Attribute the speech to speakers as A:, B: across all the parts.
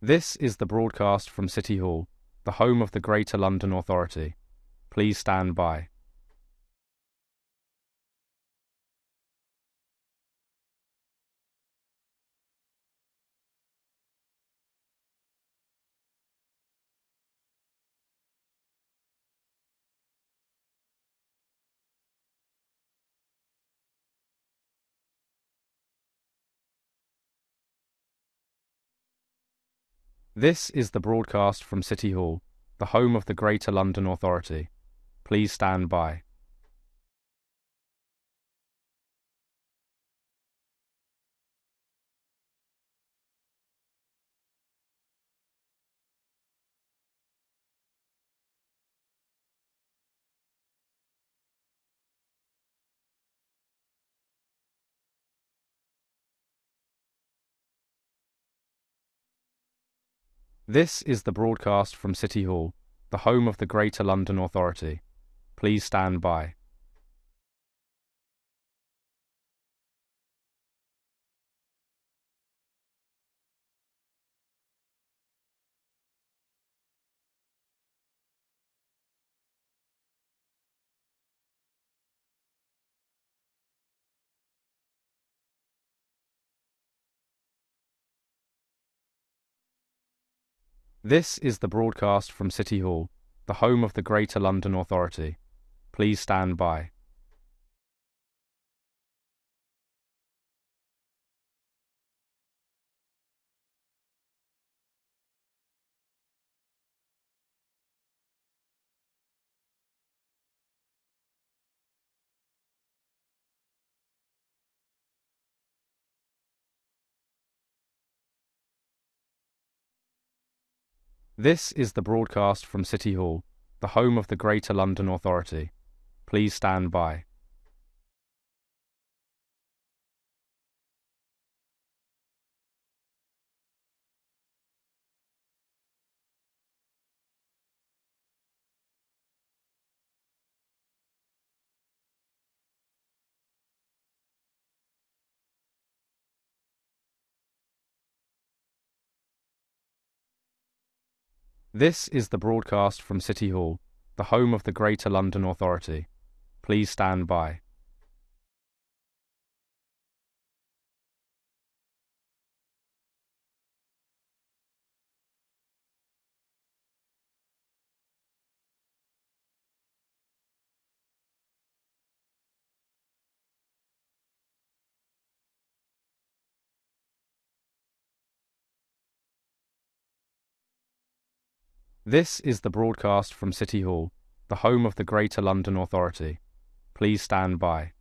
A: This is the broadcast from City Hall, the home of the Greater London Authority. Please stand by. This is the broadcast from City Hall, the home of the Greater London Authority. Please stand by. This is the broadcast from City Hall, the home of the Greater London Authority. Please stand by. This is the broadcast from City Hall, the home of the Greater London Authority. Please stand by. This is the broadcast from City Hall, the home of the Greater London Authority. Please stand by. This is the broadcast from City Hall, the home of the Greater London Authority. Please stand by. This is the broadcast from City Hall, the home of the Greater London Authority. Please stand by.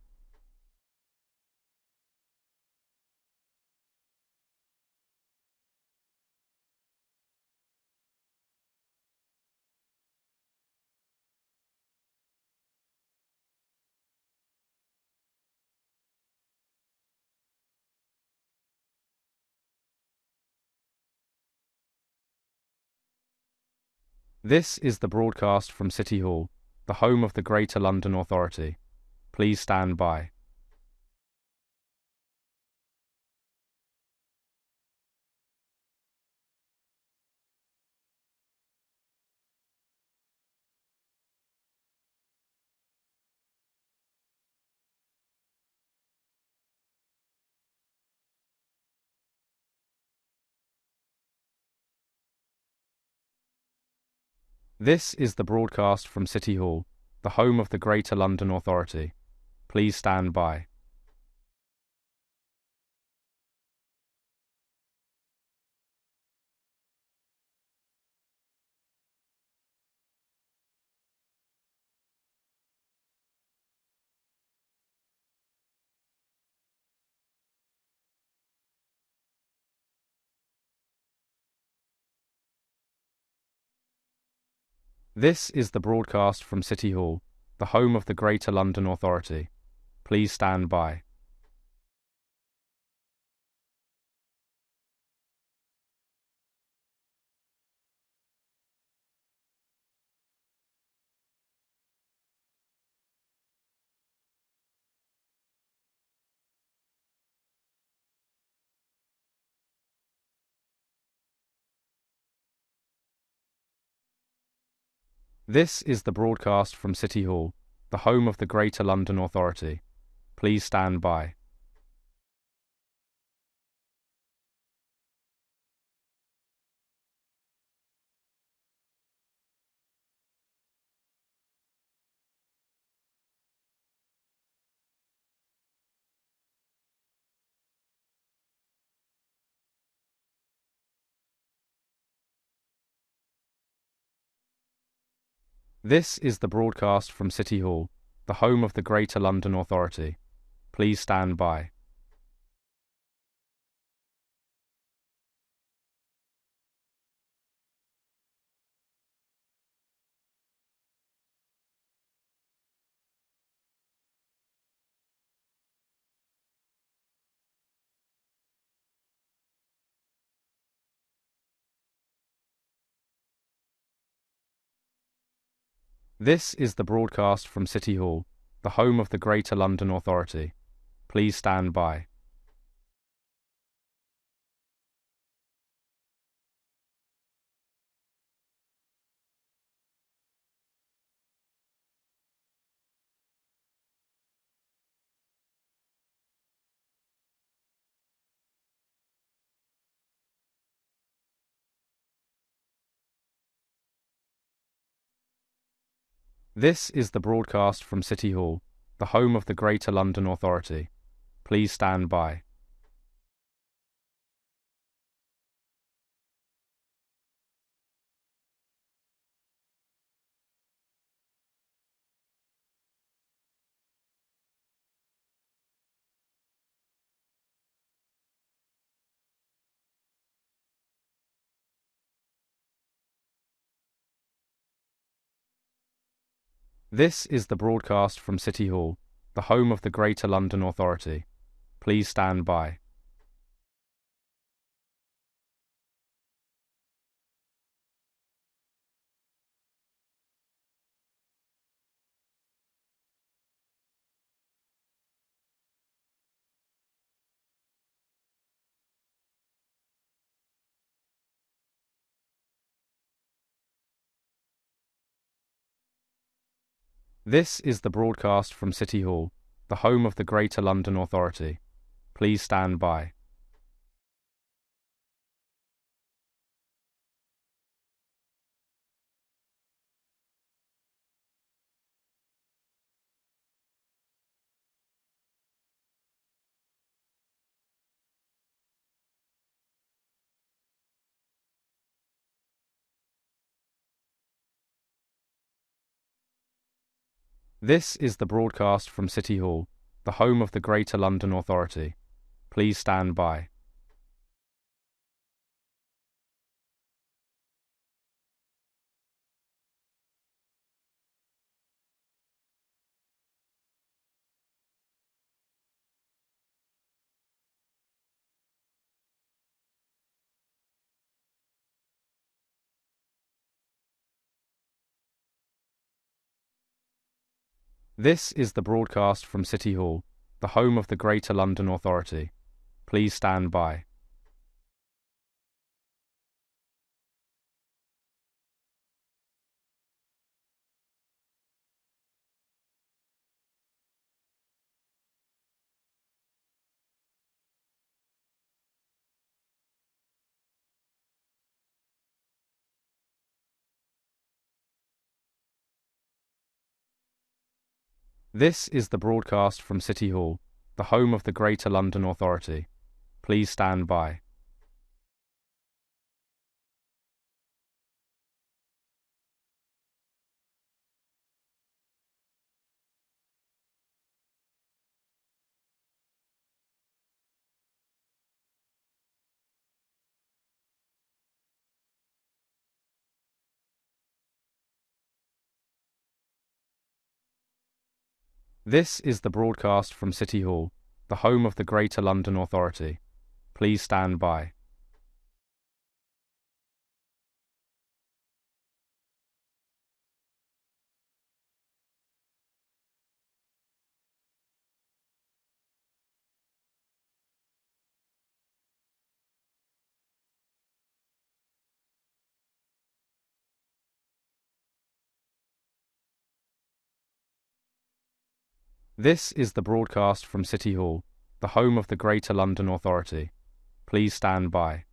A: This is the broadcast from City Hall, the home of the Greater London Authority. Please stand by. This is the broadcast from City Hall, the home of the Greater London Authority. Please stand by. This is the broadcast from City Hall, the home of the Greater London Authority. Please stand by. This is the broadcast from City Hall, the home of the Greater London Authority. Please stand by. This is the broadcast from City Hall, the home of the Greater London Authority. Please stand by. This is the broadcast from City Hall, the home of the Greater London Authority. Please stand by. This is the broadcast from City Hall, the home of the Greater London Authority. Please stand by. This is the broadcast from City Hall, the home of the Greater London Authority. Please stand by. This is the broadcast from City Hall, the home of the Greater London Authority. Please stand by. This is the broadcast from City Hall, the home of the Greater London Authority. Please stand by. This is the broadcast from City Hall, the home of the Greater London Authority. Please stand by. This is the broadcast from City Hall, the home of the Greater London Authority. Please stand by. This is the broadcast from City Hall, the home of the Greater London Authority. Please stand by. This is the broadcast from City Hall, the home of the Greater London Authority. Please stand by.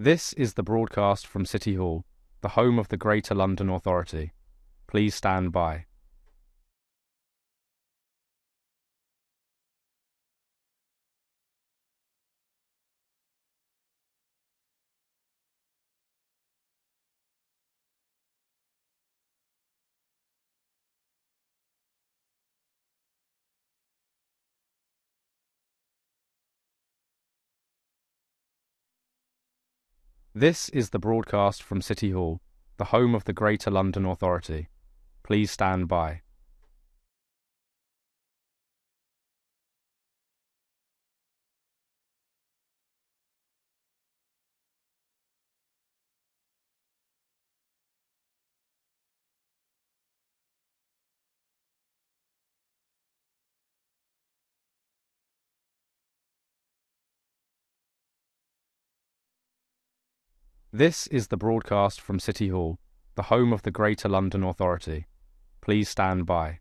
A: This is the broadcast from City Hall, the home of the Greater London Authority. Please stand by. This is the broadcast from City Hall, the home of the Greater London Authority. Please stand by. This is the broadcast from City Hall, the home of the Greater London Authority. Please stand by.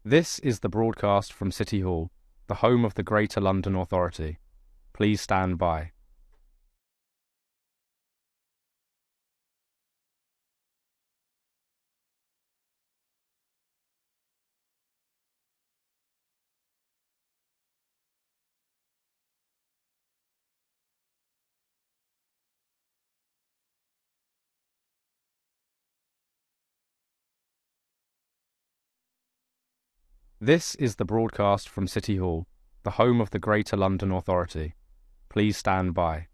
A: This is the broadcast from City Hall, the home of the Greater London Authority. Please stand by. This is the broadcast from City Hall, the home of the Greater London Authority. Please stand by.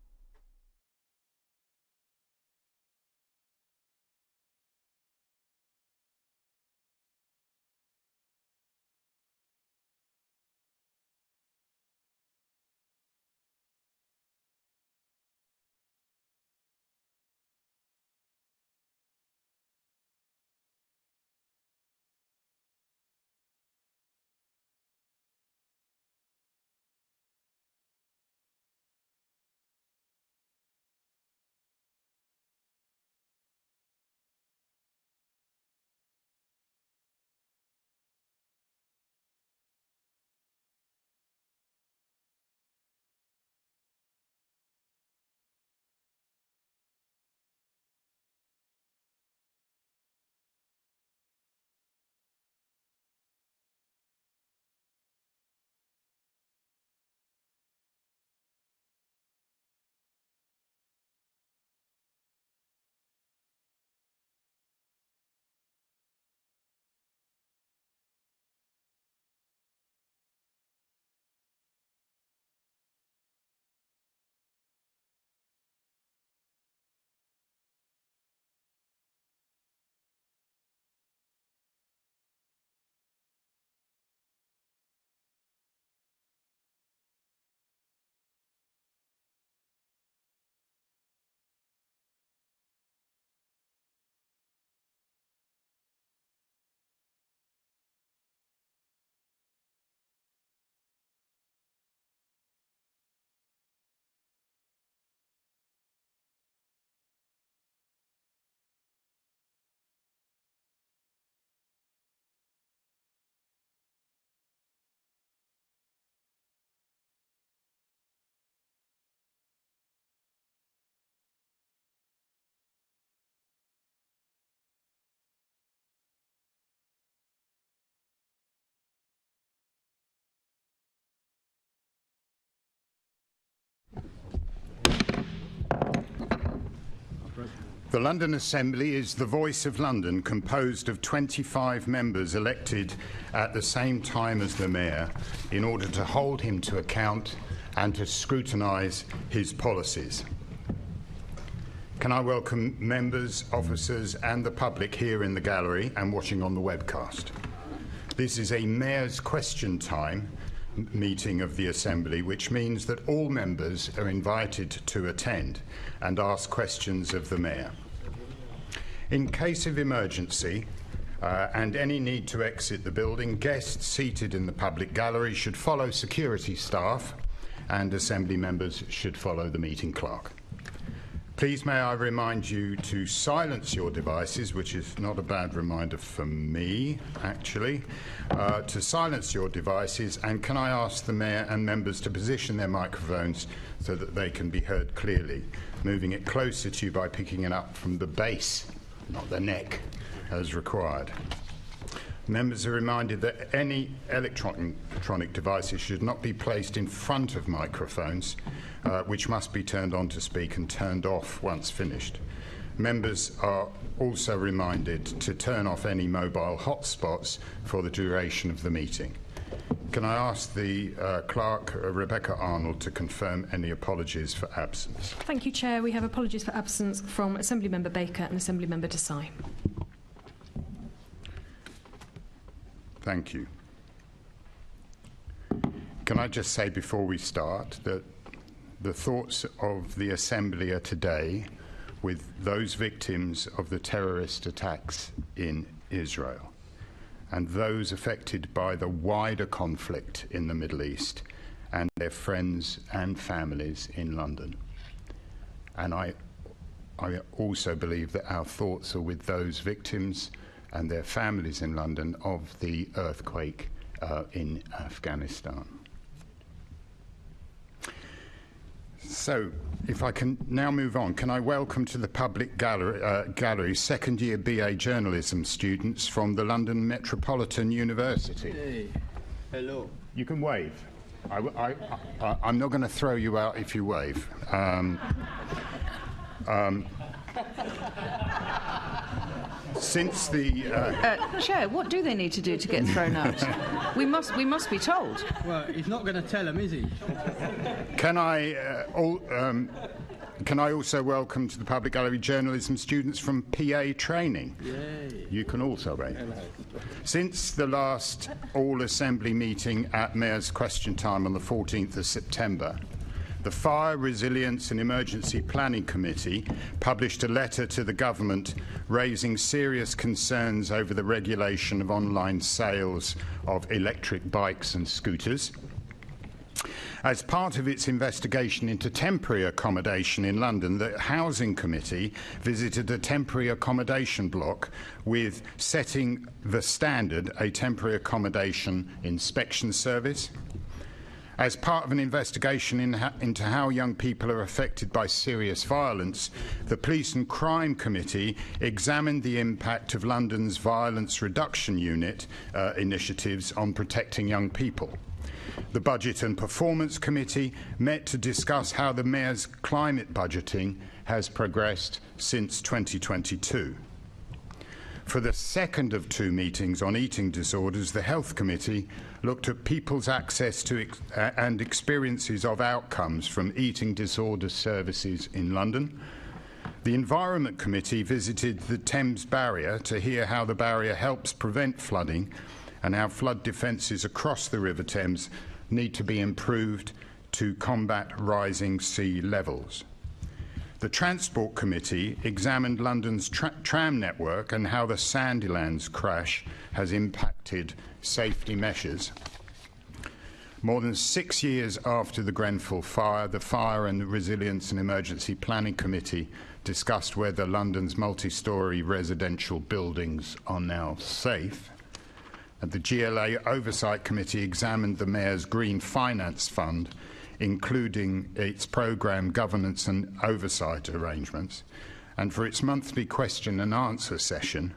B: The London Assembly is the voice of London, composed of 25 members elected at the same time as the Mayor in order to hold him to account and to scrutinise his policies. Can I welcome members, officers and the public here in the gallery and watching on the webcast. This is a Mayor's Question Time meeting of the Assembly, which means that all members are invited to attend and ask questions of the Mayor. In case of emergency and any need to exit the building, guests seated in the public gallery should follow security staff and Assembly members should follow the meeting clerk. Please may I remind you to silence your devices, which is not a bad reminder for me, actually, to silence your devices, and can I ask the Mayor and members to position their microphones so that they can be heard clearly, moving it closer to you by picking it up from the base, not the neck, as required. Members are reminded that any electronic devices should not be placed in front of microphones, which must be turned on to speak and turned off once finished. Members are also reminded to turn off any mobile hotspots for the duration of the meeting. Can I ask the clerk, Rebecca Arnold, to confirm any apologies for absence?
C: Thank you, Chair. We have apologies for absence from Assemblymember Baker and Assemblymember Desai.
B: Thank you. Can I just say before we start that the thoughts of the Assembly are today with those victims of the terrorist attacks in Israel and those affected by the wider conflict in the Middle East and their friends and families in London. And I also believe that our thoughts are with those victims and their families in London of the earthquake in Afghanistan. So, if I can now move on, can I welcome to the public gallery second-year BA journalism students from the London Metropolitan University.
D: Hey, hello.
B: You can wave. I'm not going to throw you out if you wave. Since the
E: Chair, what do they need to do to get thrown out? We must be told.
D: Well, he's not going to tell them, is he?
B: Can I also welcome to the public gallery journalism students from PA training?
D: Yay.
B: You can also wave. Since the last all-assembly meeting at Mayor's Question Time on the 14th of September, the Fire, Resilience and Emergency Planning Committee published a letter to the government raising serious concerns over the regulation of online sales of electric bikes and scooters. As part of its investigation into temporary accommodation in London, the Housing Committee visited a temporary accommodation block with Setting the Standard, a temporary accommodation inspection service. As part of an investigation into how young people are affected by serious violence, the Police and Crime Committee examined the impact of London's Violence Reduction Unit initiatives on protecting young people. The Budget and Performance Committee met to discuss how the Mayor's climate budgeting has progressed since 2022. For the second of two meetings on eating disorders, the Health Committee looked at people's access to and experiences of outcomes from eating disorder services in London. The Environment Committee visited the Thames Barrier to hear how the barrier helps prevent flooding and how flood defences across the River Thames need to be improved to combat rising sea levels. The Transport Committee examined London's tram network and how the Sandilands crash has impacted safety measures. More than 6 years after the Grenfell fire, the Fire and Resilience and Emergency Planning Committee discussed whether London's multi-storey residential buildings are now safe. And the GLA Oversight Committee examined the Mayor's Green Finance Fund, including its programme governance and oversight arrangements. And for its monthly question and answer session,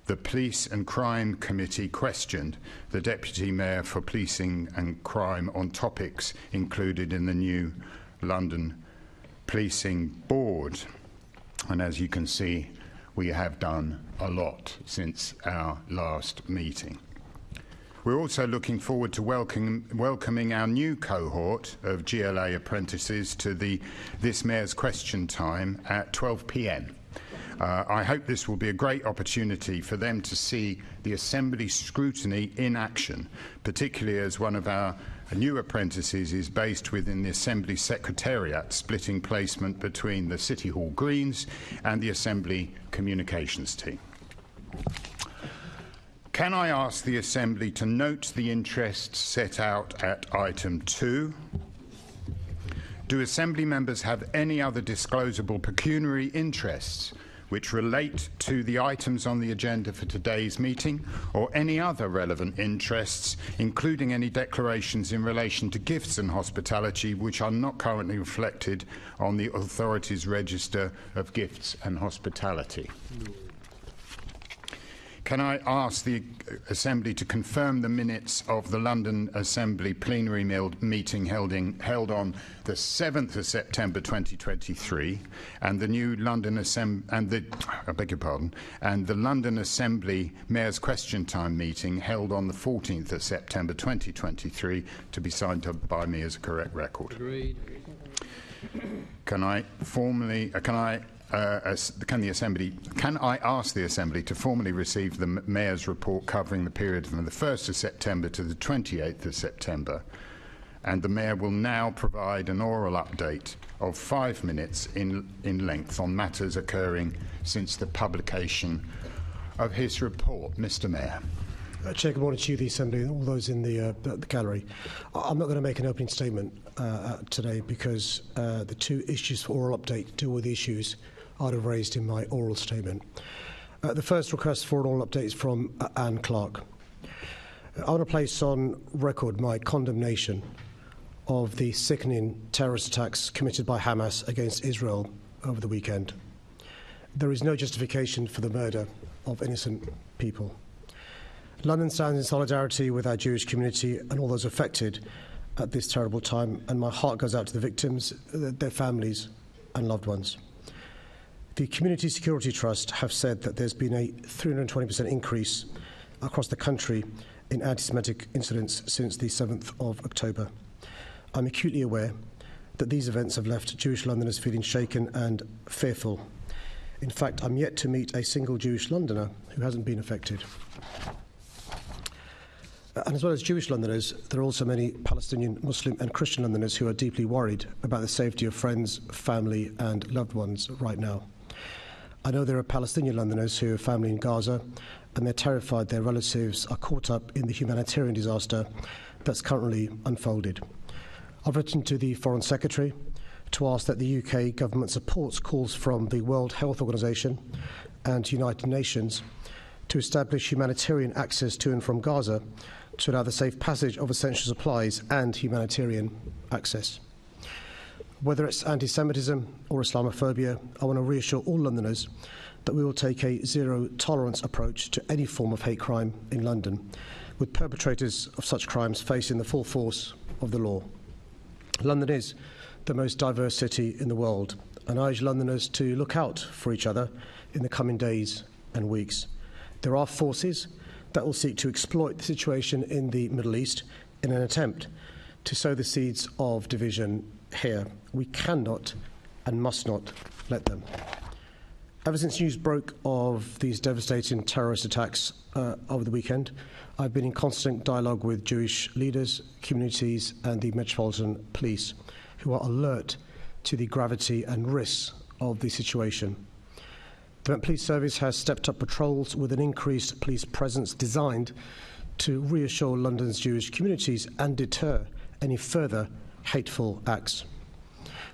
B: the Police and Crime Committee questioned the Deputy Mayor for Policing and Crime on topics included in the new London Policing Board. And as you can see, we have done a lot since our last meeting. We're also looking forward to welcoming our new cohort of GLA apprentices to this Mayor's Question Time at 12 p.m. I hope this will be a great opportunity for them to see the Assembly scrutiny in action, particularly as one of our new apprentices is based within the Assembly Secretariat, splitting placement between the City Hall Greens and the Assembly Communications team. Can I ask the Assembly to note the interests set out at item 2? Do Assembly members have any other disclosable pecuniary interests which relate to the items on the agenda for today's meeting, or any other relevant interests, including any declarations in relation to gifts and hospitality which are not currently reflected on the authority's register of gifts and hospitality? Can I ask the Assembly to confirm the minutes of the London Assembly plenary meeting held on the 7th of September 2023 and the new London and the London Assembly Mayor's Question Time meeting held on the 14th of September 2023 to be signed up by me as a correct record?
D: Agreed.
B: Can I ask the Assembly to formally receive the Mayor's report covering the period from the 1st of September to the 28th of September? And the Mayor will now provide an oral update of 5 minutes in length on matters occurring since the publication of his report. Mr. Mayor.
F: Chair, good morning to you, the Assembly, and all those in the gallery. I'm not going to make an opening statement today because the two issues for oral update deal with the issues I'd have raised in my oral statement. The first request for an oral update is from Anne Clark. I want to place on record my condemnation of the sickening terrorist attacks committed by Hamas against Israel over the weekend. There is no justification for the murder of innocent people. London stands in solidarity with our Jewish community and all those affected at this terrible time, and my heart goes out to the victims, their families and loved ones. The Community Security Trust have said that there's been a 320% increase across the country in anti-Semitic incidents since the 7th of October. I'm acutely aware that these events have left Jewish Londoners feeling shaken and fearful. In fact, I'm yet to meet a single Jewish Londoner who hasn't been affected. And as well as Jewish Londoners, there are also many Palestinian, Muslim and Christian Londoners who are deeply worried about the safety of friends, family and loved ones right now. I know there are Palestinian Londoners who have family in Gaza and they're terrified their relatives are caught up in the humanitarian disaster that's currently unfolded. I've written to the Foreign Secretary to ask that the UK government supports calls from the World Health Organization and United Nations to establish humanitarian access to and from Gaza to allow the safe passage of essential supplies and humanitarian access. Whether it's anti-Semitism or Islamophobia, I want to reassure all Londoners that we will take a zero-tolerance approach to any form of hate crime in London, with perpetrators of such crimes facing the full force of the law. London is the most diverse city in the world, and I urge Londoners to look out for each other in the coming days and weeks. There are forces that will seek to exploit the situation in the Middle East in an attempt to sow the seeds of division here. We cannot and must not let them. Ever since news broke of these devastating terrorist attacks over the weekend, I've been in constant dialogue with Jewish leaders, communities and the Metropolitan Police, who are alert to the gravity and risks of the situation. The Met Police Service has stepped up patrols with an increased police presence designed to reassure London's Jewish communities and deter any further hateful acts.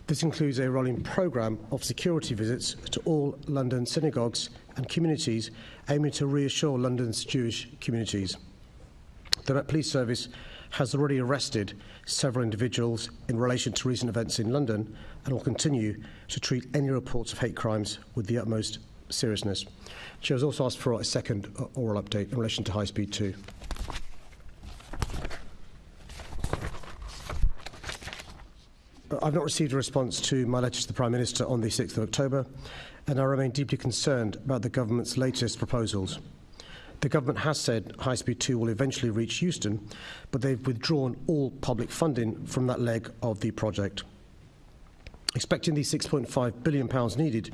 F: This includes a rolling programme of security visits to all London synagogues and communities aiming to reassure London's Jewish communities. The Met Police Service has already arrested several individuals in relation to recent events in London and will continue to treat any reports of hate crimes with the utmost seriousness. She has also asked for a second oral update in relation to High Speed 2. I've not received a response to my letter to the Prime Minister on the 6th of October, and I remain deeply concerned about the government's latest proposals. The government has said High Speed 2 will eventually reach Euston, but they've withdrawn all public funding from that leg of the project. Expecting the £6.5 billion needed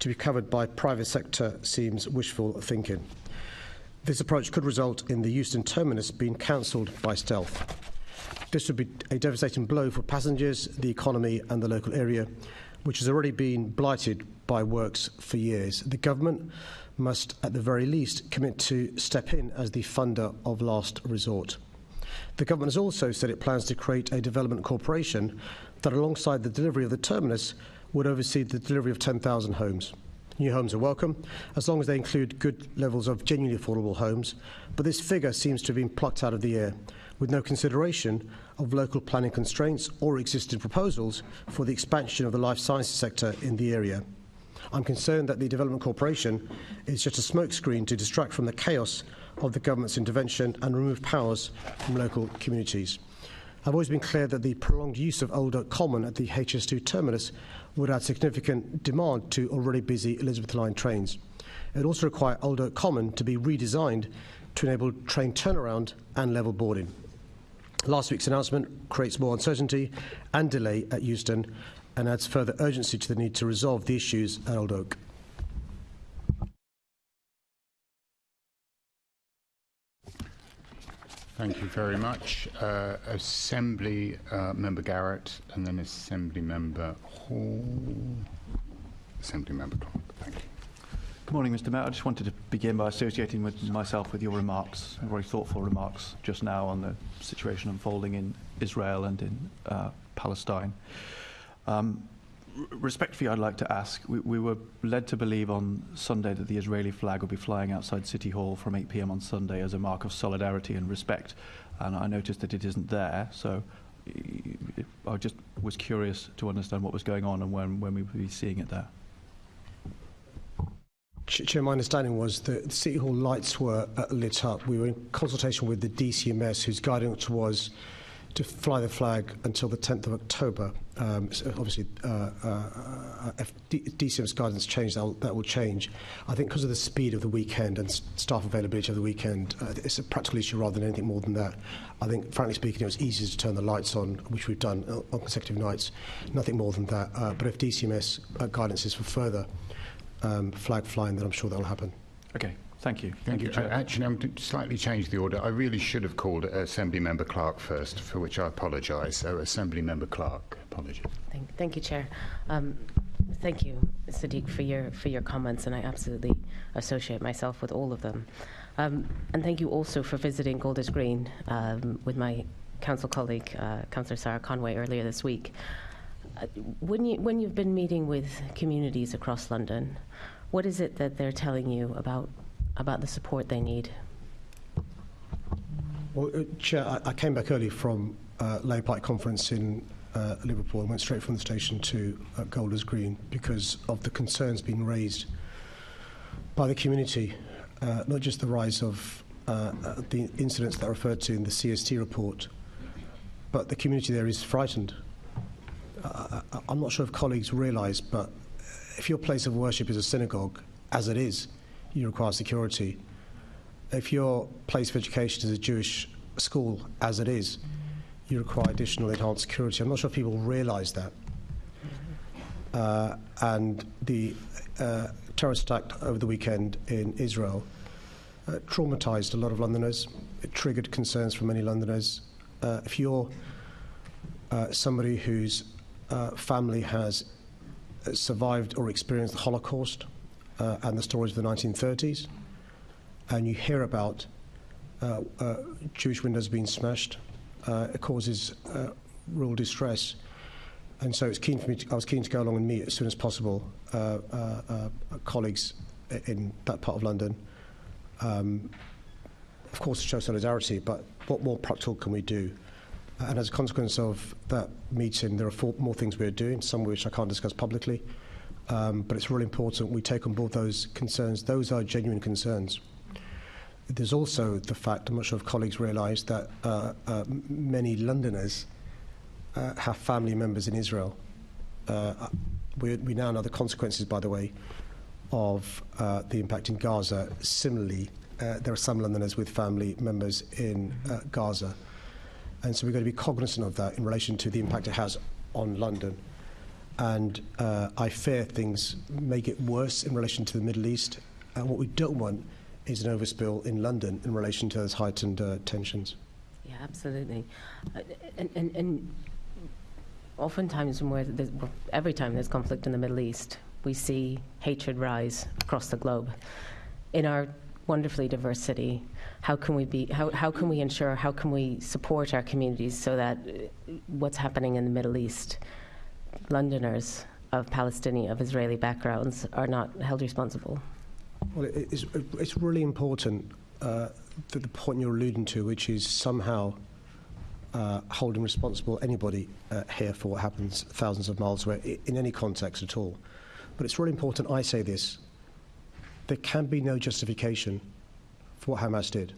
F: to be covered by private sector seems wishful thinking. This approach could result in the Euston terminus being cancelled by stealth. This would be a devastating blow for passengers, the economy and the local area, which has already been blighted by works for years. The government must, at the very least, commit to step in as the funder of last resort. The government has also said it plans to create a development corporation that, alongside the delivery of the terminus, would oversee the delivery of 10,000 homes. New homes are welcome, as long as they include good levels of genuinely affordable homes, but this figure seems to have been plucked out of the air, with no consideration of local planning constraints or existing proposals for the expansion of the life sciences sector in the area. I'm concerned that the Development Corporation is just a smokescreen to distract from the chaos of the government's intervention and remove powers from local communities. I've always been clear that the prolonged use of Old Oak Common at the HS2 terminus would add significant demand to already busy Elizabeth Line trains. It would also require Old Oak Common to be redesigned to enable train turnaround and level boarding. Last week's announcement creates more uncertainty and delay at Euston and adds further urgency to the need to resolve the issues at Old Oak.
B: Thank you very much. Assembly Member Garrett, and then Assembly Member Hall. Assembly Member Clark. Thank you.
G: Good morning, Mr. Mayor. I just wanted to begin by associating myself with your remarks, very thoughtful remarks just now on the situation unfolding in Israel and in Palestine. Respectfully, I'd like to ask, we were led to believe on Sunday that the Israeli flag would be flying outside City Hall from 8 p.m. on Sunday as a mark of solidarity and respect, and I noticed that it isn't there, so I just was curious to understand what was going on and when we would be seeing it there.
F: Chair, my understanding was that the City Hall lights were lit up. We were in consultation with the DCMS, whose guidance was to fly the flag until the 10th of October. So obviously, if DCMS guidance changed, that will change. I think because of the speed of the weekend and staff availability of the weekend, it's a practical issue rather than anything more than that. I think, frankly speaking, it was easier to turn the lights on, which we've done on consecutive nights. Nothing more than that. But if DCMS guidance is for further flag flying, then I'm sure that will happen.
G: Okay, thank you.
B: Thank you.
G: Chair.
B: Actually, I'm going to slightly change the order. I really should have called Assembly Member Clark first, for which I apologise. So, Assembly Member Clark, apologies.
H: Thank you, Chair. Thank you, Sadiq, for your comments, and I absolutely associate myself with all of them. And thank you also for visiting Golders Green with my council colleague, Councillor Sarah Conway, earlier this week. When you've been meeting with communities across London, what is it that they're telling you about the support they need?
F: Well, Chair, I came back early from Labour Party conference in Liverpool and went straight from the station to Golders Green because of the concerns being raised by the community, not just the rise of the incidents that are referred to in the CST report, but the community there is frightened. I'm not sure if colleagues realise, but if your place of worship is a synagogue, as it is, you require security. If your place of education is a Jewish school, as it is, you require additional enhanced security. I'm not sure if people realise that. And the terrorist attack over the weekend in Israel traumatised a lot of Londoners. It triggered concerns from many Londoners. If you're somebody whose family has survived or experienced the Holocaust and the stories of the 1930s, and you hear about Jewish windows being smashed, it causes real distress. And so I was keen to go along and meet as soon as possible colleagues in that part of London. Of course, to show solidarity, but what more practical can we do? And as a consequence of that meeting, there are more things we're doing, some of which I can't discuss publicly. But it's really important we take on board those concerns. Those are genuine concerns. There's also the fact, I'm not sure if colleagues realise, that many Londoners have family members in Israel. We now know the consequences, by the way, of the impact in Gaza. Similarly, there are some Londoners with family members in Gaza. And so we've got to be cognizant of that in relation to the impact it has on London. And I fear things may get worse in relation to the Middle East. And what we don't want is an overspill in London in relation to those heightened tensions.
H: Yeah, absolutely. And oftentimes, every time there's conflict in the Middle East, we see hatred rise across the globe. In our wonderfully diverse city, how can we ensure, how can we support our communities so that what's happening in the Middle East, Londoners of Palestinian, of Israeli backgrounds are not held responsible?
F: Well, it's really important that the point you're alluding to, which is somehow holding responsible anybody here for what happens thousands of miles away in any context at all. But it's really important I say this. There can be no justification for what Hamas did.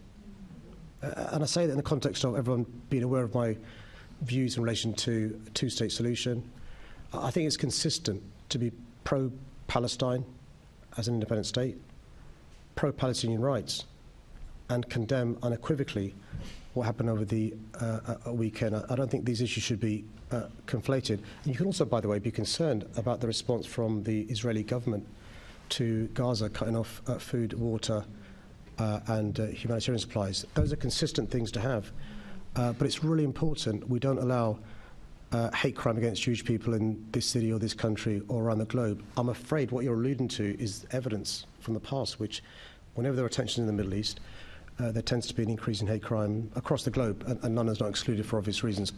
F: And I say that in the context of everyone being aware of my views in relation to a two-state solution. I think it's consistent to be pro-Palestine as an independent state, pro-Palestinian rights, and condemn unequivocally what happened over the weekend. I don't think these issues should be conflated. And you can also, by the way, be concerned about the response from the Israeli government to Gaza, cutting off food, water, and humanitarian supplies. Those are consistent things to have. But it's really important we don't allow hate crime against Jewish people in this city or this country or around the globe. I'm afraid what you're alluding to is evidence from the past, which whenever there are tensions in the Middle East, there tends to be an increase in hate crime across the globe, and London's not excluded for obvious reasons.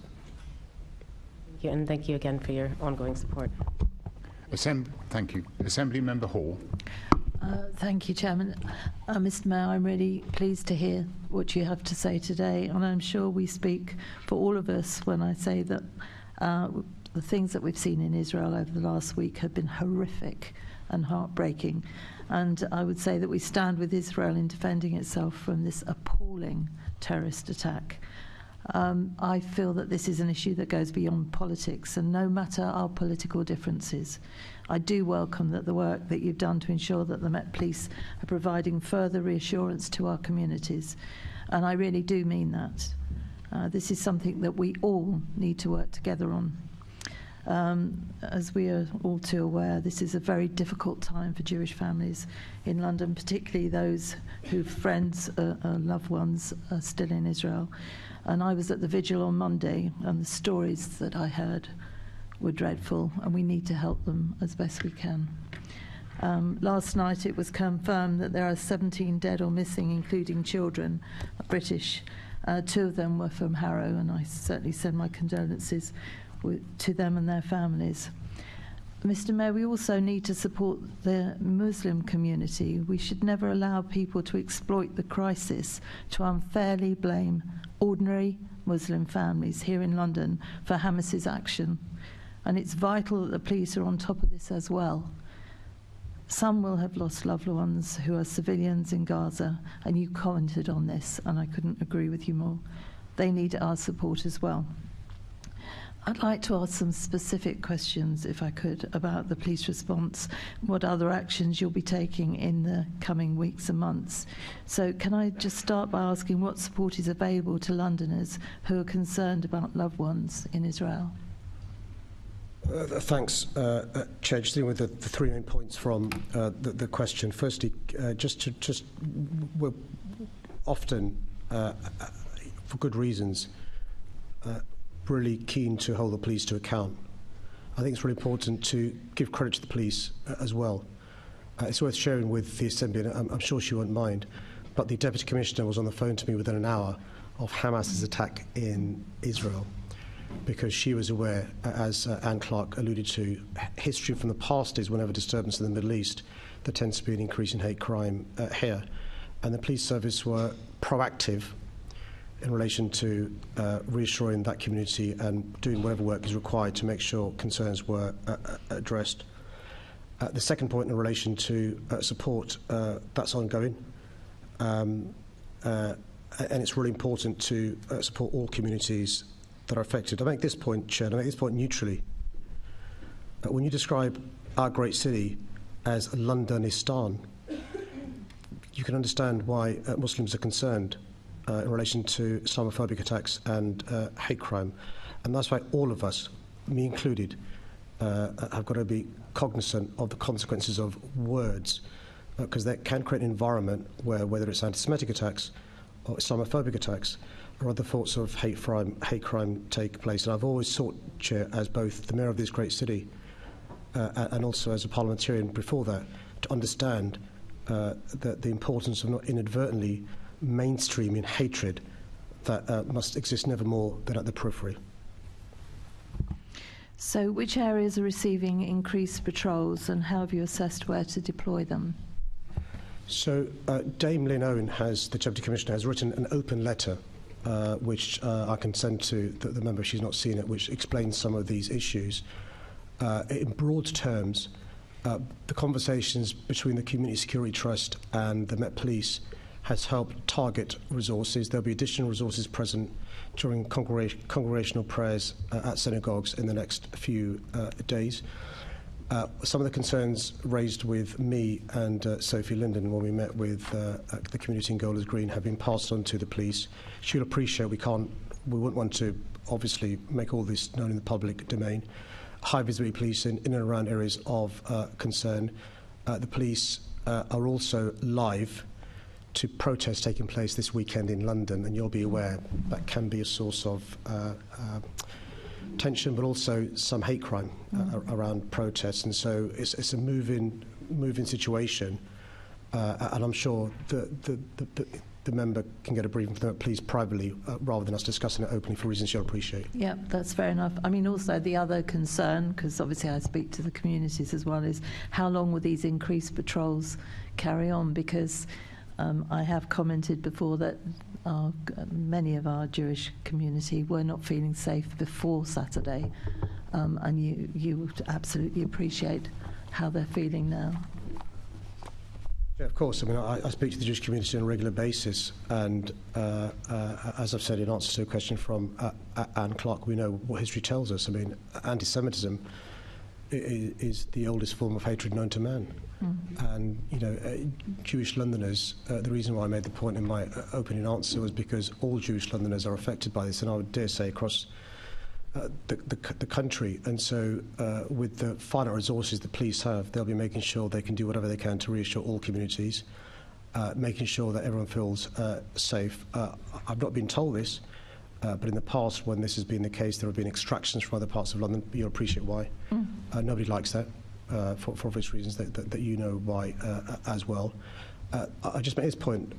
H: Thank you, and thank you again for your ongoing support.
B: Thank you. Assembly Member Hall.
I: Thank you, Chairman. Mr. Mayor, I'm really pleased to hear what you have to say today, and I'm sure we speak for all of us when I say that the things that we've seen in Israel over the last week have been horrific and heartbreaking. And I would say that we stand with Israel in defending itself from this appalling terrorist attack. I feel that this is an issue that goes beyond politics, and no matter our political differences, I do welcome that the work that you've done to ensure that the Met Police are providing further reassurance to our communities. And I really do mean that. This is something that we all need to work together on. As we are all too aware, this is a very difficult time for Jewish families in London, particularly those whose friends and loved ones are still in Israel. And I was at the vigil on Monday, and the stories that I heard were dreadful, and we need to help them as best we can. Last night it was confirmed that there are 17 dead or missing, including children, British. 2 of them were from Harrow, and I certainly send my condolences to them and their families. Mr. Mayor, we also need to support the Muslim community. We should never allow people to exploit the crisis to unfairly blame ordinary Muslim families here in London for Hamas's action. And it's vital that the police are on top of this as well. Some will have lost loved ones who are civilians in Gaza, and you commented on this, and I couldn't agree with you more. They need our support as well. I'd like to ask some specific questions, if I could, about the police response, what other actions you'll be taking in the coming weeks and months. So can I just start by asking what support is available to Londoners who are concerned about loved ones in Israel?
F: Thanks, Chair. Just dealing with the 3 main points from the question. Firstly, we're often, for good reasons, really keen to hold the police to account. I think it's really important to give credit to the police as well. It's worth sharing with the Assembly, and I'm sure she won't mind, but the Deputy Commissioner was on the phone to me within an hour of Hamas's attack in Israel, because she was aware, as Anne Clark alluded to, history from the past is whenever disturbance in the Middle East, there tends to be an increase in hate crime here. And the police service were proactive in relation to reassuring that community and doing whatever work is required to make sure concerns were addressed. The second point in relation to support, that's ongoing. And it's really important to support all communities that are affected. I make this point, Chair, and I make this point neutrally. When you describe our great city as Londonistan, you can understand why Muslims are concerned in relation to Islamophobic attacks and hate crime. And that's why all of us, me included, have got to be cognizant of the consequences of words, because that can create an environment where, whether it's anti-Semitic attacks or Islamophobic attacks or other thoughts of hate crime take place. And I've always sought, Chair, as both the Mayor of this great city and also as a parliamentarian before that, to understand the importance of not inadvertently mainstreaming hatred that must exist never more than at the periphery.
I: So which areas are receiving increased patrols, and how have you assessed where to deploy them?
F: So Dame Lynn Owen, the Deputy Commissioner, has written an open letter which I can send to the member if she's not seen it, which explains some of these issues. In broad terms, the conversations between the Community Security Trust and the Met Police has helped target resources. There'll be additional resources present during congregational prayers at synagogues in the next few days. Some of the concerns raised with me and Sophie Linden when we met with the community in Golders Green have been passed on to the police. She'll appreciate we wouldn't want to obviously make all this known in the public domain. High visibility policing in and around areas of concern. The police are also live to protests taking place this weekend in London, and you'll be aware that can be a source of tension, but also some hate crime around protests. And so it's a moving situation, and I'm sure the member can get a briefing from the police privately rather than us discussing it openly for reasons you'll appreciate.
I: Yeah, that's fair enough. I mean, also the other concern, because obviously I speak to the communities as well, is how long will these increased patrols carry on? Because I have commented before that many of our Jewish community were not feeling safe before Saturday, and you would absolutely appreciate how they're feeling now.
F: Yeah, of course. I mean, I speak to the Jewish community on a regular basis, and as I've said in answer to a question from Anne Clark, we know what history tells us. I mean, anti-Semitism is the oldest form of hatred known to man. And, you know, Jewish Londoners, the reason why I made the point in my opening answer was because all Jewish Londoners are affected by this, and I would dare say across the country. And so with the finite resources the police have, they'll be making sure they can do whatever they can to reassure all communities, making sure that everyone feels safe. I've not been told this, but in the past, when this has been the case, there have been extractions from other parts of London. You'll appreciate why. Nobody likes that. For obvious reasons that you know why as well. I just make this point.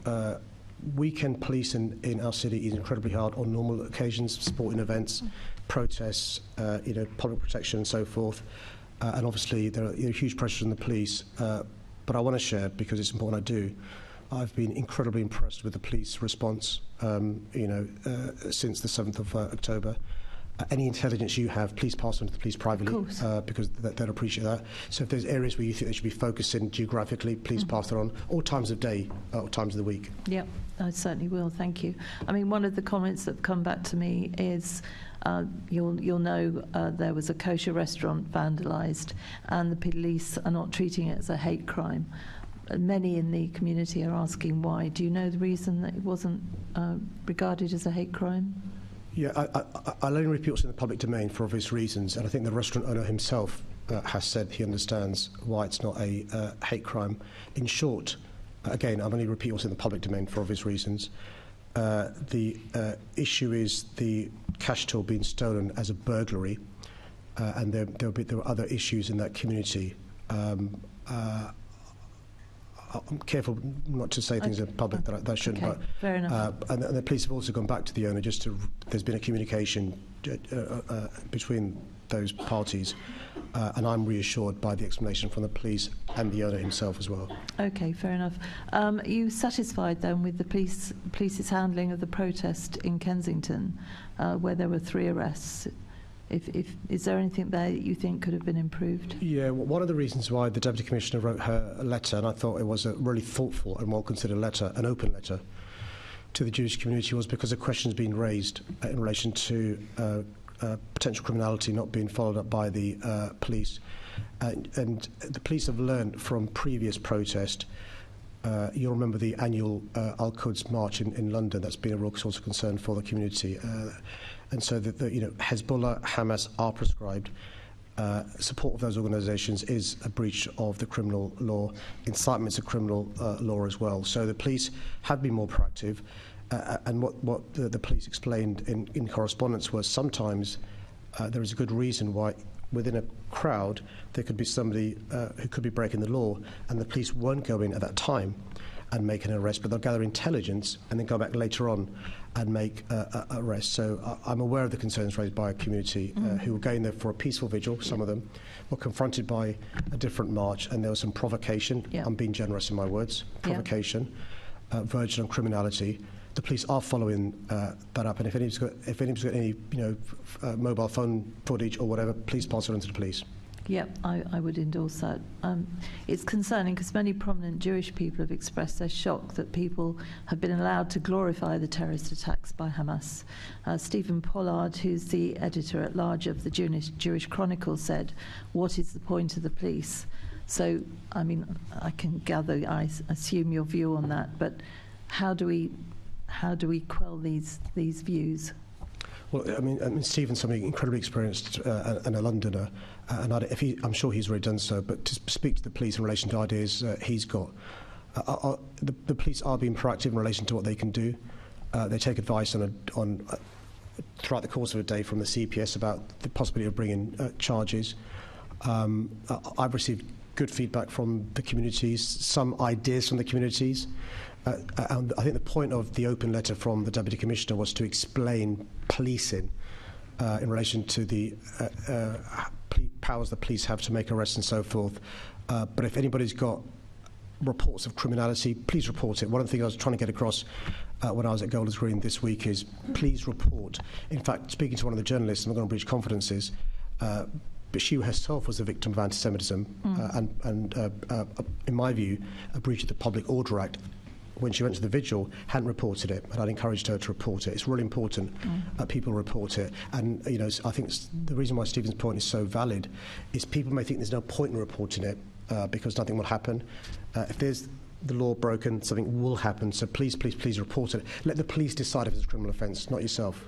F: Weekend police in our city is incredibly hard on normal occasions, sporting events, protests, public protection and so forth. And obviously there are huge pressures on the police. But I want to share, because it's important I do, I've been incredibly impressed with the police response, since the 7th of October. Any intelligence you have, please pass on to the police privately, because they'll appreciate that. So if there's areas where you think they should be focusing geographically, please pass that on, or times of day, or times of the week.
I: Yeah, I certainly will, thank you. I mean, one of the comments that have come back to me is, you'll know there was a kosher restaurant vandalised, and the police are not treating it as a hate crime. Many in the community are asking why. Do you know the reason that it wasn't regarded as a hate crime?
F: Yeah, I'll only repeat what's in the public domain for obvious reasons, and I think the restaurant owner himself has said he understands why it's not a hate crime. In short, again, I'll only repeat what's in the public domain for obvious reasons. The issue is the cash till being stolen as a burglary, and there were other issues in that community. I'm careful not to say things in public that I shouldn't.
I: Okay,
F: but
I: fair enough.
F: And the police have also gone back to the owner there's been a communication between those parties, and I'm reassured by the explanation from the police and the owner himself as well.
I: Okay, fair enough. Are you satisfied then with the police's handling of the protest in Kensington, where there were 3 arrests? Is there anything there that you think could have been improved? Yeah, well,
F: one of the reasons why the Deputy Commissioner wrote her a letter, and I thought it was a really thoughtful and well-considered letter, an open letter, to the Jewish community was because a question has been raised in relation to potential criminality not being followed up by the police. And the police have learned from previous protest. You'll remember the annual Al-Quds March in London. That's been a real source of concern for the community. And so Hezbollah, Hamas are prescribed. Support of those organisations is a breach of the criminal law. Incitement is a criminal law as well. So the police have been more proactive. And what the police explained in correspondence was sometimes there is a good reason why within a crowd there could be somebody who could be breaking the law, and the police won't go in at that time and make an arrest, but they'll gather intelligence and then go back later on and make arrests. So I'm aware of the concerns raised by a community who were going there for a peaceful vigil. Some of them were confronted by a different march, and there was some provocation. I'm being generous in my words. Provocation, verging on criminality. The police are following that up, and if anybody's got any mobile phone footage or whatever, please pass it on to the police.
I: Yep, I would endorse that. It's concerning because many prominent Jewish people have expressed their shock that people have been allowed to glorify the terrorist attacks by Hamas. Stephen Pollard, who's the editor-at-large of the Jewish Chronicle, said, "What is the point of the police?" So, I mean, I can gather, I assume your view on that, but how do we quell these views?
F: Well, I mean, Stephen's somebody incredibly experienced and a Londoner, and I'm sure he's already done so. But to speak to the police in relation to ideas he's got, the police are being proactive in relation to what they can do. They take advice on throughout the course of a day from the CPS about the possibility of bringing charges. I've received good feedback from the communities, some ideas from the communities. And I think the point of the open letter from the Deputy Commissioner was to explain policing in relation to the powers the police have to make arrests and so forth. But if anybody's got reports of criminality, please report it. One of the things I was trying to get across when I was at Golders Green this week is please report. In fact, speaking to one of the journalists, I'm not going to breach confidences, but she herself was a victim of anti-Semitism and in my view, a breach of the Public Order Act. When she went to the vigil, hadn't reported it, and I'd encouraged her to report it. It's really important that people report it. And, I think the reason why Stephen's point is so valid is people may think there's no point in reporting it because nothing will happen. If there's the law broken, something will happen. So please, please, please report it. Let the police decide if it's a criminal offence, not yourself.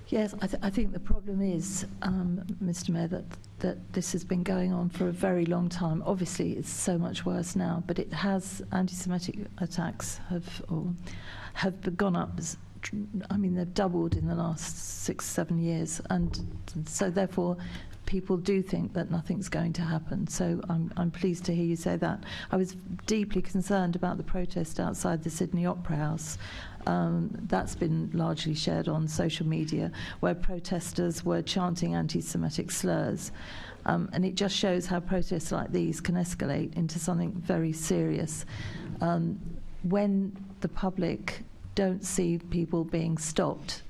I: Yes, I think the problem is, Mr. Mayor, that this has been going on for a very long time. Obviously, it's so much worse now, but it has, anti-Semitic attacks have gone up. I mean, they've doubled in the last 6-7 years, and so therefore people do think that nothing's going to happen. So I'm pleased to hear you say that. I was deeply concerned about the protest outside the Sydney Opera House. That's been largely shared on social media, where protesters were chanting anti-Semitic slurs. And it just shows how protests like these can escalate into something very serious. When the public don't see people being stopped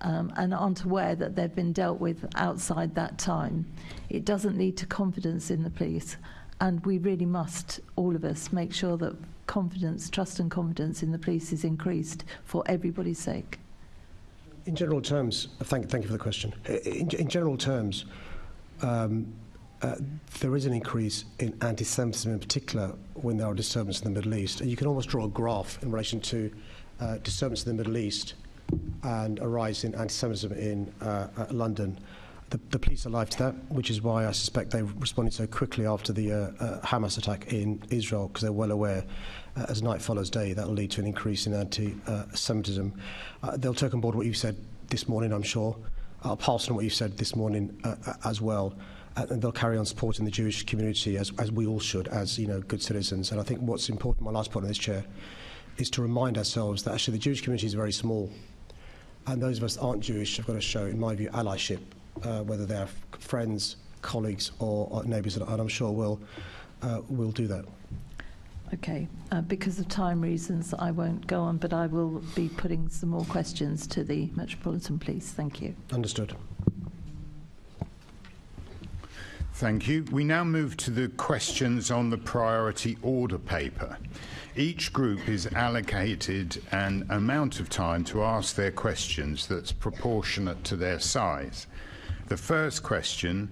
I: and aren't aware that they've been dealt with outside that time, it doesn't lead to confidence in the police. And we really must, all of us, make sure that trust and confidence in the police is increased for everybody's sake.
F: In general terms, thank you for the question. In general terms, there is an increase in anti-Semitism in particular when there are disturbances in the Middle East. And you can almost draw a graph in relation to disturbances in the Middle East and a rise in anti-Semitism in London. The police are alive to that, which is why I suspect they responded so quickly after the Hamas attack in Israel, because they're well aware, as night follows day, that will lead to an increase in anti-Semitism. They'll take on board what you've said this morning, I'm sure. I'll pass on what you've said this morning as well. And they'll carry on supporting the Jewish community, as we all should, as good citizens. And I think what's important, my last point on this chair, is to remind ourselves that actually the Jewish community is very small. And those of us that aren't Jewish have got to show, in my view, allyship. Whether they're friends, colleagues or neighbours, and I'm sure we'll do that.
I: Okay, because of time reasons I won't go on, but I will be putting some more questions to the Metropolitan Police. Thank you.
F: Understood.
B: Thank you. We now move to the questions on the priority order paper. Each group is allocated an amount of time to ask their questions that's proportionate to their size. The first question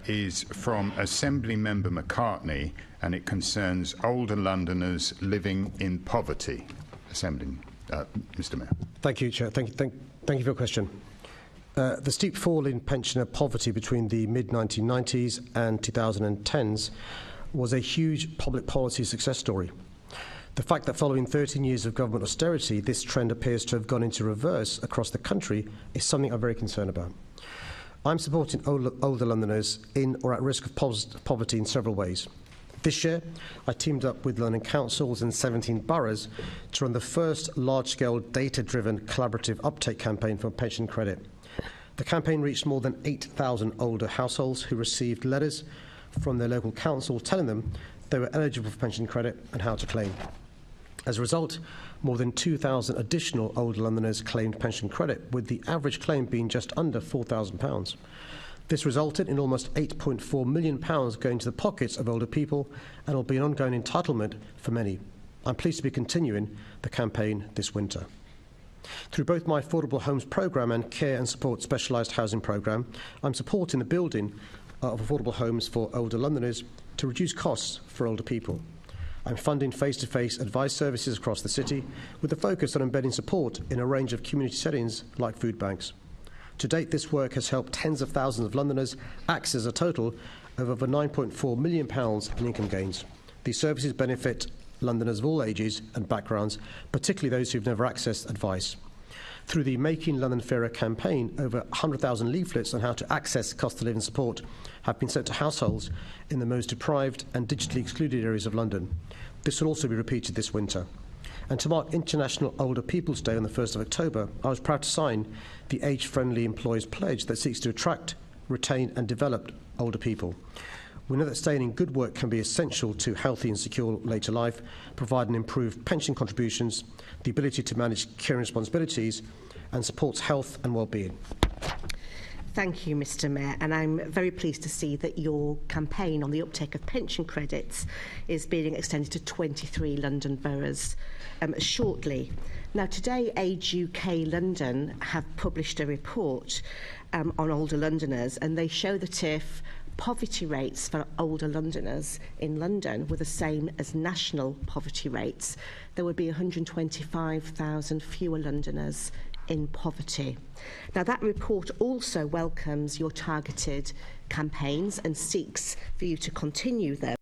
B: is from Assembly Member McCartney, and it concerns older Londoners living in poverty. Mr. Mayor.
F: Thank you, Chair. Thank you for your question. The steep fall in pensioner poverty between the mid-1990s and 2010s was a huge public policy success story. The fact that following 13 years of government austerity, this trend appears to have gone into reverse across the country is something I'm very concerned about. I'm supporting older Londoners in or at risk of poverty in several ways. This year, I teamed up with London councils and 17 boroughs to run the first large-scale data-driven collaborative uptake campaign for pension credit. The campaign reached more than 8,000 older households who received letters from their local council telling them they were eligible for pension credit and how to claim. As a result, more than 2,000 additional older Londoners claimed pension credit, with the average claim being just under £4,000. This resulted in almost £8.4 million going to the pockets of older people and will be an ongoing entitlement for many. I'm pleased to be continuing the campaign this winter. Through both my Affordable Homes programme and Care and Support Specialised Housing programme, I'm supporting the building of affordable homes for older Londoners to reduce costs for older people. I'm funding face-to-face advice services across the city with a focus on embedding support in a range of community settings like food banks. To date, this work has helped tens of thousands of Londoners access a total of over £9.4 million in income gains. These services benefit Londoners of all ages and backgrounds, particularly those who've never accessed advice. Through the Making London Fairer campaign, over 100,000 leaflets on how to access cost of living support have been sent to households in the most deprived and digitally excluded areas of London. This will also be repeated this winter. And to mark International Older People's Day on the 1st of October, I was proud to sign the Age-Friendly Employers Pledge that seeks to attract, retain and develop older people. We know that staying in good work can be essential to healthy and secure later life, providing improved pension contributions, the ability to manage caring responsibilities, and supports health and well-being.
J: Thank you, Mr. Mayor, and I'm very pleased to see that your campaign on the uptake of pension credits is being extended to 23 London boroughs shortly. Now, today, Age UK London have published a report on older Londoners, and they show that if poverty rates for older Londoners in London were the same as national poverty rates, there would be 125,000 fewer Londoners in poverty. Now, that report also welcomes your targeted campaigns and seeks for you to continue them.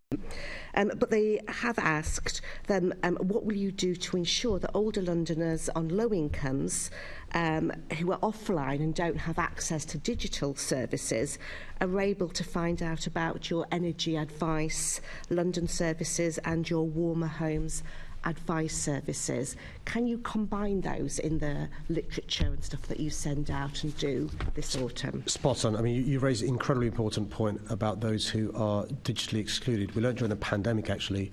J: But they have asked them, what will you do to ensure that older Londoners on low incomes who are offline and don't have access to digital services are able to find out about your energy advice, London services and your warmer homes advice services? Can you combine those in the literature and stuff that you send out and do this autumn?
F: Spot on. I mean, you raise an incredibly important point about those who are digitally excluded. We learned during the pandemic, actually,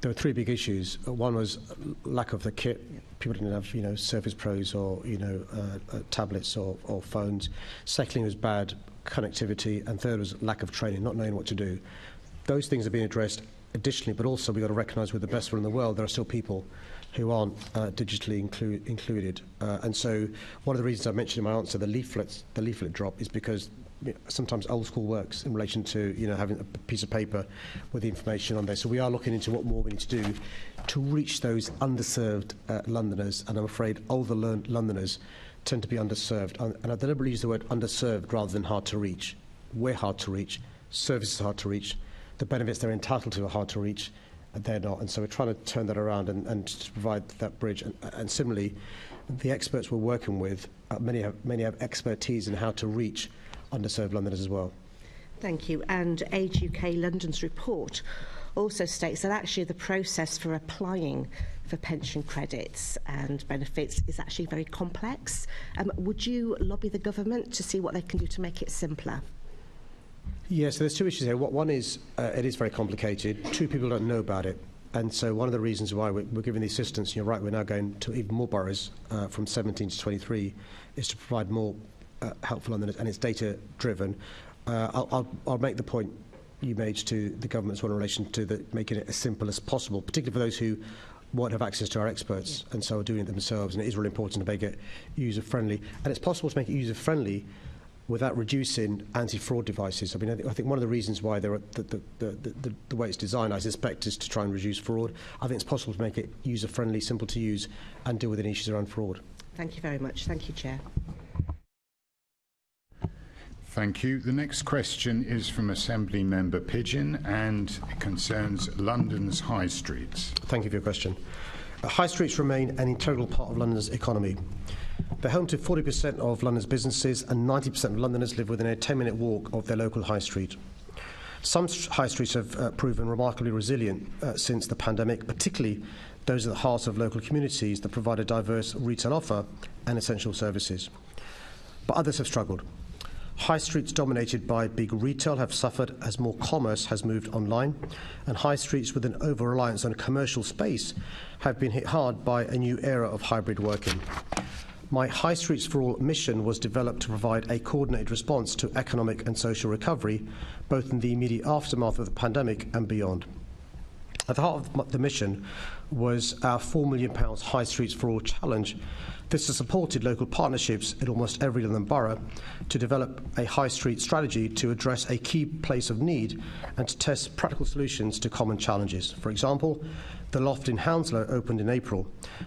F: there were three big issues. One was lack of the kit. People didn't have, Surface Pros or, tablets or phones. Secondly was bad connectivity. And third was lack of training, not knowing what to do. Those things are being addressed additionally, but also we've got to recognise we're the best one in the world. There are still people who aren't digitally included. And so one of the reasons I mentioned in my answer the leaflet drop is because sometimes old school works in relation to having a piece of paper with the information on there. So we are looking into what more we need to do to reach those underserved Londoners, and I'm afraid older Londoners tend to be underserved. And I deliberately use the word underserved rather than hard to reach. We're hard to reach, services are hard to reach, the benefits they're entitled to are hard to reach, and they're not. And so we're trying to turn that around and to provide that bridge. And similarly, the experts we're working with, many have expertise in how to reach underserved Londoners as well.
J: Thank you. And Age UK London's report also states that actually the process for applying for pension credits and benefits is actually very complex. Would you lobby the government to see what they can do to make it simpler?
F: Yes, so there's two issues here. One is it is very complicated. Two, people don't know about it. And so one of the reasons why we're giving the assistance, you're right, we're now going to even more boroughs from 17 to 23, is to provide more help for Londoners, and it's data-driven. I'll make the point you made to the government as well in relation to making it as simple as possible, particularly for those who won't have access to our experts and so are doing it themselves. And it is really important to make it user-friendly. And it's possible to make it user-friendly without reducing anti-fraud devices. I mean, I think one of the reasons why there are the way it's designed, I suspect, is to try and reduce fraud. I think it's possible to make it user-friendly, simple to use, and deal with any issues around fraud.
J: Thank you very much. Thank you, Chair.
B: Thank you. The next question is from Assembly Member Pigeon and it concerns London's high streets.
F: Thank you for your question. High streets remain an integral part of London's economy. They're home to 40% of London's businesses and 90% of Londoners live within a 10-minute walk of their local high street. Some high streets have proven remarkably resilient since the pandemic, particularly those at the heart of local communities that provide a diverse retail offer and essential services. But others have struggled. High streets dominated by big retail have suffered as more commerce has moved online, and high streets with an over-reliance on commercial space have been hit hard by a new era of hybrid working. My High Streets for All mission was developed to provide a coordinated response to economic and social recovery, both in the immediate aftermath of the pandemic and beyond. At the heart of the mission was our £4 million High Streets for All challenge. This has supported local partnerships in almost every London borough to develop a high street strategy to address a key place of need and to test practical solutions to common challenges. For example, the Loft in Hounslow opened in April.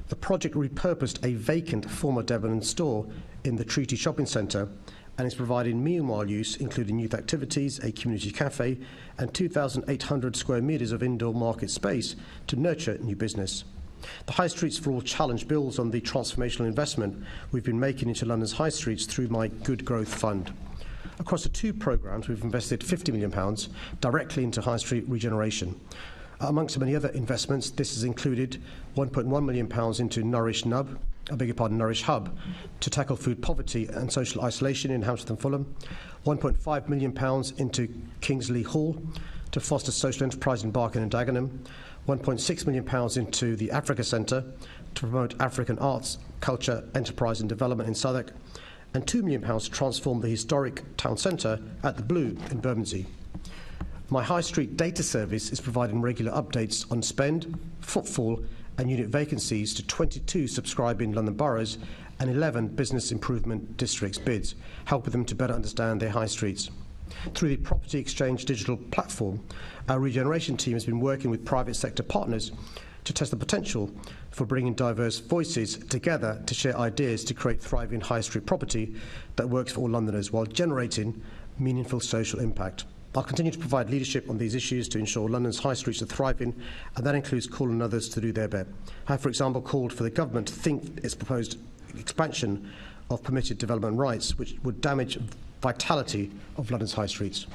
F: The project repurposed a vacant former Debenhams store in the Treaty Shopping Centre and is providing meanwhile use, including youth activities, a community cafe, and 2,800 square metres of indoor market space to nurture new business. The High Streets for All challenge builds on the transformational investment we've been making into London's high streets through my Good Growth Fund. Across the two programmes, we've invested £50 million directly into high street regeneration. Amongst many other investments, this has included £1.1 million into Nourish Hub to tackle food poverty and social isolation in Hampstead and Fulham, £1.5 million into Kingsley Hall to foster social enterprise in Barking and Dagenham, £1.6 million into the Africa Centre to promote African arts, culture, enterprise and development in Southwark, and £2 million to transform the historic town centre at the Blue in Bermondsey. My High Street data service is providing regular updates on spend, footfall and unit vacancies to 22 subscribing London boroughs and 11 business improvement districts bids, helping them to better understand their high streets. Through the Property Exchange digital platform, our regeneration team has been working with private sector partners to test the potential for bringing diverse voices together to share ideas to create thriving high street property that works for all Londoners while generating meaningful social impact. I'll continue to provide leadership on these issues to ensure London's high streets are thriving, and that includes calling on others to do their bit. I have, for example, called for the government to think its proposed expansion of permitted development rights, which would damage vitality of London's high streets.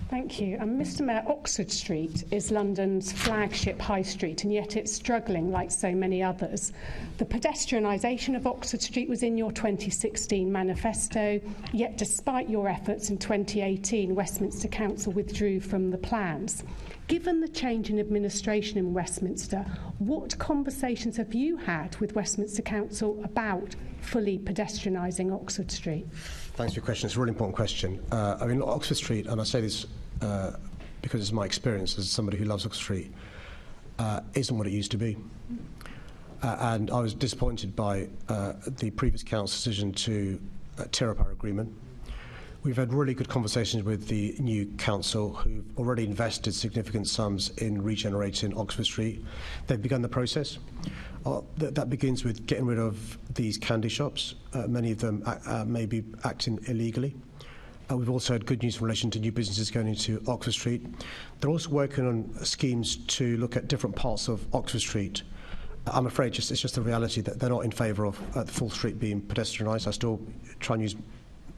K: Thank you. Mr Mayor, Oxford Street is London's flagship high street, and yet it's struggling like so many others. The pedestrianisation of Oxford Street was in your 2016 manifesto, yet despite your efforts in 2018, Westminster Council withdrew from the plans. Given the change in administration in Westminster, what conversations have you had with Westminster Council about fully pedestrianising Oxford Street?
F: Thanks for your question. It's a really important question. I mean, Oxford Street, and I say this because it's my experience as somebody who loves Oxford Street, isn't what it used to be. And I was disappointed by the previous council's decision to tear up our agreement. We've had really good conversations with the new council, who've already invested significant sums in regenerating Oxford Street. They've begun the process. That begins with getting rid of these candy shops. Many of them may be acting illegally. We've also had good news in relation to new businesses going into Oxford Street. They're also working on schemes to look at different parts of Oxford Street. I'm afraid it's just a reality that they're not in favour of the full street being pedestrianised. I still try and use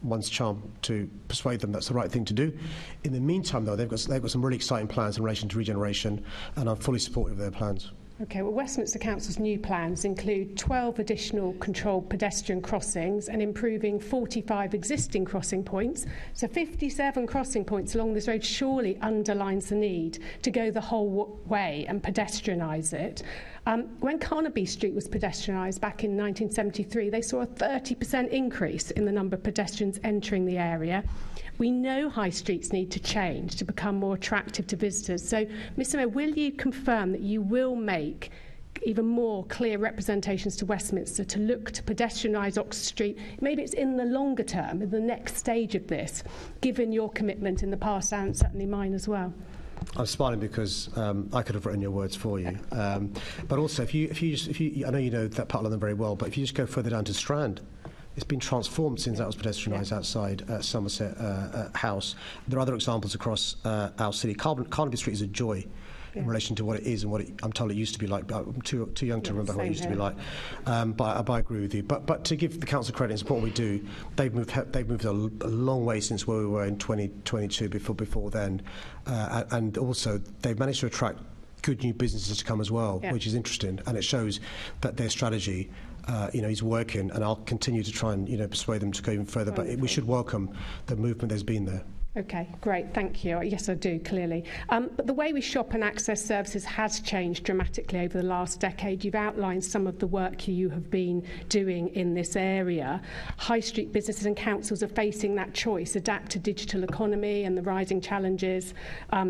F: one's charm to persuade them that's the right thing to do. In the meantime, though, they've got some really exciting plans in relation to regeneration, and I'm fully supportive of their plans.
K: OK, well, Westminster Council's new plans include 12 additional controlled pedestrian crossings and improving 45 existing crossing points. So 57 crossing points along this road surely underlines the need to go the whole way and pedestrianise it. When Carnaby Street was pedestrianised back in 1973, they saw a 30% increase in the number of pedestrians entering the area. We know high streets need to change to become more attractive to visitors. So, Mr Mayor, will you confirm that you will make even more clear representations to Westminster to look to pedestrianise Oxford Street? Maybe it's in the longer term, in the next stage of this, given your commitment in the past and certainly mine as well.
F: I'm smiling because I could have written your words for you. But also, if you, I know you know that part of London very well, but if you just go further down to Strand, it's been transformed since that was pedestrianised outside Somerset House. There are other examples across our city. Carnaby Street is a joy in relation to what it is and what I'm told it used to be like. I'm too young to remember what it used to be like. But I agree with you. But to give the council credit and support we do, they've moved a long way since where we were in 2022 before then, and also they've managed to attract good new businesses to come as well, which is interesting, and it shows that their strategy is working, and I'll continue to try and persuade them to go even further. But we should welcome the movement there's been there.
K: Okay, great, thank you. Yes, I do, clearly. But the way we shop and access services has changed dramatically over the last decade. You've outlined some of the work you have been doing in this area. High street businesses and councils are facing that choice: adapt to digital economy and the rising challenges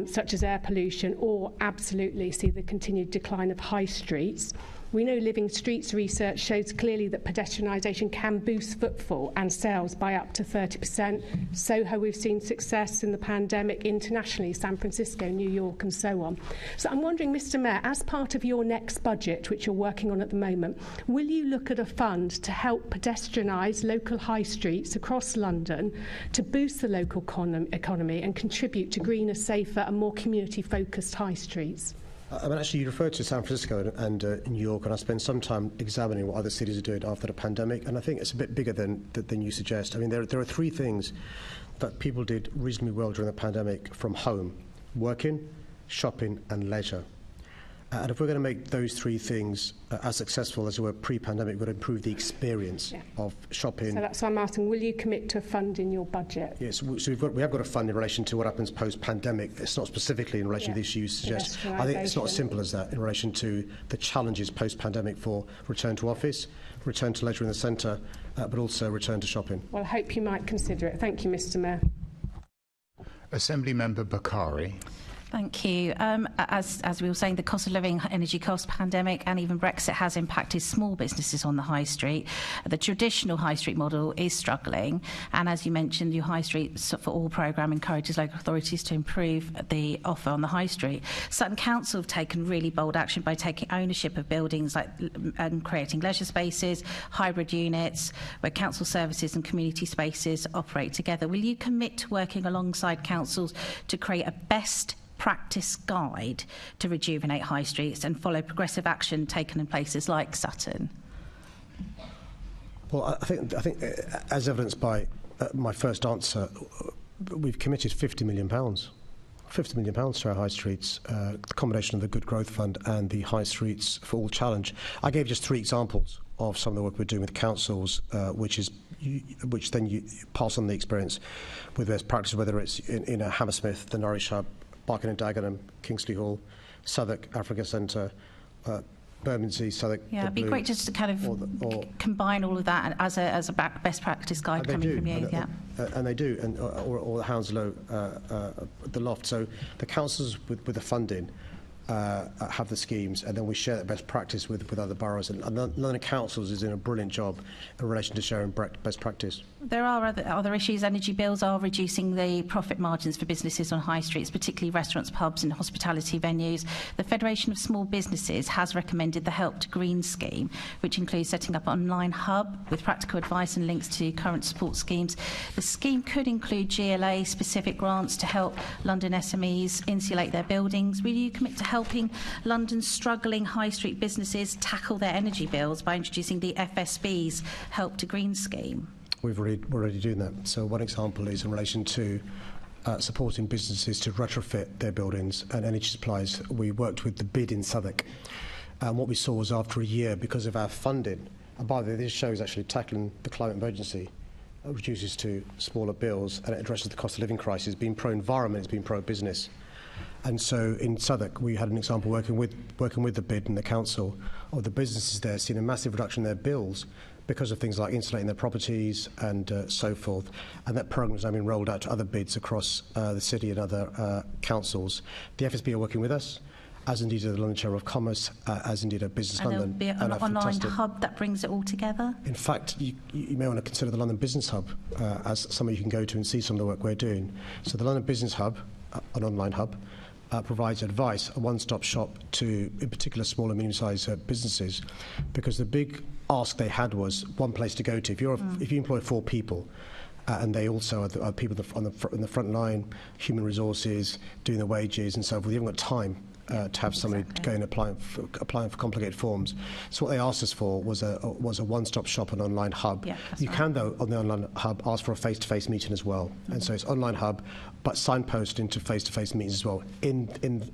K: such as air pollution, or absolutely see the continued decline of high streets. We know Living Streets research shows clearly that pedestrianisation can boost footfall and sales by up to 30%. Soho, we've seen success in the pandemic internationally, San Francisco, New York, and so on. So I'm wondering, Mr Mayor, as part of your next budget, which you're working on at the moment, will you look at a fund to help pedestrianise local high streets across London to boost the local economy and contribute to greener, safer and more community-focused high streets?
F: Actually, you referred to San Francisco and New York, and I spent some time examining what other cities are doing after the pandemic, and I think it's a bit bigger than you suggest. I mean, there are three things that people did reasonably well during the pandemic from home: working, shopping and leisure. And if we're going to make those three things as successful as we were pre-pandemic, we're going to improve the experience of shopping.
K: So that's why I'm asking, will you commit to a fund in your budget?
F: Yes, so we have got a fund in relation to what happens post-pandemic. It's not specifically in relation to the issue you suggest. I think it's not as simple as that in relation to the challenges post-pandemic for return to office, return to leisure in the centre, but also return to shopping.
K: Well, I hope you might consider it. Thank you, Mr Mayor.
B: Assembly Member Bakari.
L: Thank you. As we were saying, the cost of living, energy cost, pandemic and even Brexit has impacted small businesses on the high street. The traditional high street model is struggling, and as you mentioned, your High Street for All programme encourages local authorities to improve the offer on the high street. Sutton Council have taken really bold action by taking ownership of buildings and creating leisure spaces, hybrid units, where council services and community spaces operate together. Will you commit to working alongside councils to create a best practice guide to rejuvenate high streets and follow progressive action taken in places like Sutton?
F: Well, I think as evidenced by my first answer, we've committed £50 million. £50 million to our high streets, the combination of the Good Growth Fund and the High Streets for All Challenge. I gave just three examples of some of the work we're doing with councils, which then you pass on the experience with best practice, whether it's in Hammersmith, the Norwich Hub, Barking and Dagenham, Kingsley Hall, Southwark, Africa Centre, Bermondsey, Southwark.
L: Yeah, it'd be great just to kind of combine all of that as a best practice guide coming from you.
F: And they do, or the Hounslow, the Loft. So the councils with the funding have the schemes, and then we share that best practice with other boroughs. And London Councils is doing a brilliant job in relation to sharing best practice.
L: There are other issues. Energy bills are reducing the profit margins for businesses on high streets, particularly restaurants, pubs and hospitality venues. The Federation of Small Businesses has recommended the Help to Green scheme, which includes setting up an online hub with practical advice and links to current support schemes. The scheme could include GLA-specific grants to help London SMEs insulate their buildings. Will you commit to helping London's struggling high street businesses tackle their energy bills by introducing the FSB's Help to Green scheme?
F: We're already doing that. So one example is in relation to supporting businesses to retrofit their buildings and energy supplies. We worked with the bid in Southwark, and what we saw was after a year, because of our funding, and by the way, this shows actually tackling the climate emergency reduces to smaller bills and it addresses the cost of living crisis, being pro-environment, it's being pro-business. And so in Sadiq, we had an example working with the BID and the council of the businesses there seeing a massive reduction in their bills because of things like insulating their properties and so forth. And that programme has now been rolled out to other bids across the city and other councils. The FSB are working with us, as indeed are the London Chamber of Commerce, as indeed are Business
L: and
F: London.
L: There'll be an online hub that brings it all together?
F: In fact, you may want to consider the London Business Hub as somewhere you can go to and see some of the work we're doing. So the London Business Hub, an online hub, provides advice, a one-stop shop to, in particular, small and medium-sized businesses, because the big ask they had was one place to go to. If you employ 4 people, and they also are people on the front line, human resources, doing the wages and so forth, you haven't got time to have somebody go and applying for complicated forms. So what they asked us for was a one-stop shop, an online hub. Yeah, you can, though, on the online hub, ask for a face-to-face meeting as well. And so it's online hub, but signpost into face-to-face meetings as well in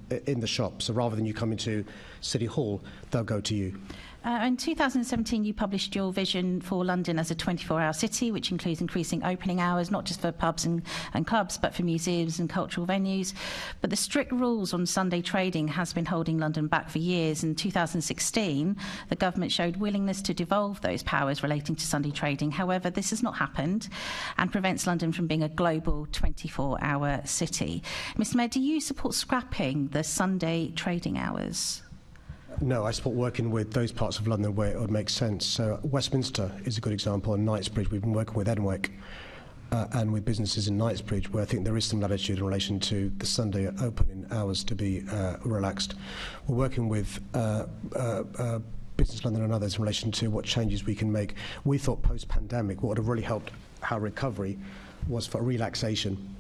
F: the shop. So rather than you coming to City Hall, they'll go to you.
L: In 2017, you published your vision for London as a 24-hour city, which includes increasing opening hours, not just for pubs and clubs, but for museums and cultural venues. But the strict rules on Sunday trading has been holding London back for years. In 2016, the government showed willingness to devolve those powers relating to Sunday trading. However, this has not happened and prevents London from being a global 24-hour city. Mr. Mayor, do you support scrapping the Sunday trading hours?
F: No, I support working with those parts of London where it would make sense. So Westminster is a good example, and Knightsbridge. We've been working with Enwick and with businesses in Knightsbridge, where I think there is some latitude in relation to the Sunday opening hours to be relaxed. We're working with Business London and others in relation to what changes we can make. We thought post-pandemic what would have really helped our recovery was for relaxation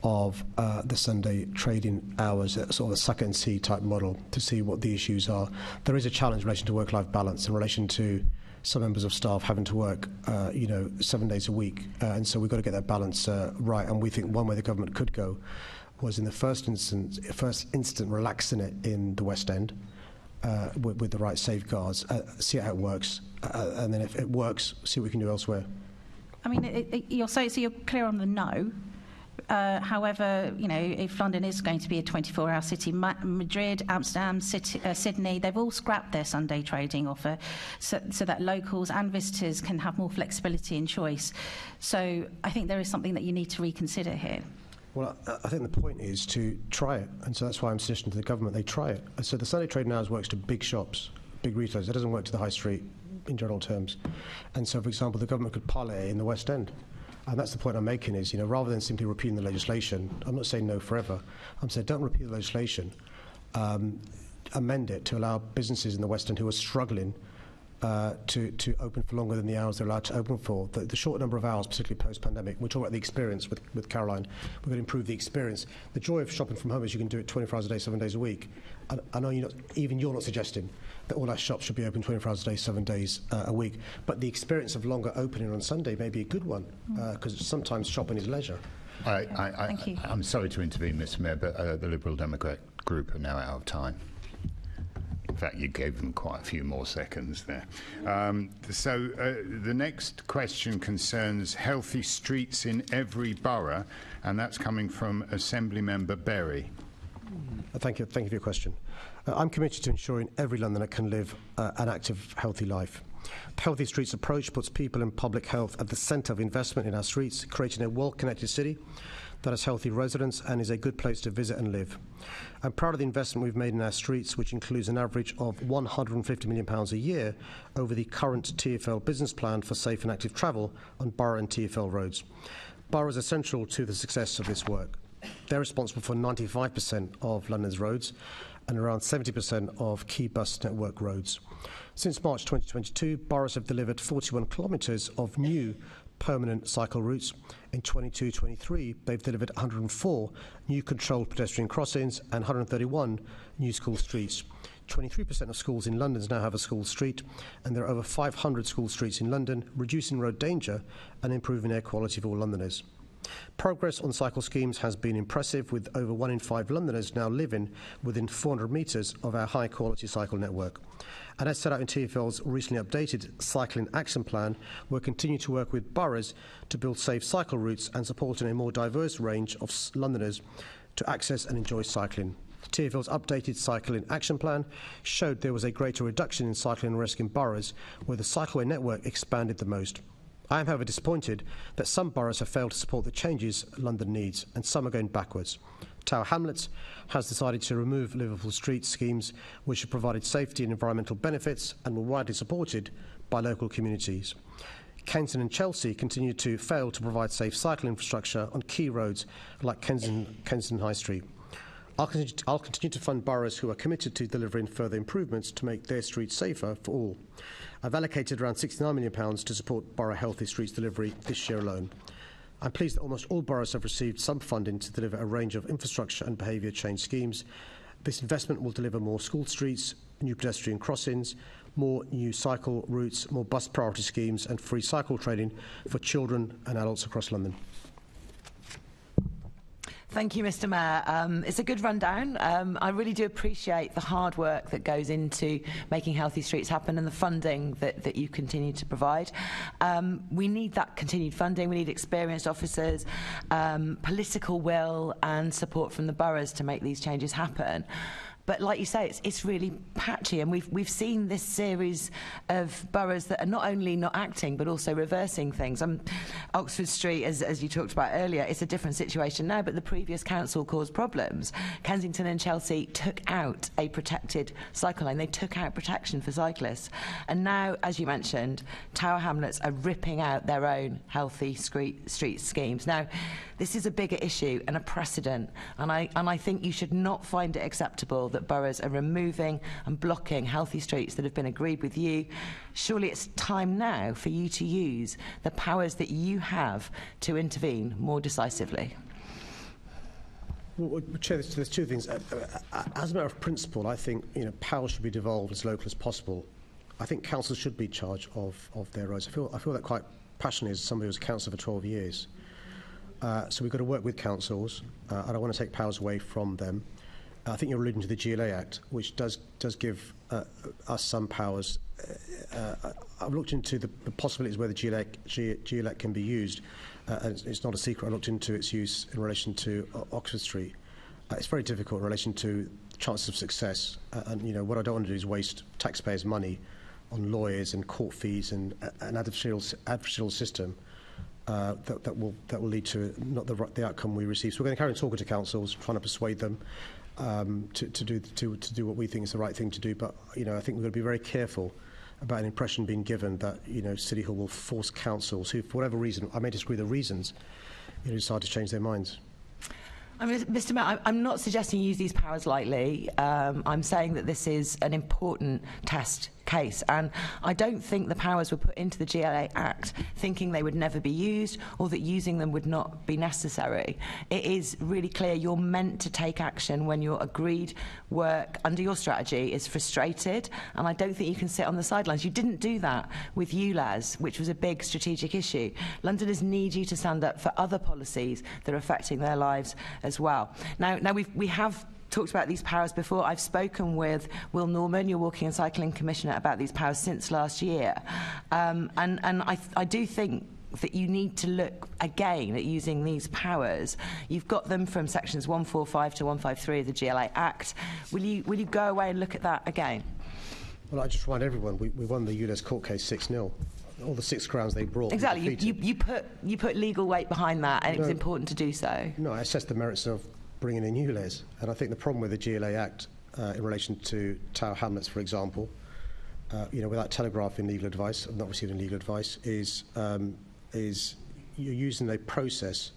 F: of the Sunday trading hours, sort of a suck and see type model to see what the issues are. There is a challenge in relation to work-life balance, in relation to some members of staff having to work 7 days a week, and so we've got to get that balance right. And we think one way the government could go was in the first instant relaxing it in the West End with the right safeguards, see how it works, and then if it works, see what we can do elsewhere.
L: I mean, you're clear on the no. However, if London is going to be a 24-hour city, Madrid, Amsterdam, Sydney, they've all scrapped their Sunday trading offer so that locals and visitors can have more flexibility and choice. So I think there is something that you need to reconsider here.
F: Well, I think the point is to try it, and so that's why I'm suggesting to the government they try it. So the Sunday trading hours works to big shops, big retailers. It doesn't work to the high street in general terms. And so, for example, the government could pilot it in the West End. And that's the point I'm making is, rather than simply repeating the legislation, I'm not saying no forever. I'm saying don't repeat the legislation. Amend it to allow businesses in the West End who are struggling to open for longer than the hours they're allowed to open for. The short number of hours, particularly post-pandemic, we're talking about the experience with Caroline. We're going to improve the experience. The joy of shopping from home is you can do it 24 hours a day, 7 days a week. And I know you're not suggesting that all our shops should be open 24 hours a day, 7 days a week. But the experience of longer opening on Sunday may be a good one, because sometimes shopping is leisure.
L: Thank you.
B: I'm sorry to intervene, Mr. Mayor, but the Liberal Democrat group are now out of time. In fact, you gave them quite a few more seconds there. So the next question concerns healthy streets in every borough, and that's coming from Assembly Member Berry.
F: Thank you for your question. I'm committed to ensuring every Londoner can live an active, healthy life. The Healthy Streets approach puts people and public health at the centre of investment in our streets, creating a well-connected city that has healthy residents and is a good place to visit and live. I'm proud of the investment we've made in our streets, which includes an average of £150 million a year over the current TfL business plan for safe and active travel on Borough and TfL roads. Boroughs are central to the success of this work. They're responsible for 95% of London's roads and around 70% of key bus network roads. Since March 2022, boroughs have delivered 41 kilometres of new permanent cycle routes. In 22-23, they've delivered 104 new controlled pedestrian crossings and 131 new school streets. 23% of schools in London now have a school street, and there are over 500 school streets in London, reducing road danger and improving air quality for all Londoners. Progress on cycle schemes has been impressive, with over 1 in 5 Londoners now living within 400 metres of our high-quality cycle network. And as set out in TfL's recently updated Cycling Action Plan, we'll continue to work with boroughs to build safe cycle routes and supporting a more diverse range of Londoners to access and enjoy cycling. TfL's updated cycling action plan showed there was a greater reduction in cycling risk in boroughs where the cycleway network expanded the most. I am, however, disappointed that some boroughs have failed to support the changes London needs, and some are going backwards. Tower Hamlets has decided to remove Liverpool Street schemes which have provided safety and environmental benefits and were widely supported by local communities. Kensington and Chelsea continue to fail to provide safe cycling infrastructure on key roads like Kensington High Street. I'll continue to fund boroughs who are committed to delivering further improvements to make their streets safer for all. I've allocated around £69 million to support Borough Healthy Streets delivery this year alone. I'm pleased that almost all boroughs have received some funding to deliver a range of infrastructure and behaviour change schemes. This investment will deliver more school streets, new pedestrian crossings, more new cycle routes, more bus priority schemes and free cycle training for children and adults across London.
M: Thank you, Mr. Mayor. It's a good rundown. I really do appreciate the hard work that goes into making healthy streets happen and the funding that you continue to provide. We need that continued funding. We need experienced officers, political will and support from the boroughs to make these changes happen. But like you say, it's really patchy, and we've seen this series of boroughs that are not only not acting but also reversing things. Oxford Street, as you talked about earlier, it's a different situation now, but the previous council caused problems. Kensington and Chelsea took out a protected cycle lane. They took out protection for cyclists. And now, as you mentioned, Tower Hamlets are ripping out their own healthy street schemes. Now, this is a bigger issue and a precedent, and I think you should not find it acceptable that boroughs are removing and blocking healthy streets that have been agreed with you. Surely it's time now for you to use the powers that you have to intervene more decisively.
F: Well, Chair, there's two things. As a matter of principle, I think power should be devolved as local as possible. I think councils should be in charge of their roads. I feel that quite passionately as somebody who was a councillor for 12 years. So we've got to work with councils. I don't want to take powers away from them. I think you're alluding to the GLA Act, which does give us some powers. I've looked into the possibilities where the GLA Act can be used. And it's not a secret. I looked into its use in relation to Oxford Street. It's very difficult in relation to chances of success. And what I don't want to do is waste taxpayers' money on lawyers and court fees and an adversarial system. That will lead to not the outcome we receive. So we're going to carry on talking to councils, trying to persuade them to do what we think is the right thing to do. But I think we've got to be very careful about an impression being given that City Hall will force councils who, for whatever reason, I may disagree with the reasons, decide to change their minds.
M: I mean, Mr. Mayor, I'm not suggesting you use these powers lightly. I'm saying that this is an important test case, and I don't think the powers were put into the GLA Act thinking they would never be used or that using them would not be necessary. It is really clear you're meant to take action when your agreed work under your strategy is frustrated, and I don't think you can sit on the sidelines. You didn't do that with ULEZ, which was a big strategic issue. Londoners need you to stand up for other policies that are affecting their lives as well. Now we have talked about these powers before. I've spoken with Will Norman, your Walking and Cycling Commissioner, about these powers since last year. And I do think that you need to look again at using these powers. You've got them from sections 145 to 153 of the GLA Act. Will you go away and look at that again?
F: Well, I just remind everyone, we won the ULEZ court case 6-0. All the 6 grounds they brought.
M: Exactly. You put legal weight behind that, and it was important to do so.
F: No, I assessed the merits of bringing in ULEZ, and I think the problem with the GLA Act in relation to Tower Hamlets, for example, without telegraphing legal advice, not receiving legal advice, is you're using a process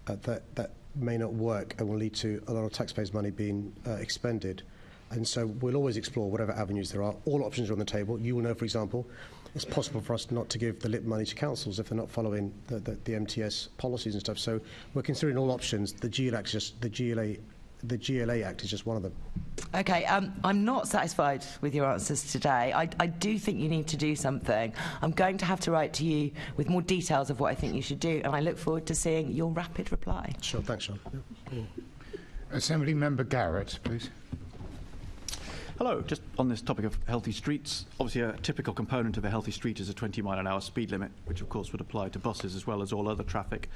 F: that may not work and will lead to a lot of taxpayers' money being expended. And so we'll always explore whatever avenues there are. All options are on the table. You will know, for example, it's possible for us not to give the LIP money to councils if they're not following the MTS policies and stuff. So we're considering all options. The GLA Act is just one of them.
M: Okay, I'm not satisfied with your answers today. I do think you need to do something. I'm going to have to write to you with more details of what I think you should do, and I look forward to seeing your rapid reply.
F: Sure, thanks, Sean. Yeah.
B: Assembly Member Garrett, please.
G: Hello, just on this topic of healthy streets, obviously a typical component of a healthy street is a 20-mile-an-hour speed limit, which of course would apply to buses as well as all other traffic.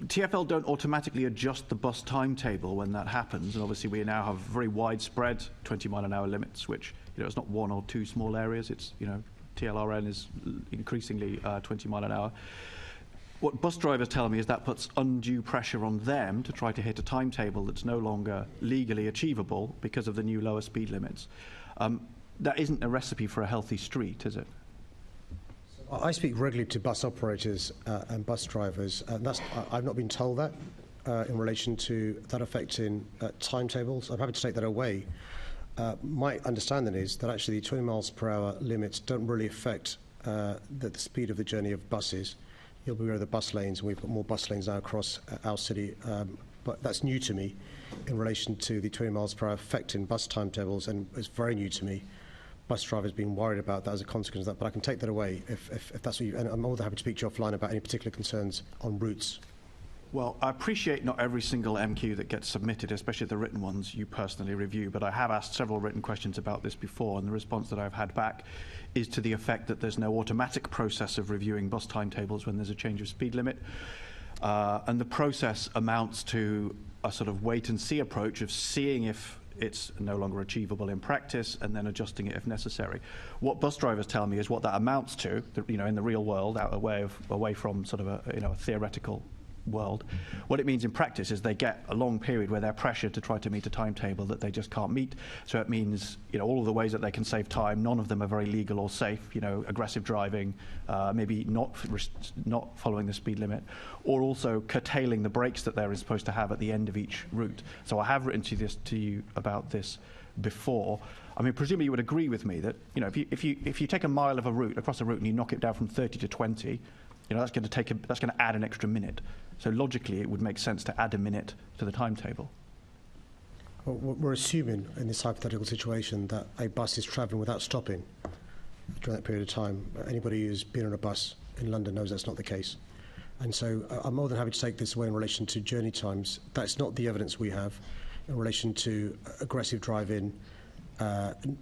G: TfL don't automatically adjust the bus timetable when that happens, and obviously we now have very widespread 20-mile-an-hour limits, which, you know, it's not one or two small areas. It's, you know, TLRN is increasingly 20 mile an hour. What bus drivers tell me is that puts undue pressure on them to try to hit a timetable that's no longer legally achievable because of the new lower speed limits. That isn't a recipe for a healthy street, is it?
F: I speak regularly to bus operators and bus drivers, and I've not been told that in relation to that affecting timetables. I'm happy to take that away. My understanding is that actually the 20 miles per hour limits don't really affect the speed of the journey of buses. You'll be aware of the bus lanes, and we've got more bus lanes now across our city, but that's new to me in relation to the 20 miles per hour affecting bus timetables, and it's very new to me. Bus drivers being worried about that as a consequence of that, but I can take that away if that's what you, and I'm more than happy to speak to you offline about any particular concerns on routes.
G: Well, I appreciate not every single MQ that gets submitted, especially the written ones, you personally review, but I have asked several written questions about this before, and the response that I've had back is to the effect that there's no automatic process of reviewing bus timetables when there's a change of speed limit, and the process amounts to a sort of wait-and-see approach of seeing if it's no longer achievable in practice and then adjusting it if necessary. What bus drivers tell me is what that amounts to, you know, in the real world, away from sort of a theoretical world. What it means in practice is they get a long period where they're pressured to try to meet a timetable that they just can't meet. So it means, you know, all of the ways that they can save time, none of them are very legal or safe. You know, aggressive driving, maybe not following the speed limit, or also curtailing the breaks that they're supposed to have at the end of each route. So I have written to you about this before. I mean, presumably you would agree with me that, you know, if you take a mile of a route across a route and you knock it down from 30 to 20, you know, that's going to add an extra minute. So logically, it would make sense to add a minute to the timetable.
F: Well, we're assuming in this hypothetical situation that a bus is travelling without stopping during that period of time. Anybody who's been on a bus in London knows that's not the case. And so I'm more than happy to take this away in relation to journey times. That's not the evidence we have in relation to aggressive driving,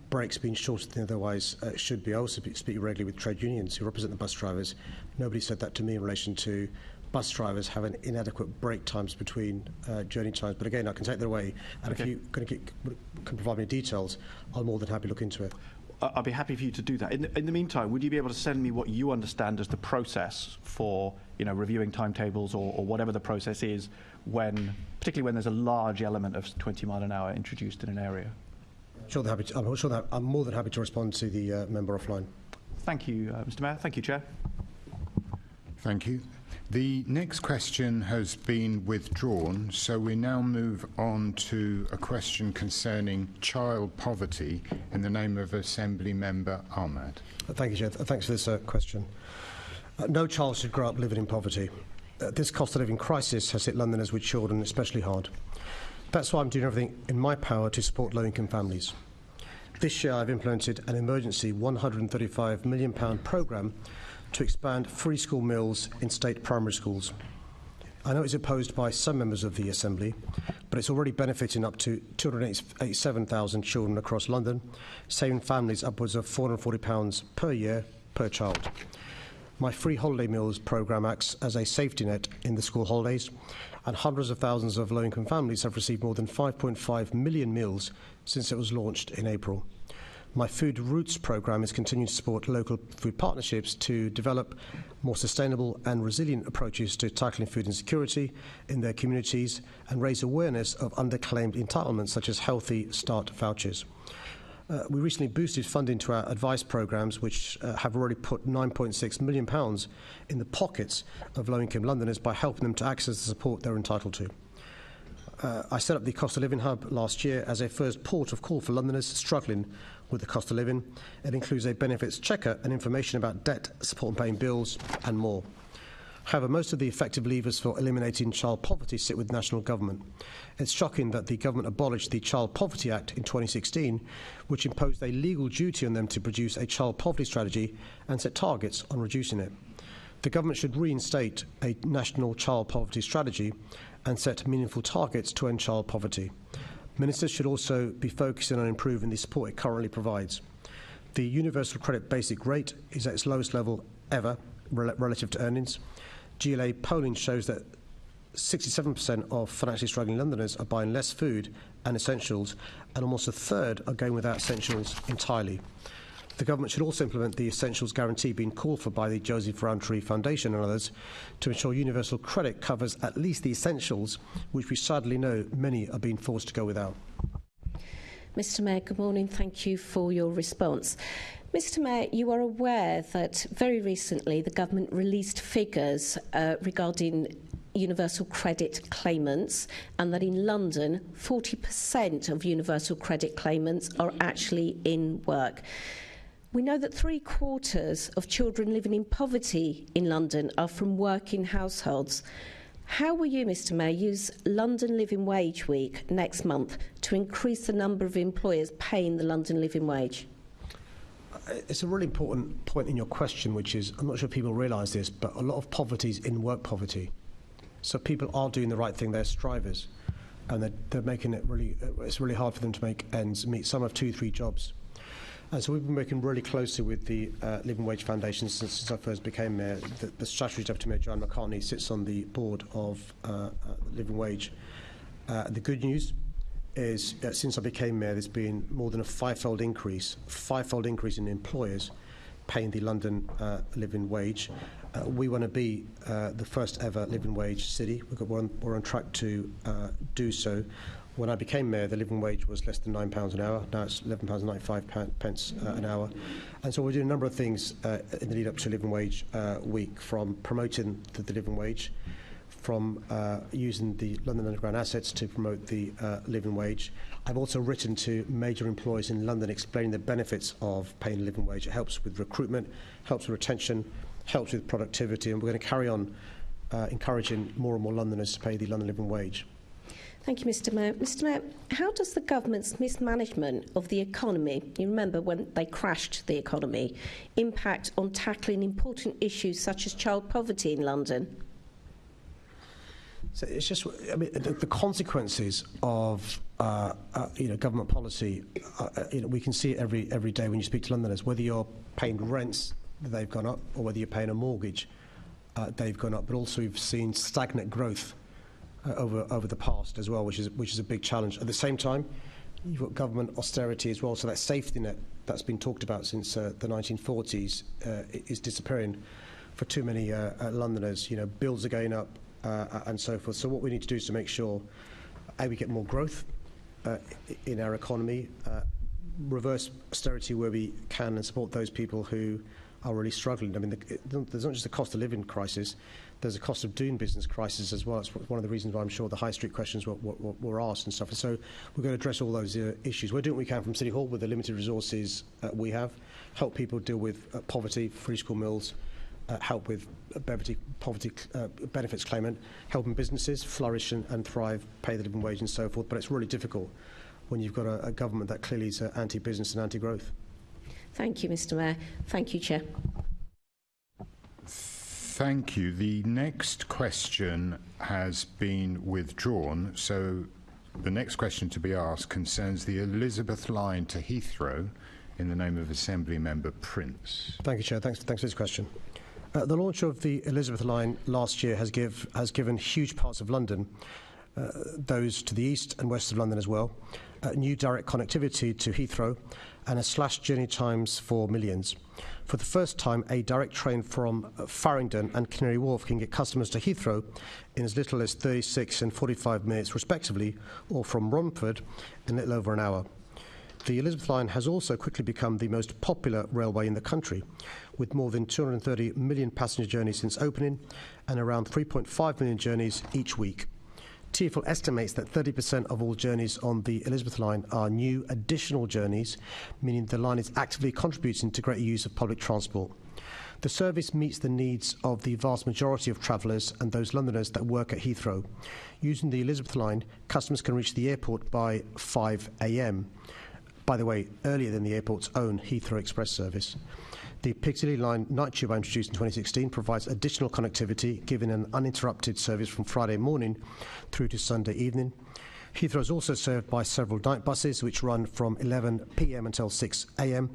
F: breaks being shorter than otherwise should be. I also speak regularly with trade unions who represent the bus drivers. Nobody said that to me in relation to bus drivers having inadequate break times between journey times. But again, I can take that away. And if you can provide me details, I'm more than happy to look into it.
G: I'll be happy for you to do that. In the meantime, would you be able to send me what you understand as the process for, you know, reviewing timetables or whatever the process is, particularly when there's a large element of 20 mile an hour introduced in an area?
F: I'm more than happy to respond to the member offline.
G: Thank you, Mr. Mayor. Thank you, Chair.
B: Thank you. The next question has been withdrawn, so we now move on to a question concerning child poverty in the name of Assembly Member Ahmad.
F: Thank you, Chair. Thanks for this question. No child should grow up living in poverty. This cost of living crisis has hit Londoners with children especially hard. That's why I'm doing everything in my power to support low-income families. This year I've implemented an emergency £135 million programme to expand free school meals in state primary schools. I know it's opposed by some members of the Assembly, but it's already benefiting up to 287,000 children across London, saving families upwards of £440 per year per child. My free holiday meals programme acts as a safety net in the school holidays, and hundreds of thousands of low-income families have received more than 5.5 million meals since it was launched in April. My Food Routes programme is continuing to support local food partnerships to develop more sustainable and resilient approaches to tackling food insecurity in their communities and raise awareness of underclaimed entitlements such as Healthy Start vouchers. We recently boosted funding to our advice programmes, which have already put £9.6 million in the pockets of low-income Londoners by helping them to access the support they're entitled to. I set up the Cost of Living Hub last year as a first port of call for Londoners struggling with the cost of living. It includes a benefits checker and information about debt, support and paying bills, and more. However, most of the effective levers for eliminating child poverty sit with national government. It's shocking that the government abolished the Child Poverty Act in 2016, which imposed a legal duty on them to produce a child poverty strategy and set targets on reducing it. The government should reinstate a national child poverty strategy and set meaningful targets to end child poverty. Ministers should also be focusing on improving the support it currently provides. The Universal Credit Basic Rate is at its lowest level ever relative to earnings. GLA polling shows that 67% of financially struggling Londoners are buying less food and essentials, and almost a third are going without essentials entirely. The government should also implement the Essentials Guarantee being called for by the Joseph Rowntree Foundation and others to ensure universal credit covers at least the essentials, which we sadly know many are being forced to go without.
N: Mr Mayor, good morning. Thank you for your response. Mr Mayor, you are aware that very recently the government released figures regarding universal credit claimants, and that in London 40% of universal credit claimants are actually in work. We know that 3/4 of children living in poverty in London are from working households. How will you, Mr Mayor, use London Living Wage Week next month to increase the number of employers paying the London Living Wage?
F: It's a really important point in your question, which is, I'm not sure people realise this, but a lot of poverty is in work poverty. So people are doing the right thing, they're strivers, and they're making it really, it's really hard for them to make ends meet. Some have 2-3 jobs. And so we've been working really closely with the Living Wage Foundation since I first became Mayor. The Statutory Deputy Mayor, John McCartney, sits on the board of Living Wage. The good news is since I became Mayor, there's been more than a five-fold increase in employers paying the London living wage. We want to be the first ever living wage city. We're on track to do so. When I became Mayor, the living wage was less than £9 an hour. Now it's £11.95 an hour. And so we're doing a number of things in the lead up to Living Wage Week, from promoting the living wage, from using the London Underground assets to promote the living wage. I've also written to major employers in London explaining the benefits of paying the living wage. It helps with recruitment, helps with retention, helps with productivity, and we're going to carry on encouraging more and more Londoners to pay the London living wage.
N: Thank you, Mr Mayor. Mr Mayor, how does the government's mismanagement of the economy, you remember when they crashed the economy, impact on tackling important issues such as child poverty in London?
F: So it's just, I mean, the consequences of government policy, we can see it every day when you speak to Londoners. Whether you're paying rents, they've gone up, or whether you're paying a mortgage, they've gone up. But also we've seen stagnant growth over the past as well, which is a big challenge. At the same time, you've got government austerity as well. So that safety net that's been talked about since the 1940s is disappearing for too many Londoners. Bills are going up. And so forth. So what we need to do is to make sure we get more growth in our economy, reverse austerity where we can, and support those people who are really struggling. I mean, there's not just a cost of living crisis, there's a cost of doing business crisis as well. It's one of the reasons why I'm sure the high street questions were asked and stuff. And so we're going to address all those issues. We're doing what we can from City Hall with the limited resources we have, help people deal with poverty, free school meals, help with poverty benefits claimant, helping businesses flourish and thrive, pay the living wage and so forth. But it's really difficult when you've got a government that clearly is anti-business and anti-growth.
N: Thank you, Mr Mayor. Thank you, Chair.
B: Thank you. The next question has been withdrawn, so the next question to be asked concerns the Elizabeth line to Heathrow in the name of Assembly Member Prince.
F: Thank you, Chair. Thanks for this question. The launch of the Elizabeth line last year has given huge parts of London, those to the east and west of London as well, new direct connectivity to Heathrow and a slashed journey times for millions. For the first time, a direct train from Farringdon and Canary Wharf can get customers to Heathrow in as little as 36 and 45 minutes respectively, or from Romford in a little over an hour. The Elizabeth line has also quickly become the most popular railway in the country, with more than 230 million passenger journeys since opening and around 3.5 million journeys each week. TfL estimates that 30% of all journeys on the Elizabeth line are new additional journeys, meaning the line is actively contributing to greater use of public transport. The service meets the needs of the vast majority of travellers and those Londoners that work at Heathrow. Using the Elizabeth line, customers can reach the airport by 5 a.m. By the way, earlier than the airport's own Heathrow Express service. The Piccadilly line night tube introduced in 2016 provides additional connectivity, giving an uninterrupted service from Friday morning through to Sunday evening. Heathrow is also served by several night buses which run from 11 p.m. until 6 a.m.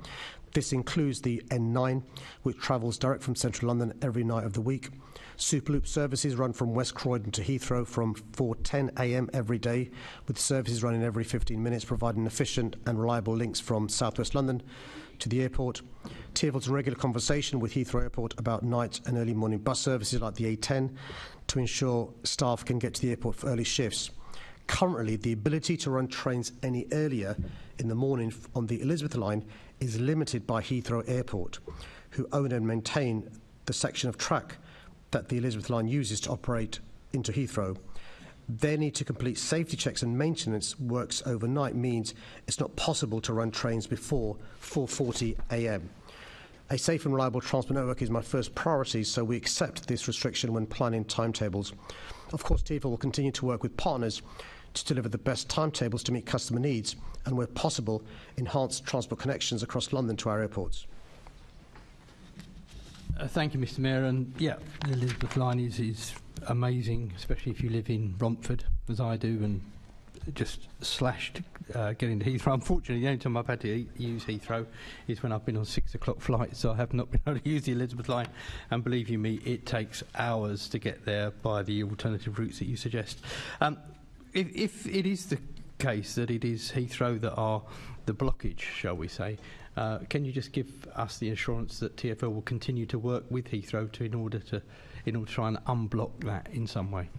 F: This includes the N9, which travels direct from central London every night of the week. Superloop services run from West Croydon to Heathrow from 4:10 a.m. every day, with services running every 15 minutes, providing efficient and reliable links from southwest London to the airport. TfL's in regular conversation with Heathrow Airport about night and early morning bus services like the A10 to ensure staff can get to the airport for early shifts. Currently, the ability to run trains any earlier in the morning on the Elizabeth line is limited by Heathrow Airport, who own and maintain the section of track that the Elizabeth line uses to operate into Heathrow. Their need to complete safety checks and maintenance works overnight means it's not possible to run trains before 4:40 a.m. A safe and reliable transport network is my first priority, so we accept this restriction when planning timetables. Of course, TfL will continue to work with partners to deliver the best timetables to meet customer needs and, where possible, enhance transport connections across London to our airports.
D: Thank you, Mr. Mayor. And yeah, the Elizabeth line is amazing, especially if you live in Romford, as I do, and just slashed getting to Heathrow. Unfortunately, the only time I've had to use Heathrow is when I've been on 6 o'clock flights, so I have not been able to use the Elizabeth line. And believe you me, it takes hours to get there by the alternative routes that you suggest. If it is the case that it is Heathrow that are the blockage, shall we say, can you just give us the assurance that TfL will continue to work with Heathrow in order to try and unblock that in some way?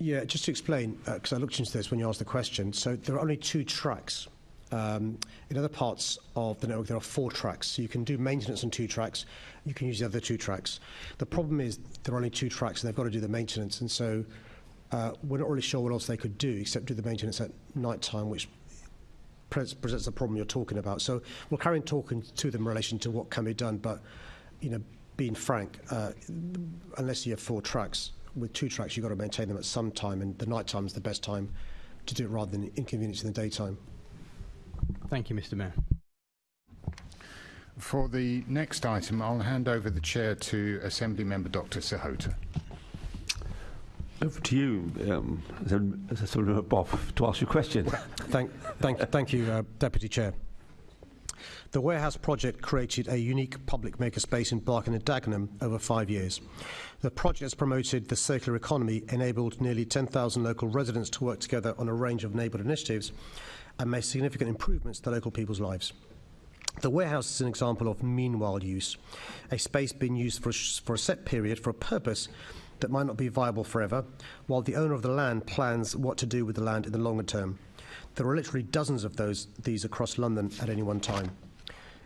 F: Yeah, just to explain, because I looked into this when you asked the question. So there are only 2 tracks. In other parts of the network, there are 4 tracks. So you can do maintenance on 2 tracks. You can use the other 2 tracks. The problem is there are only 2 tracks, and they've got to do the maintenance. And so we're not really sure what else they could do except do the maintenance at night time, which presents the problem you're talking about. So we'll carry on talking to them in relation to what can be done. But, being frank, unless you have 4 tracks, with 2 tracks, you've got to maintain them at some time, and the night time is the best time to do it rather than inconvenience in the daytime.
D: Thank you, Mr. Mayor.
B: For the next item, I'll hand over the chair to Assembly Member Dr. Sahota.
O: Over to you, as a sort of a Bob, to ask your question.
F: Thank you, Deputy Chair. The warehouse project created a unique public makerspace in Barking and Dagenham over 5 years. The project has promoted the circular economy, enabled nearly 10,000 local residents to work together on a range of neighbourhood initiatives, and made significant improvements to local people's lives. The warehouse is an example of meanwhile use, a space being used for a set period for a purpose that might not be viable forever, while the owner of the land plans what to do with the land in the longer term. There are literally dozens of these across London at any one time.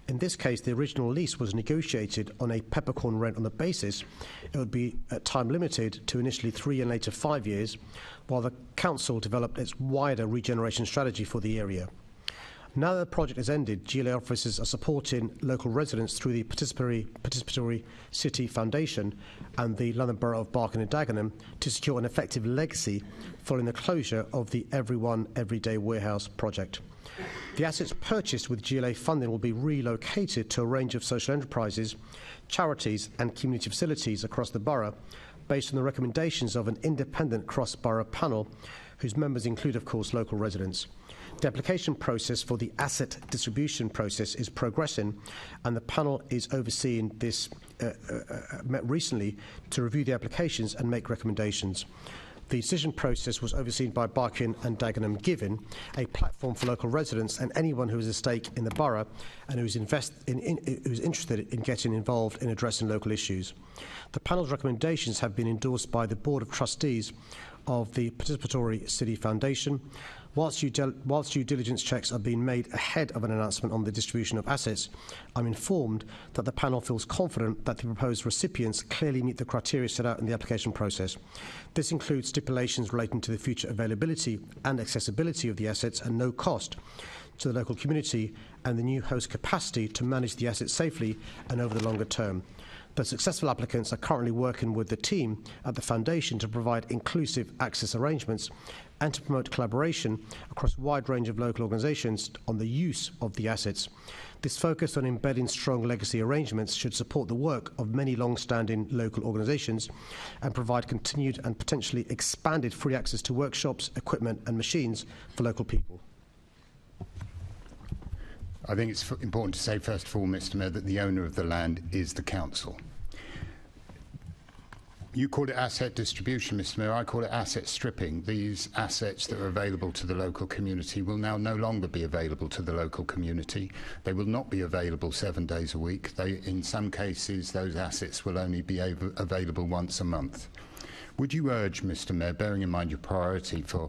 F: In this case, the original lease was negotiated on a peppercorn rent on the basis it would be time limited to initially 3 and later 5 years, while the council developed its wider regeneration strategy for the area. Now that the project has ended, GLA officers are supporting local residents through the Participatory City Foundation and the London Borough of Barking and Dagenham to secure an effective legacy following the closure of the Everyone Everyday Warehouse project. The assets purchased with GLA funding will be relocated to a range of social enterprises, charities and community facilities across the borough based on the recommendations of an independent cross-borough panel whose members include, of course, local residents. The application process for the asset distribution process is progressing, and the panel is overseeing this, met recently to review the applications and make recommendations. The decision process was overseen by Barking and Dagenham Given, a platform for local residents and anyone who has a stake in the borough and who's interested in getting involved in addressing local issues. The panel's recommendations have been endorsed by the Board of Trustees of the Participatory City Foundation. Whilst due diligence checks are being made ahead of an announcement on the distribution of assets, I'm informed that the panel feels confident that the proposed recipients clearly meet the criteria set out in the application process. This includes stipulations relating to the future availability and accessibility of the assets and no cost to the local community and the new host capacity to manage the assets safely and over the longer term. The successful applicants are currently working with the team at the Foundation to provide inclusive access arrangements and to promote collaboration across a wide range of local organisations on the use of the assets. This focus on embedding strong legacy arrangements should support the work of many long-standing local organisations and provide continued and potentially expanded free access to workshops, equipment and machines for local people.
B: I think it's important to say, first of all, Mr. Mayor, that the owner of the land is the council. You call it asset distribution, Mr. Mayor. I call it asset stripping. These assets that are available to the local community will now no longer be available to the local community. They will not be available 7 days a week. In some cases, those assets will only be available once a month. Would you urge, Mr. Mayor, bearing in mind your priority for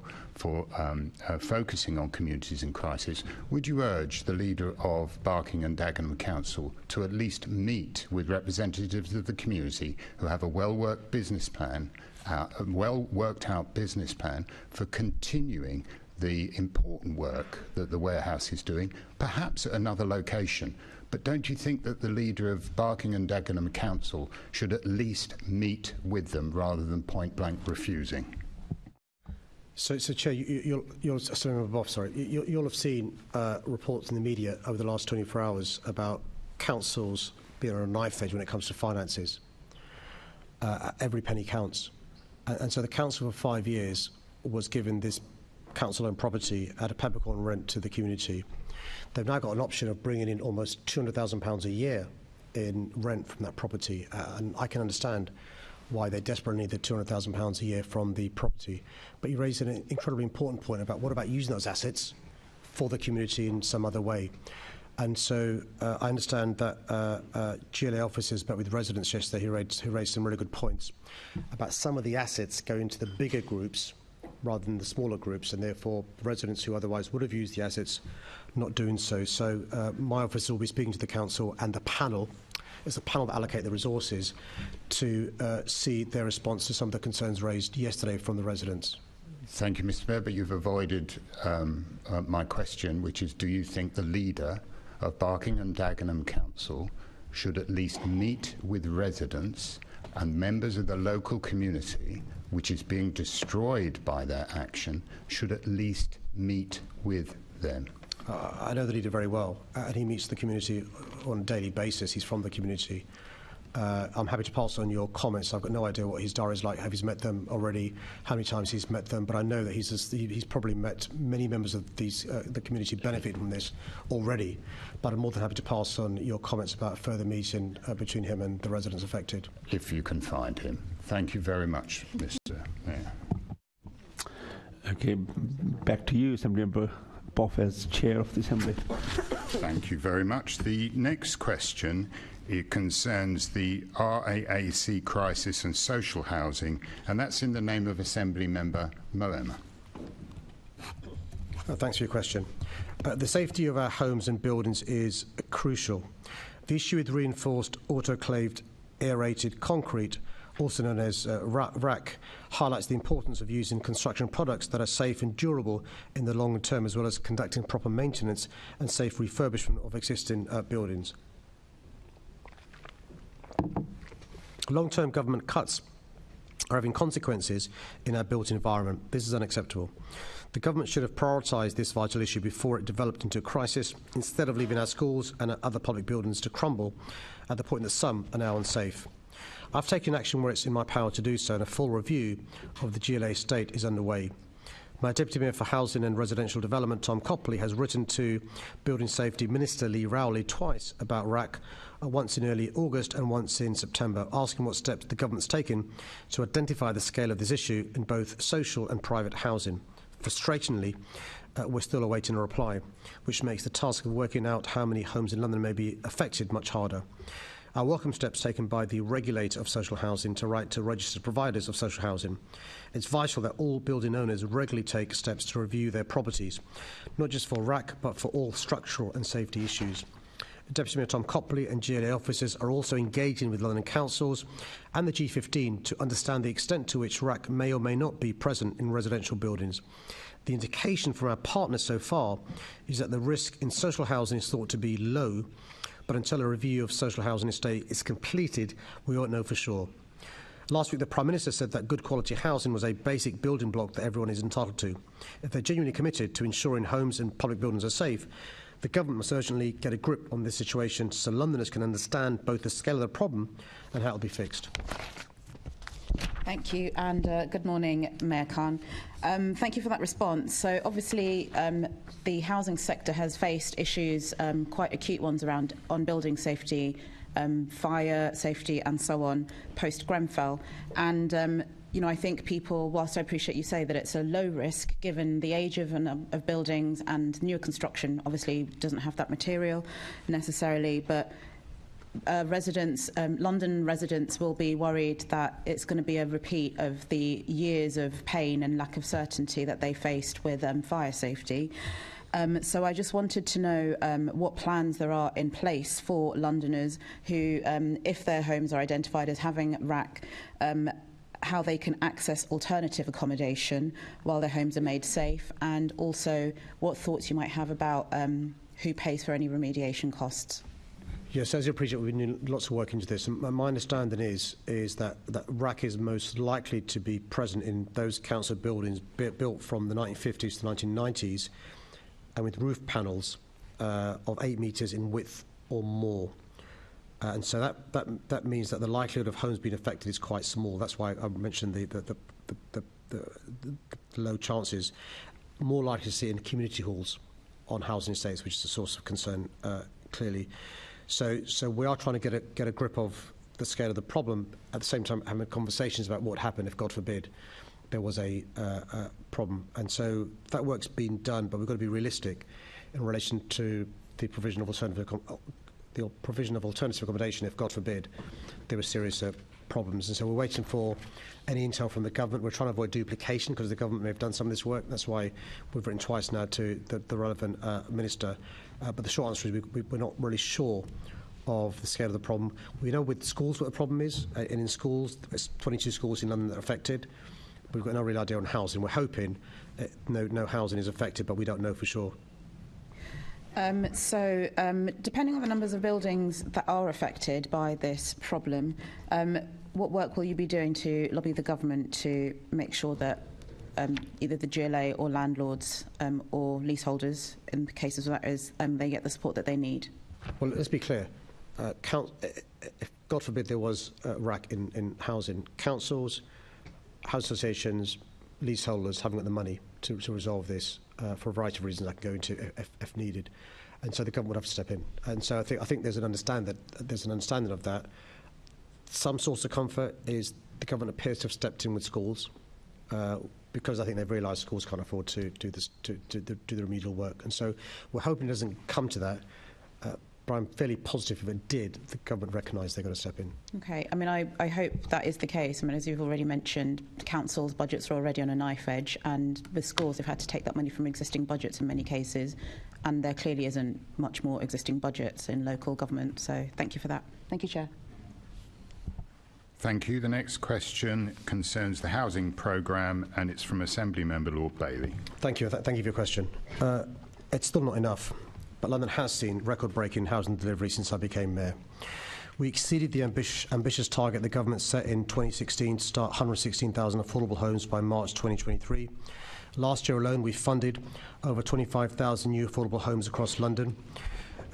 B: focusing on communities in crisis, would you urge the leader of Barking and Dagenham Council to at least meet with representatives of the community who have a well-worked business plan, for continuing the important work that the warehouse is doing, perhaps at another location? But don't you think that the leader of Barking and Dagenham Council should at least meet with them rather than point-blank refusing?
F: So Chair, you'll have seen reports in the media over the last 24 hours about councils being on a knife edge when it comes to finances. Every penny counts. And so the council for 5 years was given this council-owned property at a peppercorn rent to the community. They've now got an option of bringing in almost £200,000 a year in rent from that property, and I can understand why they desperately need the £200,000 a year from the property. But you raised an incredibly important point about what about using those assets for the community in some other way. And so I understand that GLA officers met with residents yesterday who raised some really good points about some of the assets going to the bigger groups rather than the smaller groups, and therefore residents who otherwise would have used the assets not doing so. So my office will be speaking to the council and the panel. It's a panel that allocate the resources to see their response to some of the concerns raised yesterday from the residents.
B: Thank you, Mr. Mayor, but you've avoided my question, which is, do you think the leader of Barking and Dagenham Council should at least meet with residents and members of the local community, which is being destroyed by their action, should at least meet with them?
F: I know the leader very well, and he meets the community on a daily basis. He's from the community. I'm happy to pass on your comments. I've got no idea what his diary is like, have he's met them already, how many times he's met them, but I know that he's probably met many members of the community benefit from this already. But I'm more than happy to pass on your comments about a further meeting between him and the residents affected.
B: If you can find him. Thank you very much, Mr. Mayor.
O: Okay, back to you, Assemblymember Boff, as Chair of the Assembly.
B: Thank you very much. The next question, it concerns the RAAC crisis and social housing, and that's in the name of Assembly Member Moema.
F: Thanks for your question. The safety of our homes and buildings is crucial. The issue with reinforced autoclaved aerated concrete, also known as RAAC, highlights the importance of using construction products that are safe and durable in the long term, as well as conducting proper maintenance and safe refurbishment of existing buildings. Long-term government cuts are having consequences in our built environment. This is unacceptable. The government should have prioritised this vital issue before it developed into a crisis, instead of leaving our schools and other public buildings to crumble at the point that some are now unsafe. I've taken action where it's in my power to do so, and a full review of the GLA estate is underway. My Deputy Mayor for Housing and Residential Development, Tom Copley, has written to Building Safety Minister Lee Rowley twice about RAAC, once in early August and once in September, asking what steps the government's taken to identify the scale of this issue in both social and private housing. Frustratingly, we're still awaiting a reply, which makes the task of working out how many homes in London may be affected much harder. I welcome steps taken by the regulator of social housing to write to registered providers of social housing. It's vital that all building owners regularly take steps to review their properties, not just for RAAC, but for all structural and safety issues. Deputy Mayor Tom Copley and GLA officers are also engaging with London councils and the G15 to understand the extent to which RAAC may or may not be present in residential buildings. The indication from our partners so far is that the risk in social housing is thought to be low, but until a review of social housing estate is completed, we won't know for sure. Last week, the Prime Minister said that good quality housing was a basic building block that everyone is entitled to. If they're genuinely committed to ensuring homes and public buildings are safe, the government must urgently get a grip on this situation so Londoners can understand both the scale of the problem and how it will be fixed.
P: Thank you, and good morning, Mayor Khan. Thank you for that response. So obviously the housing sector has faced issues, quite acute ones on building safety, fire safety and so on, post-Grenfell. And you know, I think people, whilst I appreciate you say that it's a low risk, given the age of buildings and newer construction, obviously doesn't have that material necessarily, but London residents will be worried that it's going to be a repeat of the years of pain and lack of certainty that they faced with fire safety. So I just wanted to know what plans there are in place for Londoners who, if their homes are identified as having RAAC, how they can access alternative accommodation while their homes are made safe, and also what thoughts you might have about who pays for any remediation costs.
F: Yes, as you appreciate, we've been doing lots of work into this. And my understanding is that RAAC is most likely to be present in those council buildings built from the 1950s to 1990s, and with roof panels of 8 metres in width or more. And so that means that the likelihood of homes being affected is quite small. That's why I mentioned the low chances. More likely to see it in community halls on housing estates, which is a source of concern, clearly. So we are trying to get a grip of the scale of the problem, at the same time having conversations about what would happen if, God forbid, there was a problem. And so that work's been done, but we've got to be realistic in relation to the provision of alternative accommodation if, God forbid, there were serious problems. And so we're waiting for any intel from the government. We're trying to avoid duplication because the government may have done some of this work. That's why we've written twice now to the relevant minister. But the short answer is we're not really sure of the scale of the problem. We know with schools what the problem is. And in schools, there's 22 schools in London that are affected. We've got no real idea on housing. We're hoping no housing is affected, but we don't know for sure.
P: Depending on the numbers of buildings that are affected by this problem, what work will you be doing to lobby the government to make sure that either the GLA or landlords or leaseholders, in the cases of that, is they get the support that they need?
F: Well, let's be clear. If, God forbid, there was RAAC in housing, councils, house associations, leaseholders haven't got the money to resolve this for a variety of reasons I can go into if needed, and so the government would have to step in. And so I think there's an understanding of that. Some source of comfort is the government appears to have stepped in with schools because I think they've realised schools can't afford to do this to do the remedial work, and so we're hoping it doesn't come to that. But I'm fairly positive if it did, the government recognised they're going to step in.
P: Okay. I mean, I hope that is the case. I mean, as you've already mentioned, councils' budgets are already on a knife edge, and with schools, they've had to take that money from existing budgets in many cases, and there clearly isn't much more existing budgets in local government. So thank you for that. Thank you, Chair.
B: Thank you. The next question concerns the housing programme, and it's from Assembly Member Lord Bailey.
F: Thank you. Thank you for your question. It's still not enough. But London has seen record-breaking housing delivery since I became mayor. We exceeded the ambitious target the government set in 2016 to start 116,000 affordable homes by March 2023. Last year alone, we funded over 25,000 new affordable homes across London.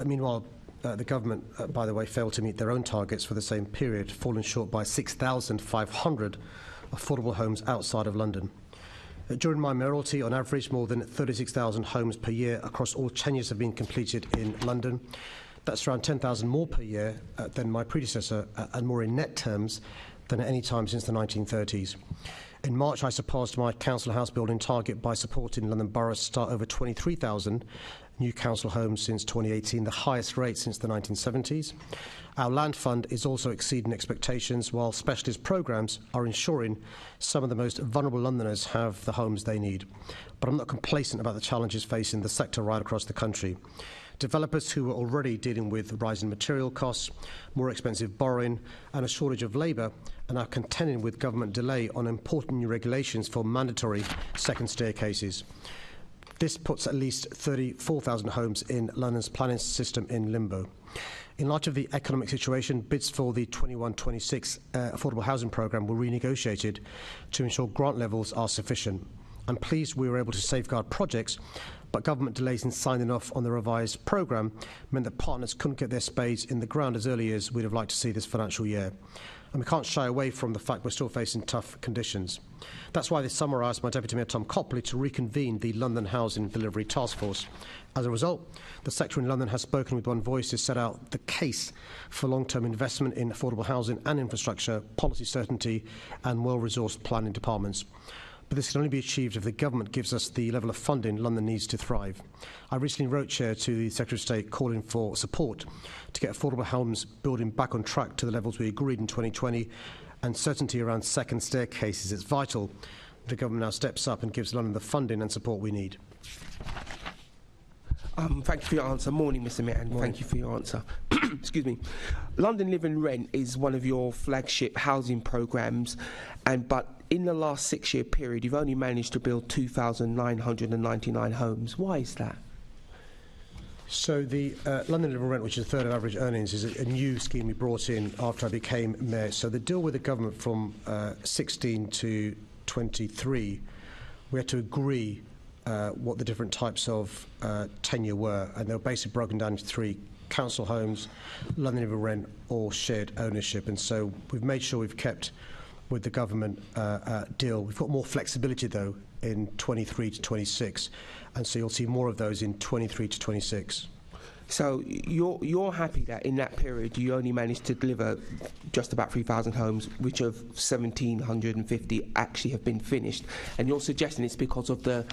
F: Meanwhile, the government, by the way, failed to meet their own targets for the same period, falling short by 6,500 affordable homes outside of London. During my mayoralty, on average, more than 36,000 homes per year across all tenures have been completed in London. That's around 10,000 more per year than my predecessor, and more in net terms than at any time since the 1930s. In March, I surpassed my council house building target by supporting London Borough to start over 23,000 new council homes since 2018, the highest rate since the 1970s. Our land fund is also exceeding expectations, while specialist programmes are ensuring some of the most vulnerable Londoners have the homes they need. But I'm not complacent about the challenges facing the sector right across the country. Developers who are already dealing with rising material costs, more expensive borrowing and a shortage of labour are now contending with government delay on important new regulations for mandatory second staircases. This puts at least 34,000 homes in London's planning system in limbo. In light of the economic situation, bids for the 21-26 affordable housing programme were renegotiated to ensure grant levels are sufficient. I'm pleased we were able to safeguard projects, but government delays in signing off on the revised programme meant that partners couldn't get their spades in the ground as early as we'd have liked to see this financial year. And we can't shy away from the fact we're still facing tough conditions. That's why this summer I asked my Deputy Mayor Tom Copley to reconvene the London Housing Delivery Task Force. As a result, the sector in London has spoken with one voice to set out the case for long-term investment in affordable housing and infrastructure, policy certainty and well-resourced planning departments. But this can only be achieved if the government gives us the level of funding London needs to thrive. I recently wrote, Chair, to the Secretary of State calling for support to get affordable homes building back on track to the levels we agreed in 2020, and certainty around second staircases. It's vital the government now steps up and gives London the funding and support we need.
Q: Thank you for your answer. Morning, Mr. Mayor, and thank you for your answer. Excuse me. London Live and Rent is one of your flagship housing programmes, but in the last 6-year period, you've only managed to build 2,999 homes. Why is that?
F: So the London Live and Rent, which is a third of average earnings, is a new scheme we brought in after I became mayor. So the deal with the government from 16 to 23, we had to agree what the different types of tenure were, and they were basically broken down into 3: council homes, London Live and Rent, or shared ownership. And so we've made sure we've kept with the government deal. We've got more flexibility, though, in 23 to 26, and so you'll see more of those in 23 to 26.
Q: So you're happy that in that period you only managed to deliver just about 3,000 homes, which of 1,750 actually have been finished, and you're suggesting it's because of the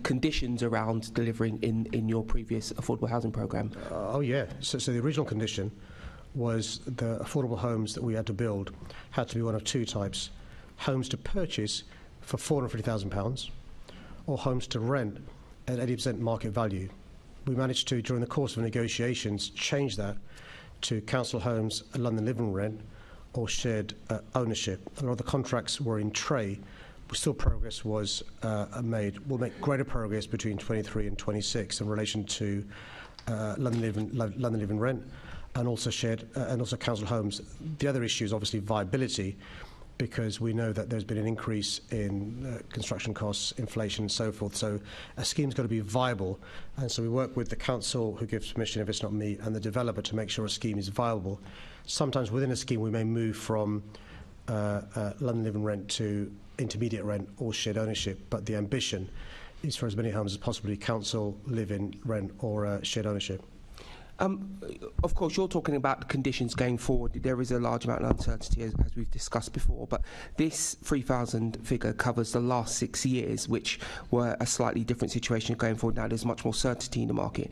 Q: conditions around delivering in your previous affordable housing programme?
F: Oh yeah. So the original condition was the affordable homes that we had to build had to be one of 2 types: homes to purchase for £450,000 or homes to rent at 80% market value. We managed to, during the course of negotiations, change that to council homes, London Live and Rent, or shared ownership. A lot of the contracts were in tray, but still progress was made. We'll make greater progress between 23 and 26 in relation to London Live and Rent, and also shared and also council homes. The other issue is obviously viability, because we know that there's been an increase in construction costs, inflation and so forth. So a scheme's got to be viable, and so we work with the council, who gives permission if it's not me, and the developer to make sure a scheme is viable. Sometimes within a scheme we may move from London Live and Rent to intermediate rent or shared ownership, but the ambition is for as many homes as possible council, live-in, rent or shared ownership.
Q: Of course, you're talking about the conditions going forward. There is a large amount of uncertainty, as we've discussed before, but this 3,000 figure covers the last 6 years, which were a slightly different situation going forward. Now there's much more certainty in the market.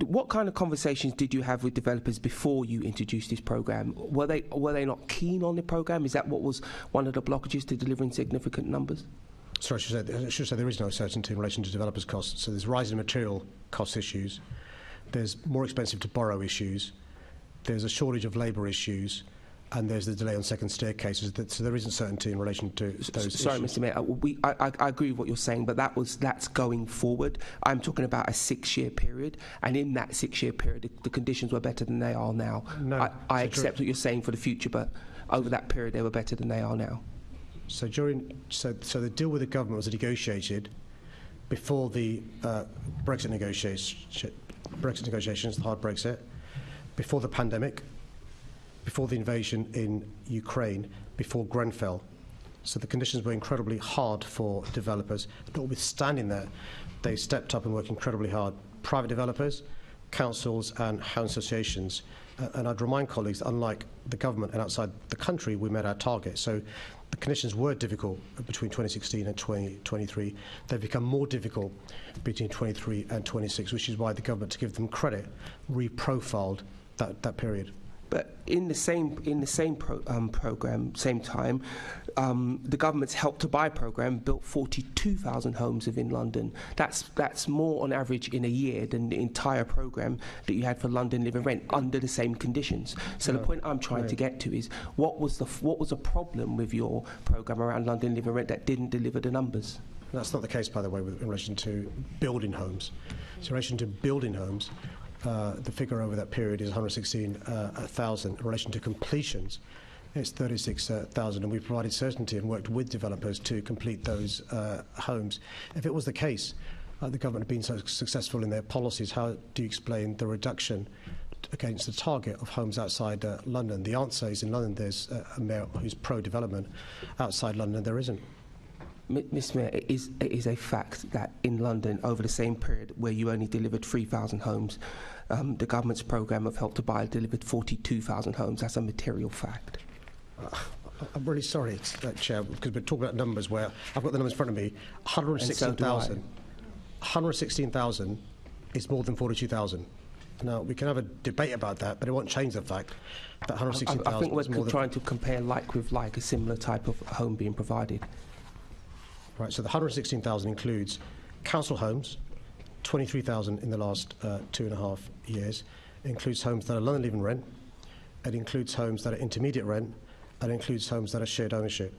Q: What kind of conversations did you have with developers before you introduced this programme? Were they not keen on the programme? Is that what was one of the blockages to delivering significant numbers?
F: Sorry, I should say there is no certainty in relation to developers' costs. So there's rising material cost issues. There's more expensive to borrow issues, there's a shortage of labour issues, and there's the delay on second staircases. So there isn't certainty in relation to those issues.
Q: Sorry, Mr. Mayor, I agree with what you're saying, but that's going forward. I'm talking about a 6-year period, and in that 6-year period, the conditions were better than they are now.
F: No,
Q: I accept what you're saying for the future, but over that period, they were better than they are now.
F: So the deal with the government was negotiated before the Brexit negotiations, the hard Brexit, before the pandemic, before the invasion in Ukraine, before Grenfell. So the conditions were incredibly hard for developers. Notwithstanding that, they stepped up and worked incredibly hard. Private developers, councils and housing associations. And I'd remind colleagues that unlike the government and outside the country, we met our target. So the conditions were difficult between 2016 and 2023. They've become more difficult between 23 and 26, which is why the government, to give them credit, reprofiled that period.
Q: But in the same programme, same time, the government's Help to Buy programme built 42,000 homes within London. That's more on average in a year than the entire programme that you had for London Live and Rent under the same conditions. So the point I'm trying to get to is what was the problem with your programme around London Live and Rent that didn't deliver the numbers?
F: That's not the case, by the way, in relation to building homes. So in relation to building homes, the figure over that period is 116,000. In relation to completions, it's 36,000, and we've provided certainty and worked with developers to complete those homes. If it was the case, the government had been so successful in their policies, how do you explain the reduction against the target of homes outside London? The answer is in London there's a mayor who's pro-development. Outside London there isn't.
Q: Mr Mayor, it is a fact that in London, over the same period where you only delivered 3,000 homes, the government's programme of Help to Buy delivered 42,000 homes. That's a material fact.
F: I'm really sorry, Chair, because we're talking about numbers where I've got the numbers in front of me. 116,000. 116,000 is more than 42,000. Now, we can have a debate about that, but it won't change the fact that 116,000
Q: I think we're
F: is more
Q: trying to compare like with like, a similar type of home being provided.
F: Right, so the 116,000 includes council homes, 23,000 in the last 2.5 years. It includes homes that are London Living Rent. It includes homes that are intermediate rent. And it includes homes that are shared ownership.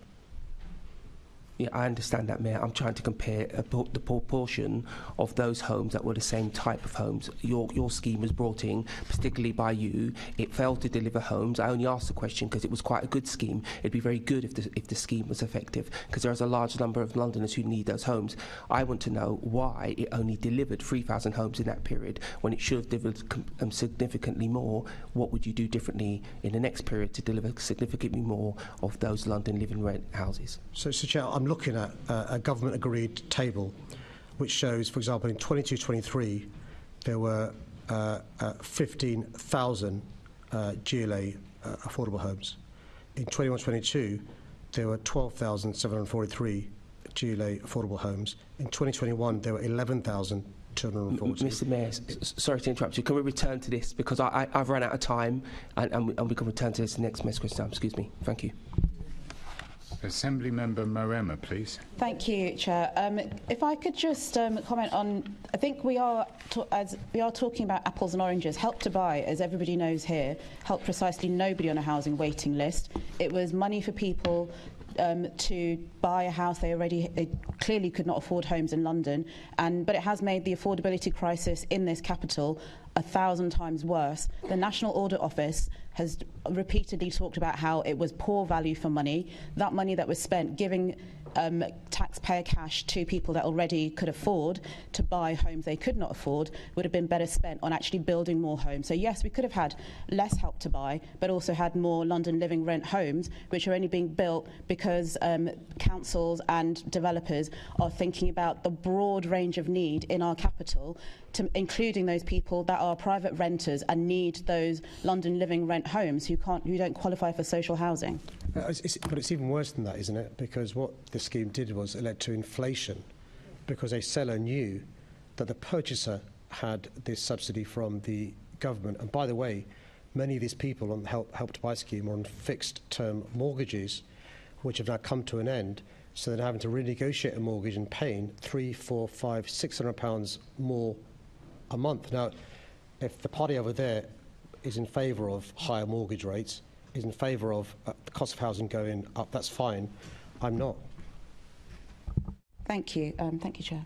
Q: Yeah, I understand that, Mayor. I'm trying to compare the proportion of those homes that were the same type of homes. Your scheme was brought in, particularly by you. It failed to deliver homes. I only asked the question because it was quite a good scheme. It'd be very good if the scheme was effective, because there's a large number of Londoners who need those homes. I want to know why it only delivered 3,000 homes in that period when it should have delivered significantly more. What would you do differently in the next period to deliver significantly more of those London Living Rent houses?
F: So, Chair, I'm looking at a government-agreed table which shows, for example, in 22-23 there were 15,000 GLA affordable homes. In 21-22 there were 12,743 GLA affordable homes. In 2021 there were 11,240.
Q: Mr Mayor, sorry to interrupt you. Can we return to this? Because I've run out of time and we can return to this next question time. Excuse me. Thank you.
B: Assembly Member Moema, please.
P: Thank you, Chair. If I could just comment on, I think we are talking about apples and oranges. Help to Buy, as everybody knows here, helped precisely nobody on a housing waiting list. It was money for people to buy a house. They clearly could not afford homes in London, but it has made the affordability crisis in this capital 1,000 times worse. The National Audit Office has repeatedly talked about how it was poor value for money. That money that was spent giving taxpayer cash to people that already could afford to buy homes they could not afford would have been better spent on actually building more homes. So yes, we could have had less Help to Buy, but also had more London Living Rent homes, which are only being built because councils and developers are thinking about the broad range of need in our capital, including those people that are private renters and need those London Living Rent homes who don't qualify for social housing.
F: But it's even worse than that, isn't it? Because what the scheme did was it led to inflation, because a seller knew that the purchaser had this subsidy from the government. And by the way, many of these people on the Help to Buy scheme are on fixed-term mortgages, which have now come to an end. So they're having to renegotiate a mortgage and paying £300, £400, £500, £600 more a month. Now, if the party over there is in favour of higher mortgage rates, is in favour of the cost of housing going up, that's fine. I'm not.
P: Thank you. Thank you, Chair.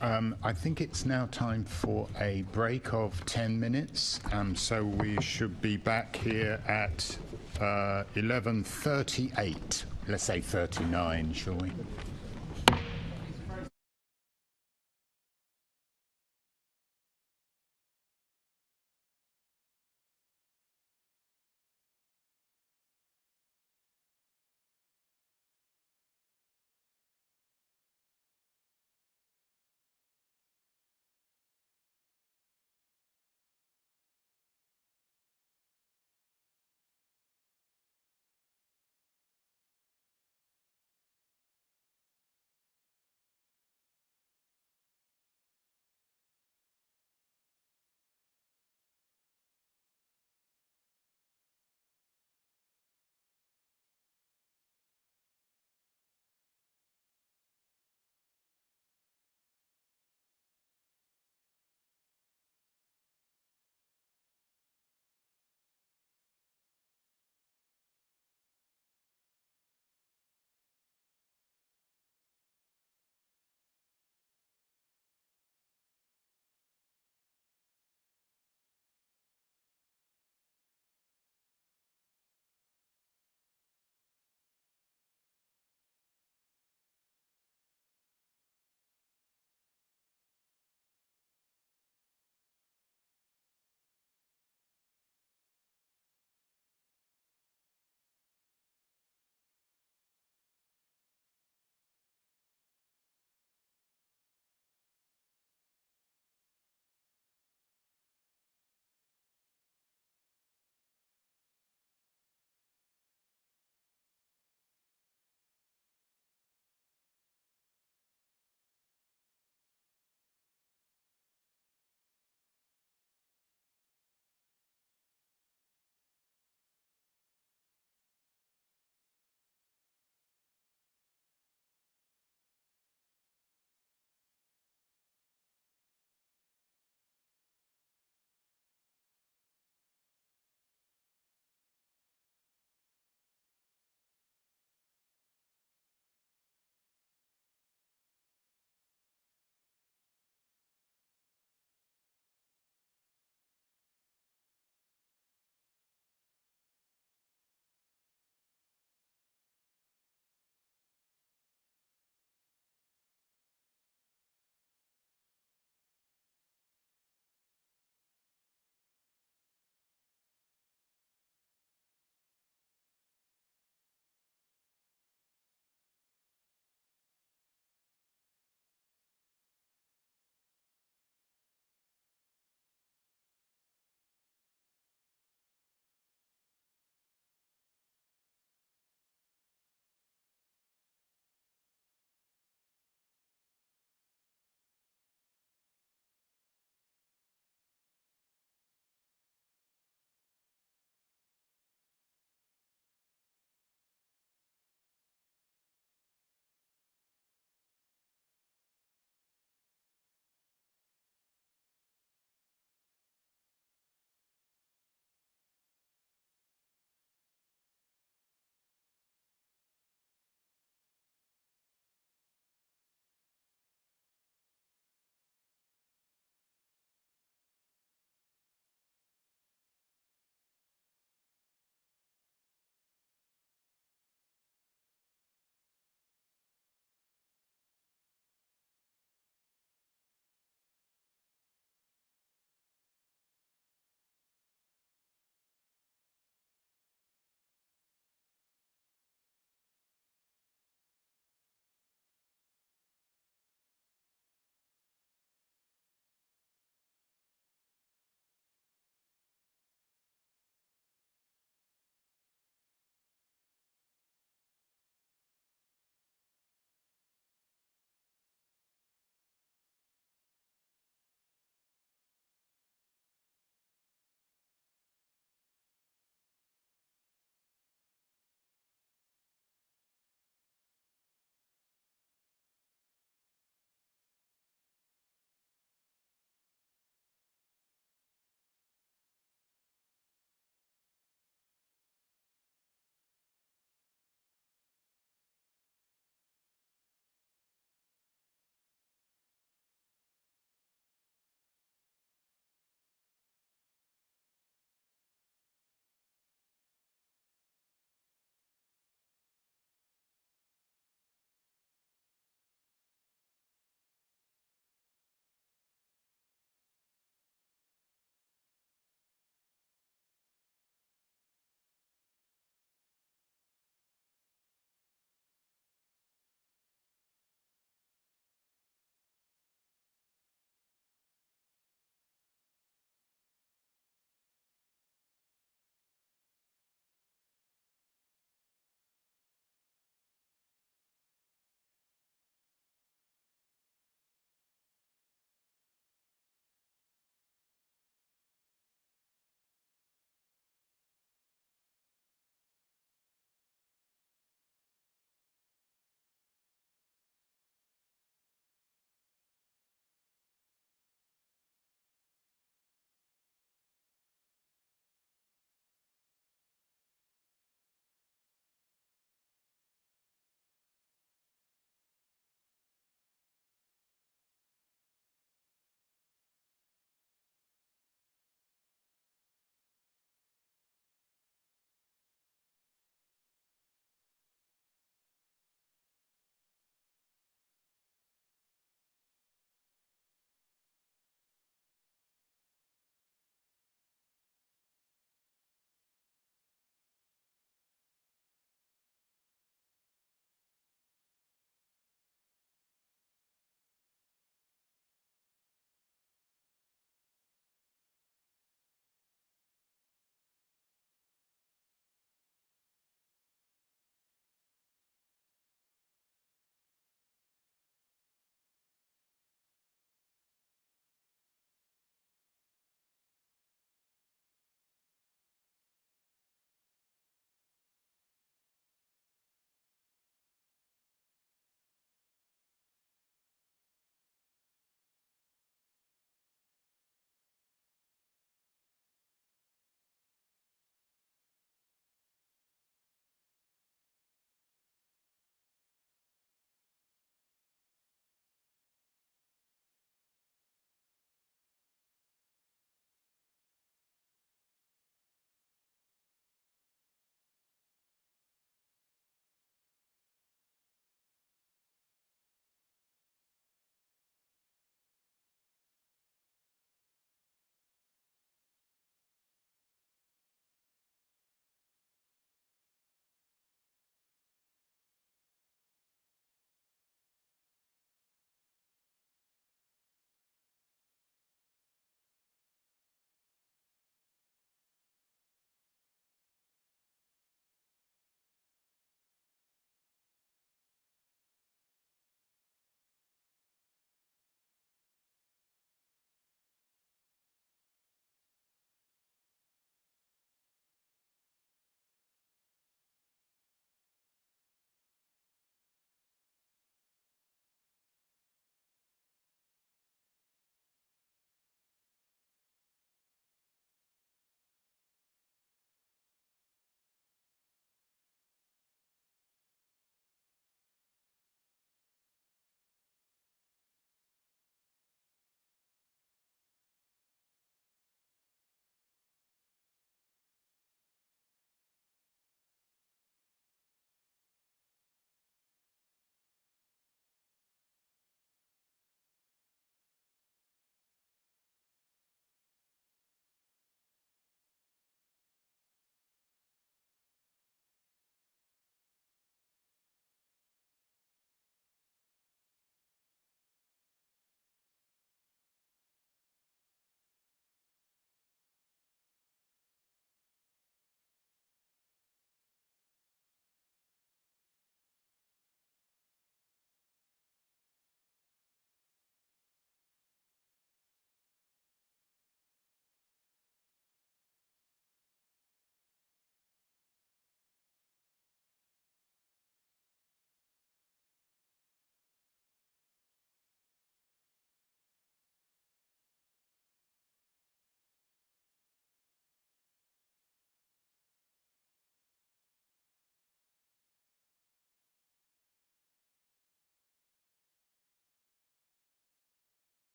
B: I think it's now time for a break of 10 minutes, so we should be back here at 11:38. Let's say 39, shall we?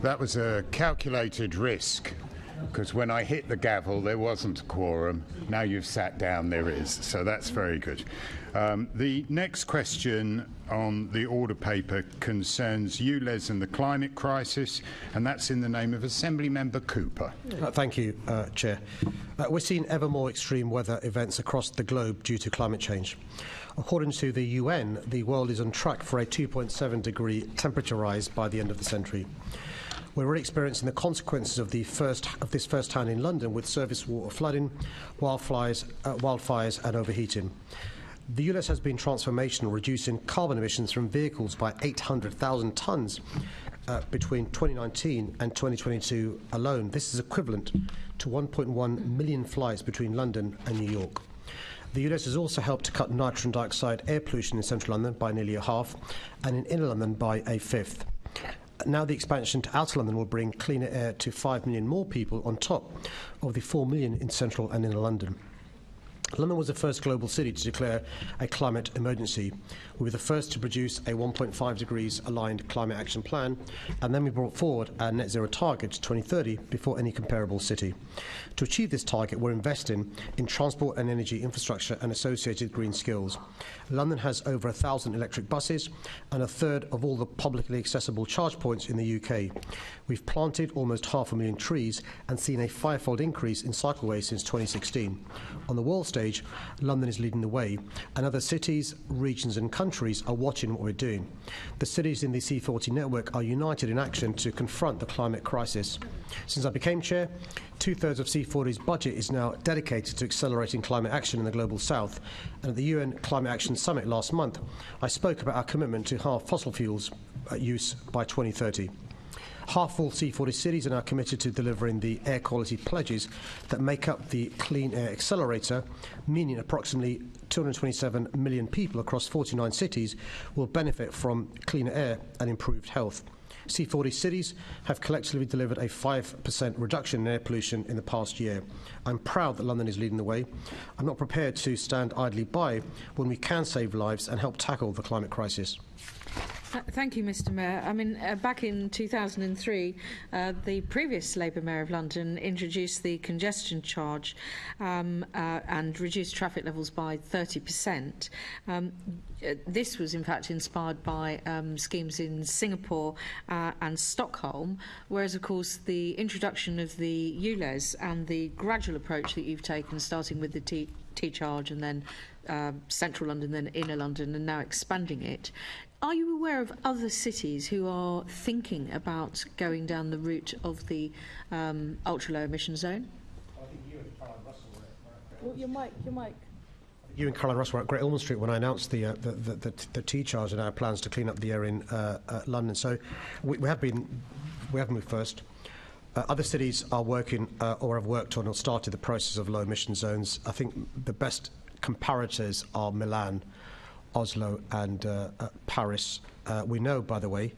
B: That was a calculated risk, because when I hit the gavel, there wasn't a quorum. Now you've sat down, there is. So that's very good. The next question on the order paper concerns ULEZ and the climate crisis, and that's in the name of Assembly Member Cooper.
F: Thank you, Chair. We're seeing ever more extreme weather events across the globe due to climate change. According to the UN, the world is on track for a 2.7 degree temperature rise by the end of the century. We're already experiencing the consequences of this firsthand in London, with surface water flooding, wildfires and overheating. The ULEZ has been transformational, reducing carbon emissions from vehicles by 800,000 tonnes between 2019 and 2022 alone. This is equivalent to 1.1 million flights between London and New York. The ULEZ has also helped to cut nitrogen dioxide air pollution in central London by nearly a half, and in inner London by a fifth. Now the expansion to outer London will bring cleaner air to 5 million more people on top of the 4 million in central and inner London. London was the first global city to declare a climate emergency. We were the first to produce a 1.5 degrees aligned climate action plan, and then we brought forward our net zero target to 2030 before any comparable city. To achieve this target, we're investing in transport and energy infrastructure and associated green skills. London has over 1,000 electric buses and a third of all the publicly accessible charge points in the UK. We've planted almost 500,000 trees and seen a fivefold increase in cycleways since 2016. On the world stage, London is leading the way, and other cities, regions and countries are watching what we're doing. The cities in the C40 network are united in action to confront the climate crisis. Since I became chair, 2/3 of C40's budget is now dedicated to accelerating climate action in the Global South. And at the UN Climate Action Summit last month, I spoke about our commitment to halve fossil fuels use by 2030. Half all C40 cities are now committed to delivering the air quality pledges that make up the Clean Air Accelerator, meaning approximately 227 million people across 49 cities will benefit from cleaner air and improved health. C40 cities have collectively delivered a 5% reduction in air pollution in the past year. I'm proud that London is leading the way. I'm not prepared to stand idly by when we can save lives and help tackle the climate crisis.
E: Thank you, Mr. Mayor. I mean, back in 2003, the previous Labour Mayor of London introduced the congestion charge and reduced traffic levels by 30%. This was, in fact, inspired by schemes in Singapore and Stockholm, whereas, of course, the introduction of the ULEZ and the gradual approach that you've taken, starting with the T-charge and then central London, then inner London, and now expanding it. Are you aware of other cities who are thinking about going down the route of the ultra-low emission zone?
F: I think you and Caroline Russell were
E: Your mic.
F: You and Caroline Russell were at Great Ormond Street when I announced the T-charge and our plans to clean up the air in London. So we have moved first. Other cities are working or have worked on or started the process of low emission zones. I think the best comparators are Milan, Oslo and Paris. We know, by the way,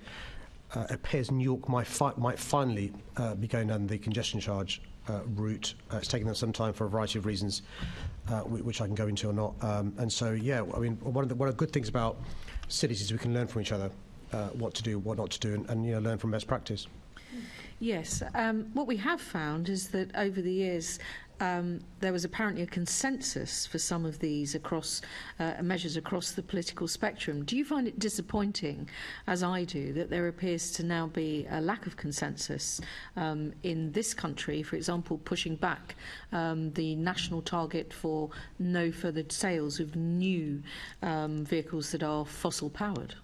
F: it appears New York might finally be going down the congestion charge route. It's taken them some time for a variety of reasons, which I can go into or not. And so, yeah, I mean, one of the good things about cities is we can learn from each other what to do, what not to do, and learn from best practice.
E: Yes. What we have found is that over the years, there was apparently a consensus for some of these measures across the political spectrum. Do you find it disappointing, as I do, that there appears to now be a lack of consensus in this country, for example, pushing back the national target for no further sales of new vehicles that are fossil powered?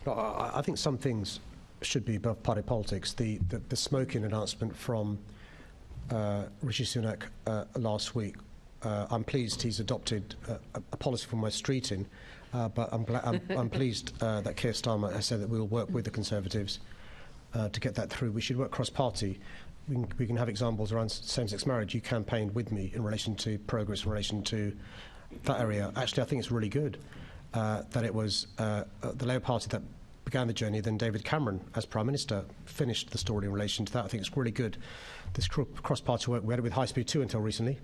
F: I think some things should be above party politics. The smoking announcement from Rishi Sunak last week. I'm pleased he's adopted a policy for my streeting, but I'm pleased that Keir Starmer has said that we will work with the Conservatives to get that through. We should work cross-party. We can have examples around same-sex marriage. You campaigned with me in relation to progress in relation to that area. Actually, I think it's really good that it was the Labour Party that began the journey, then David Cameron, as Prime Minister, finished the story in relation to that. I think it's really good, this cross-party work. We had it with High Speed 2 until recently,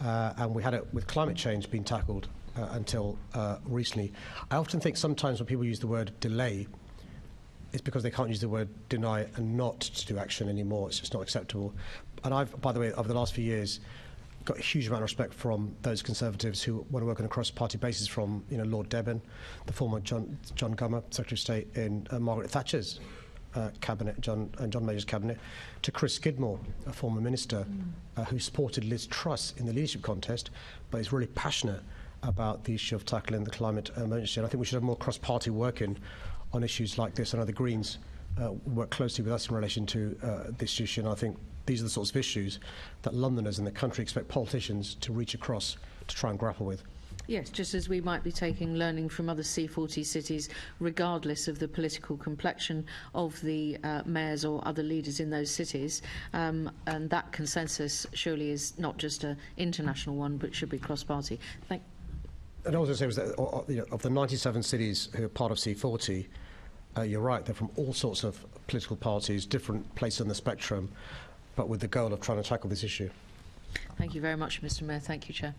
F: and we had it with climate change being tackled until recently. I often think sometimes when people use the word delay, it's because they can't use the word deny and not to do action anymore. It's just not acceptable. And I've, by the way, over the last few years, got a huge amount of respect from those Conservatives who want to work on a cross-party basis, from Lord Deben, the former John Gummer, Secretary of State in Margaret Thatcher's cabinet, John Major's cabinet, to Chris Skidmore, a former minister who supported Liz Truss in the leadership contest, but is really passionate about the issue of tackling the climate emergency. And I think we should have more cross-party working on issues like this. I know the Greens work closely with us in relation to this issue, and I think these are the sorts of issues that Londoners and the country expect politicians to reach across to try and grapple with.
E: Yes, just as we might be taking learning from other C40 cities, regardless of the political complexion of the mayors or other leaders in those cities, and that consensus surely is not just an international one, but should be cross-party.
F: And I was going to say was that of the 97 cities who are part of C40, you're right, they're from all sorts of political parties, different places on the spectrum, but with the goal of trying to tackle this issue.
E: Thank you very much, Mr. Mayor. Thank you, Chair.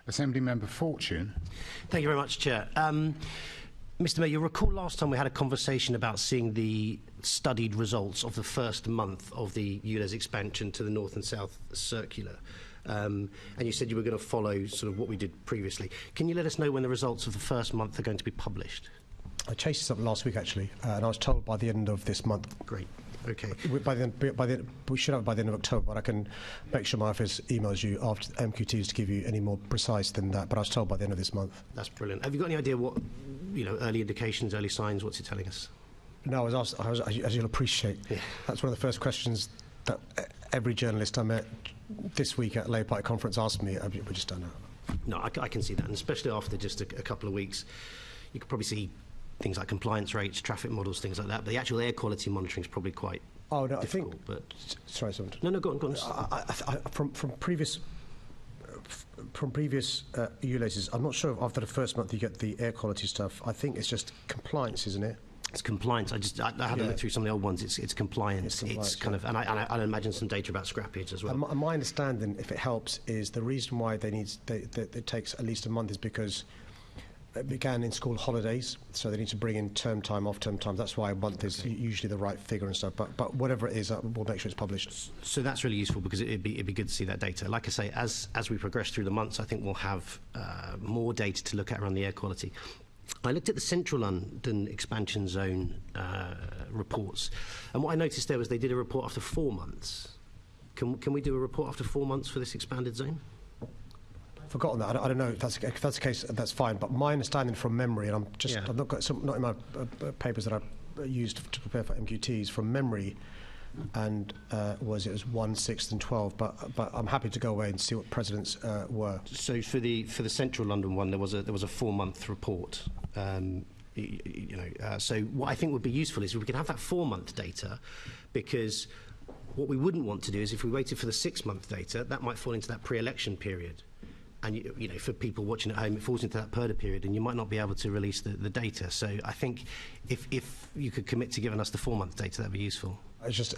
B: Assembly Member Fortune.
R: Thank you very much, Chair. Mr. Mayor, you'll recall last time we had a conversation about seeing the studied results of the first month of the ULEZ expansion to the North and South Circular. And you said you were going to follow sort of what we did previously. Can you let us know when the results of the first month are going to be published?
F: I chased this up last week, actually, and I was told by the end of this month.
R: Great. Okay.
F: We should have it by the end of October, but I can make sure my office emails you after MQTs to give you any more precise than that, but I was told by the end of this month.
R: That's brilliant. Have you got any idea what, early indications, early signs, what's it telling us?
F: No, I was asked, as you'll appreciate, that's one of the first questions that every journalist I met this week at Labour Party conference asked me. We just don't know.
R: No, I can see that, and especially after just a couple of weeks, you could probably see things like compliance rates, traffic models, things like that. But the actual air quality monitoring is probably quite difficult.
F: I think.
R: But
F: sorry, someone.
R: No, go on.
F: From previous ULEZs, I'm not sure if after the first month you get the air quality stuff. I think it's just compliance, isn't it?
R: It's compliance. I had a look through some of the old ones. It's compliance. It's kind of, and I imagine some data about scrappage as well.
F: And my understanding, if it helps, is the reason why it takes at least a month is because it began in school holidays, so they need to bring in term time, off-term time. That's why a month is usually the right figure and stuff. But whatever it is, we'll make sure it's published.
R: So that's really useful because it'd be good to see that data. Like I say, as we progress through the months, I think we'll have more data to look at around the air quality. I looked at the Central London Expansion Zone reports, and what I noticed there was they did a report after 4 months. Can we do a report after 4 months for this expanded zone?
F: Forgotten that. I don't know if that's the case. That's fine. But my understanding from memory, and I've not got not in my papers that I used to prepare for MQTs from memory, and it was 1, 6, and 12. But I'm happy to go away and see what precedents were.
R: So for the Central London one, there was a 4-month report. So what I think would be useful is if we could have that 4-month data, because what we wouldn't want to do is if we waited for the 6-month data, that might fall into that pre-election period. And for people watching at home, it falls into that PERDA period, and you might not be able to release the data. So I think if you could commit to giving us the 4-month data, that'd be useful.
F: I just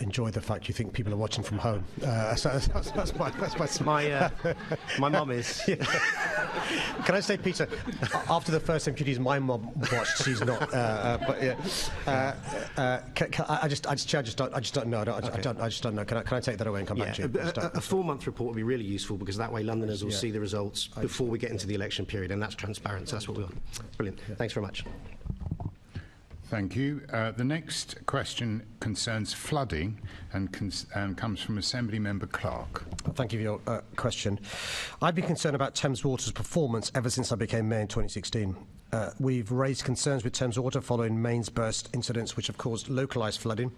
F: enjoy the fact you think people are watching from home. That's
R: my mum is.
F: Can I say, Peter? After the first MQTs, my mum watched. She's not. I just don't know. I just don't know. Can I take that away and come back to you?
R: A 4-month report would be really useful because that way Londoners will see the results before we get into the election period, and that's transparent. So that's what we want. Brilliant. Thanks very much.
B: Thank you. The next question concerns flooding and comes from Assembly Member Clark.
F: Thank you for your question. I've been concerned about Thames Water's performance ever since I became Mayor in 2016. We've raised concerns with Thames Water following mains burst incidents which have caused localised flooding,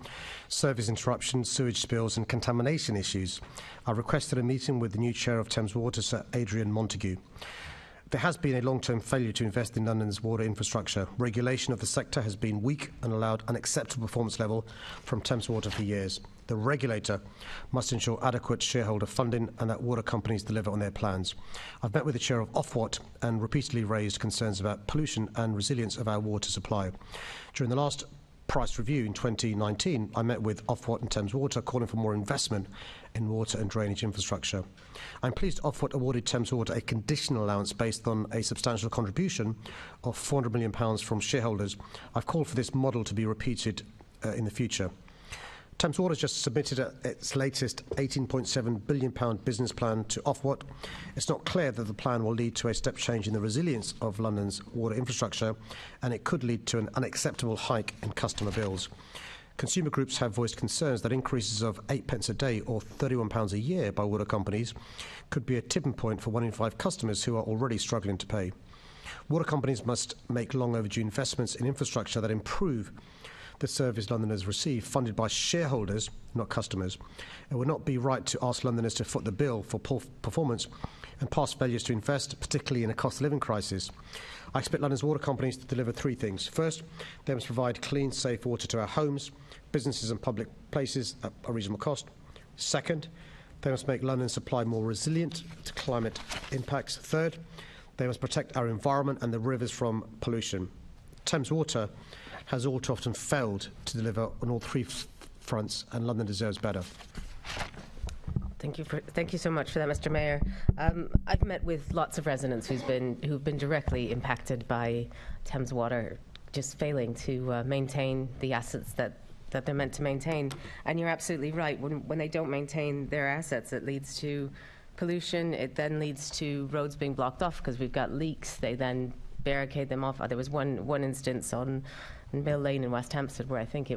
F: service interruptions, sewage spills and contamination issues. I requested a meeting with the new chair of Thames Water, Sir Adrian Montague. There has been a long-term failure to invest in London's water infrastructure. Regulation of the sector has been weak and allowed unacceptable performance level from Thames Water for years. The regulator must ensure adequate shareholder funding and that water companies deliver on their plans. I've met with the chair of Ofwat and repeatedly raised concerns about pollution and resilience of our water supply. During the last price review in 2019, I met with Ofwat and Thames Water calling for more investment in water and drainage infrastructure. I'm pleased Ofwat awarded Thames Water a conditional allowance based on a substantial contribution of £400 million from shareholders. I've called for this model to be repeated in the future. Thames Water has just submitted its latest £18.7 billion business plan to Ofwat. It's not clear that the plan will lead to a step change in the resilience of London's water infrastructure, and it could lead to an unacceptable hike in customer bills. Consumer groups have voiced concerns that increases of 8 pence a day or £31 a year by water companies could be a tipping point for 1 in 5 customers who are already struggling to pay. Water companies must make long overdue investments in infrastructure that improve the service Londoners receive, funded by shareholders, not customers. It would not be right to ask Londoners to foot the bill for poor performance and past failures to invest, particularly in a cost of living crisis. I expect London's water companies to deliver 3 things. First, they must provide clean, safe water to our homes, businesses and public places at a reasonable cost. Second, they must make London's supply more resilient to climate impacts. Third, they must protect our environment and the rivers from pollution. Thames Water has all too often failed to deliver on all 3 fronts, and London deserves better.
H: Thank you so much for that, Mr. Mayor. I've met with lots of residents who've been directly impacted by Thames Water just failing to maintain the assets that they're meant to maintain. And you're absolutely right. When they don't maintain their assets, it leads to pollution. It then leads to roads being blocked off because we've got leaks. They then barricade them off. There was one instance on Mill Lane in West Hampstead where I think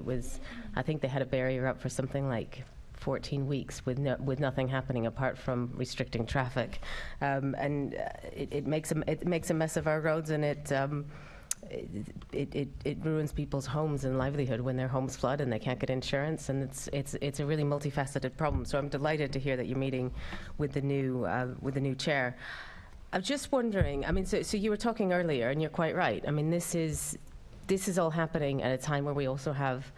H: they had a barrier up for something like 14 weeks with nothing happening apart from restricting traffic, and it makes a mess of our roads, and it ruins people's homes and livelihood when their homes flood and they can't get insurance, and it's a really multifaceted problem. So I'm delighted to hear that you're meeting with the new chair. I'm just wondering. I mean, so you were talking earlier, and you're quite right. I mean, this is all happening at a time where we also have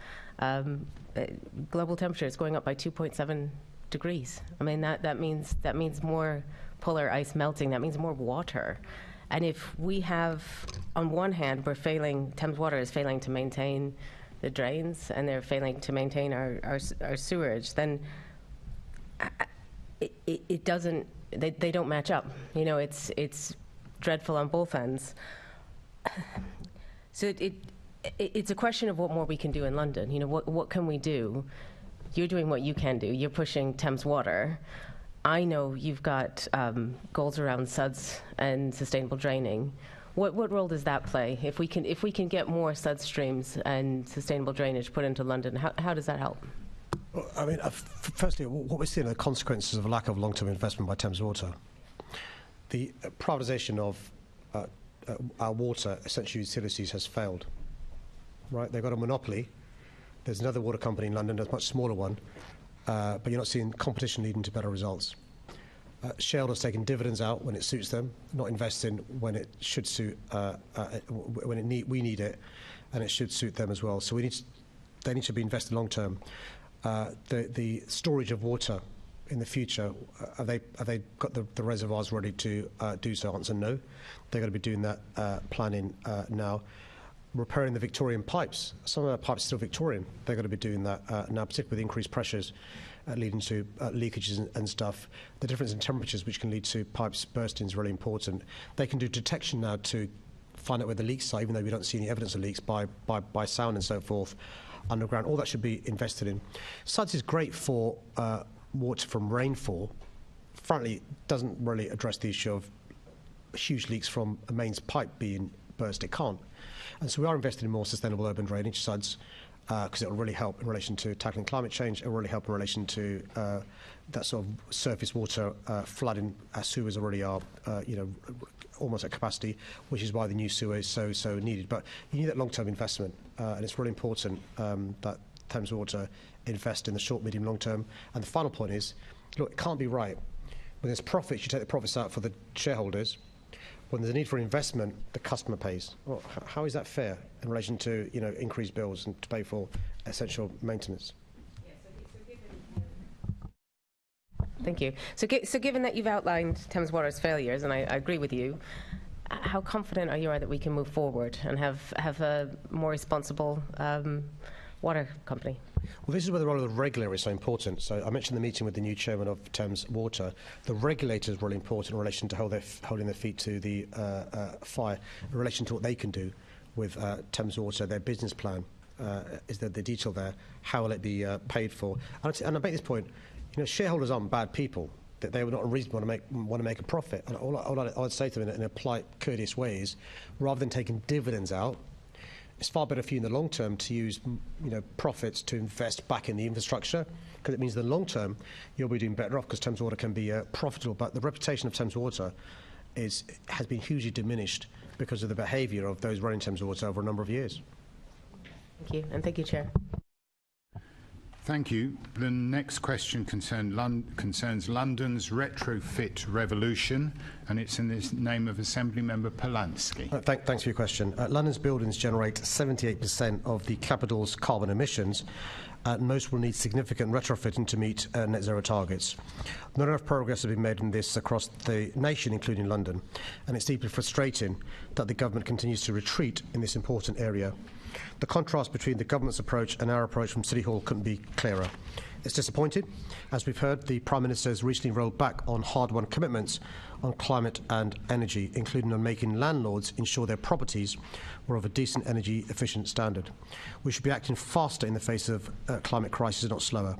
H: global temperatures going up by 2.7 degrees. I mean, that means more polar ice melting. That means more water. And if we have, on one hand, Thames Water is failing to maintain the drains, and they're failing to maintain our sewerage, then it doesn't. They don't match up. You know, it's dreadful on both ends. So it's a question of what more we can do in London. You know, what can we do? You're doing what you can do. You're pushing Thames Water. I know you've got goals around SUDS and sustainable draining. What role does that play? If we can get more SUDS streams and sustainable drainage put into London, how does that help?
F: Well, I mean, firstly, what we're seeing are the consequences of a lack of long-term investment by Thames Water. The privatisation of our water, essentially utilities, has failed. Right? They've got a monopoly. There's another water company in London, a much smaller one, but you're not seeing competition leading to better results. Shareholders taking dividends out when it suits them, not investing when it should suit, we need it, and it should suit them as well. So they need to be invested long term. The storage of water in the future, have they got the reservoirs ready to do so? Answer no. They're going to be doing that planning now. Repairing the Victorian pipes. Some of our pipes are still Victorian. They're going to be doing that now, particularly with increased pressures leading to leakages and stuff. The difference in temperatures, which can lead to pipes bursting, is really important. They can do detection now to find out where the leaks are, even though we don't see any evidence of leaks by sound and so forth underground. All that should be invested in. SUDS is great for water from rainfall. Frankly, it doesn't really address the issue of huge leaks from a mains pipe being burst. It can't. And so we are investing in more sustainable urban drainage, SUDS, because it will really help in relation to tackling climate change. It will really help in relation to that sort of surface water flooding. Our sewers already are, almost at capacity, which is why the new sewer is so needed. But you need that long-term investment, and it's really important that Thames Water invest in the short, medium, long term. And the final point is, look, it can't be right. When there's profits, you take the profits out for the shareholders. When there's a need for investment, the customer pays. Well, how is that fair in relation to increased bills and to pay for essential maintenance?
H: Thank you. So given that you've outlined Thames Water's failures, and I agree with you, how confident are you that we can move forward and have a more responsible water company.
F: Well, this is where the role of the regulator is so important. So I mentioned the meeting with the new chairman of Thames Water. The regulator is really important in relation to holding their feet to the fire, in relation to what they can do with Thames Water, their business plan. Is there the detail there? How will it be paid for? And I make this point, shareholders aren't bad people. That they would not unreasonably want to make a profit. And all I'd say to them in a polite, courteous way is, rather than taking dividends out, it's far better for you in the long term to use profits to invest back in the infrastructure, because it means in the long term you'll be doing better off, because Thames Water can be profitable. But the reputation of Thames Water has been hugely diminished because of the behaviour of those running Thames Water over a number of years.
H: Thank you, and thank you, Chair.
B: Thank you. The next question concerns London's retrofit revolution, and it's in the name of Assembly Member Polanski.
F: Thanks for your question. London's buildings generate 78% of the capital's carbon emissions, and most will need significant retrofitting to meet net zero targets. Not enough progress has been made in this across the nation, including London, and it's deeply frustrating that the government continues to retreat in this important area. The contrast between the government's approach and our approach from City Hall couldn't be clearer. It's disappointing. As we've heard, the Prime Minister has recently rolled back on hard-won commitments on climate and energy, including on making landlords ensure their properties were of a decent energy-efficient standard. We should be acting faster in the face of climate crisis, not slower.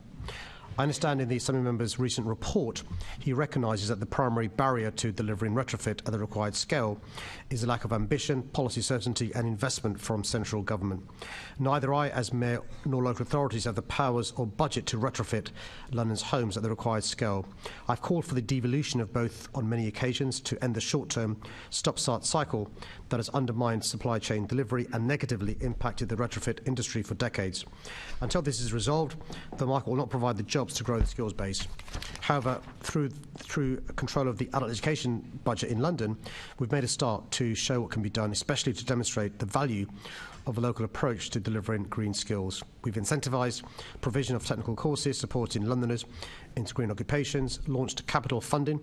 F: I understand in the Assembly Member's recent report, he recognises that the primary barrier to delivering retrofit at the required scale is a lack of ambition, policy certainty and investment from central government. Neither I, as Mayor, nor local authorities have the powers or budget to retrofit London's homes at the required scale. I've called for the devolution of both on many occasions to end the short-term stop-start cycle that has undermined supply chain delivery and negatively impacted the retrofit industry for decades. Until this is resolved, the market will not provide the jobs to grow the skills base. However, through control of the adult education budget in London, we've made a start to show what can be done, especially to demonstrate the value of a local approach to delivering green skills. We've incentivised provision of technical courses supporting Londoners into green occupations, launched capital funding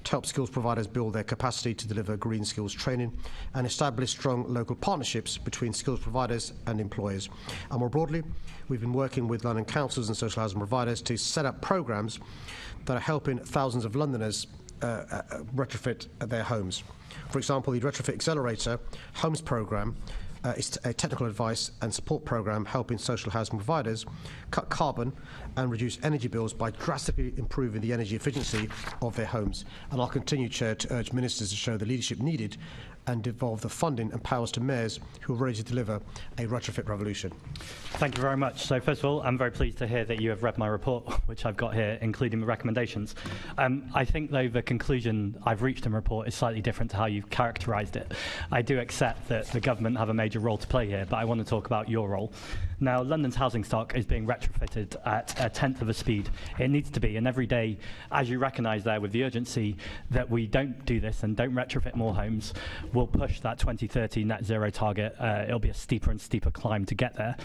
F: to help skills providers build their capacity to deliver green skills training, and established strong local partnerships between skills providers and employers. And more broadly, we've been working with London councils and social housing providers to set up programmes that are helping thousands of Londoners retrofit their homes. For example, the Retrofit Accelerator Homes Programme is a technical advice and support programme helping social housing providers cut carbon and reduce energy bills by drastically improving the energy efficiency of their homes. And I'll continue, Chair, to urge ministers to show the leadership needed and devolve the funding and powers to mayors who are ready to deliver a retrofit revolution.
S: Thank you very much. So first of all, I'm very pleased to hear that you have read my report, which I've got here, including the recommendations. I think, though, the conclusion I've reached in the report is slightly different to how you've characterised it. I do accept that the government have a major role to play here, but I want to talk about your role. Now, London's housing stock is being retrofitted at a tenth of the speed it needs to be, and every day, as you recognise there with the urgency that we don't do this and don't retrofit more homes, we'll push that 2030 net zero target. It'll be a steeper and steeper climb to get there.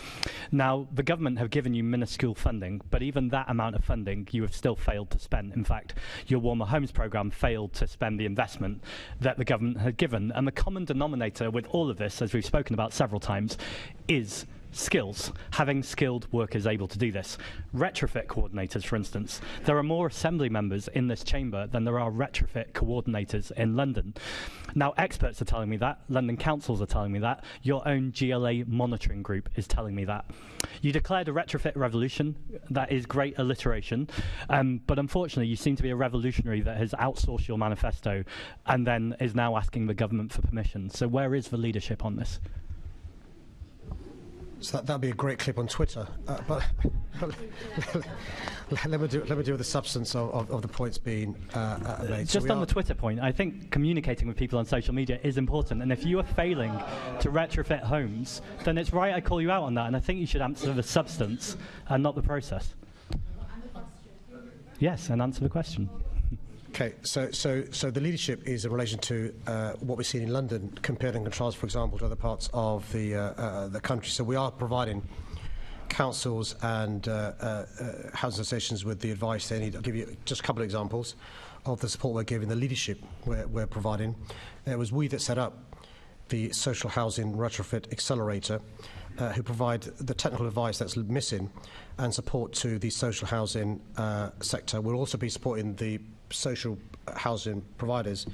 S: Now, the government have given you minuscule funding, but even that amount of funding you have still failed to spend. In fact, your Warmer Homes programme failed to spend the investment that the government had given. And the common denominator with all of this, as we've spoken about several times, is skills, having skilled workers able to do this. Retrofit coordinators, for instance. There are more Assembly members in this chamber than there are retrofit coordinators in London. Now, experts are telling me that, London councils are telling me that, your own GLA monitoring group is telling me that. You declared a retrofit revolution. That is great alliteration, but unfortunately you seem to be a revolutionary that has outsourced your manifesto and then is now asking the government for permission. So where is the leadership on this?
F: So that'd be a great clip on Twitter. But let me deal with the substance of the points being made.
S: Just on the Twitter point, I think communicating with people on social media is important. And if you are failing to retrofit homes, then it's right I call you out on that. And I think you should answer the substance and not the process. Yes, and answer the question.
F: Okay, so the leadership is in relation to what we're seeing in London, compared and contrast, for example, to other parts of the country. So we are providing councils and housing associations with the advice they need. I'll give you just a couple of examples of the support we're giving, the leadership we're providing. It was we that set up the Social Housing Retrofit Accelerator, who provide the technical advice that's missing and support to the social housing sector. We'll also be supporting the social housing providers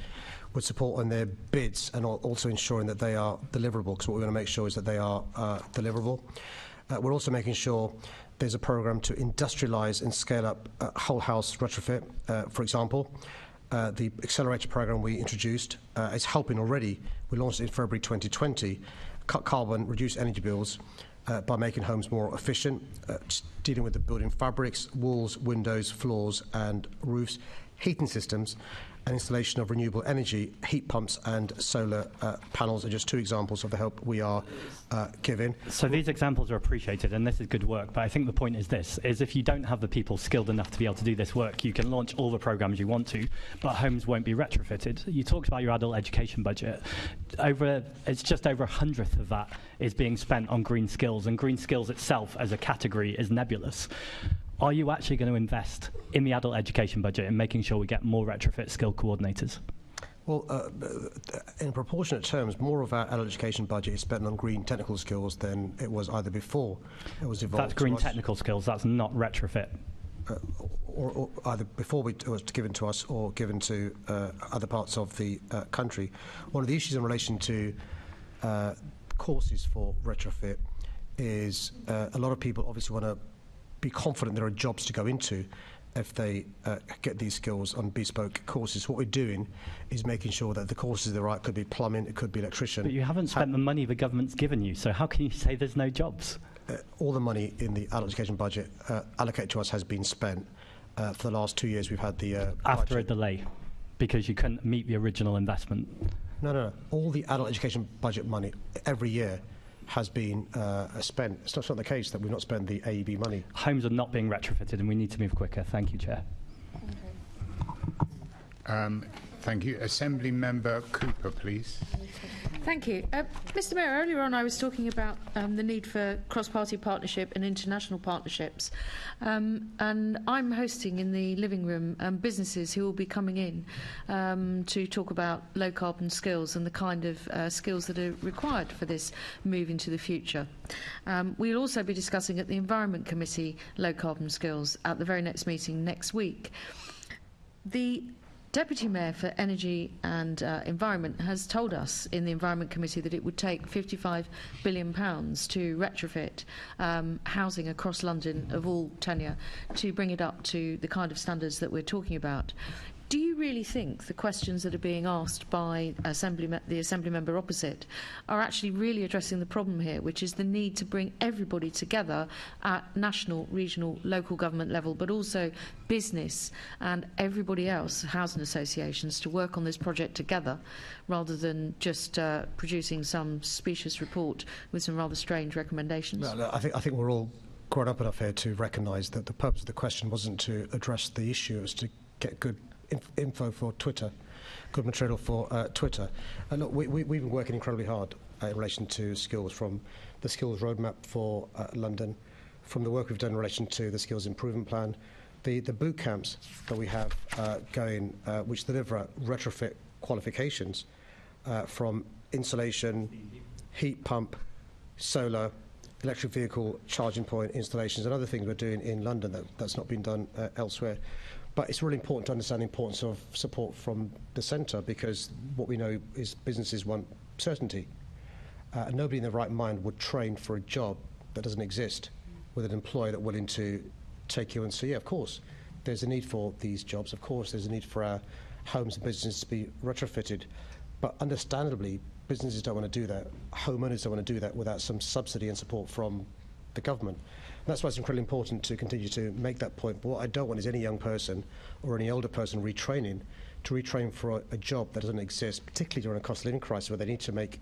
F: with support on their bids and also ensuring that they are deliverable, because what we want to make sure is that they are deliverable. We're also making sure there's a programme to industrialise and scale up whole house retrofit. For example, the accelerator programme we introduced is helping already. We launched it in February 2020, cut carbon, reduce energy bills by making homes more efficient, dealing with the building fabrics, walls, windows, floors and roofs, heating systems, and installation of renewable energy, heat pumps and solar panels are just two examples of the help we are giving.
S: So these examples are appreciated, and this is good work, but I think the point is this, is if you don't have the people skilled enough to be able to do this work, you can launch all the programmes you want to, but homes won't be retrofitted. You talked about your adult education budget. It's just over 100th of that is being spent on green skills, and green skills itself as a category is nebulous. Are you actually going to invest in the adult education budget and making sure we get more retrofit skill coordinators?
F: Well, in proportionate terms, more of our adult education budget is spent on green technical skills than it was either before it was evolved.
S: That's green technical skills, that's not retrofit.
F: Or either before it was given to us or given to other parts of the country. One of the issues in relation to courses for retrofit is a lot of people obviously want to be confident there are jobs to go into if they get these skills on bespoke courses. What we're doing is making sure that the courses are right. It could be plumbing, it could be electrician.
S: But you haven't spent the money the government's given you, so how can you say there's no jobs?
F: All the money in the adult education budget allocated to us has been spent. For the last 2 years we've had the
S: after
F: budget.
S: a delay, because you couldn't meet the original investment.
F: No. All the adult education budget money every year has been spent. It's not the case that we've not spent the AEB money.
S: Homes are not being retrofitted and we need to move quicker. Thank you, Chair.
B: Thank you. Assembly Member Cooper, please.
E: Thank you. Mr Mayor, earlier on I was talking about the need for cross-party partnership and international partnerships. And I'm hosting in the living room businesses who will be coming in to talk about low-carbon skills and the kind of skills that are required for this move into the future. We'll also be discussing at the Environment Committee low-carbon skills at the very next meeting next week. The Deputy Mayor for Energy and Environment has told us in the Environment Committee that it would take £55 billion to retrofit housing across London of all tenure to bring it up to the kind of standards that we're talking about. Do you really think the questions that are being asked by the Assembly member opposite are actually really addressing the problem here, which is the need to bring everybody together at national, regional, local government level, but also business and everybody else, housing associations, to work on this project together rather than just producing some specious report with some rather strange recommendations?
F: No, I think we're all grown up enough here to recognise that the purpose of the question wasn't to address the issue, it was to get good info for Twitter, good material for Twitter. And look, we've been working incredibly hard in relation to skills, from the skills roadmap for London, from the work we've done in relation to the skills improvement plan, the boot camps that we have going, which deliver retrofit qualifications from insulation, heat pump, solar, electric vehicle charging point installations, and other things we're doing in London that's not been done elsewhere. But it's really important to understand the importance of support from the centre, because what we know is businesses want certainty. And nobody in their right mind would train for a job that doesn't exist with an employer that's willing to take you and say, yeah, of course, there's a need for these jobs. Of course, there's a need for our homes and businesses to be retrofitted. But understandably, businesses don't want to do that. Homeowners don't want to do that without some subsidy and support from the government. And that's why it's incredibly important to continue to make that point. But what I don't want is any young person or any older person to retrain for a job that doesn't exist, particularly during a cost of living crisis where they need to make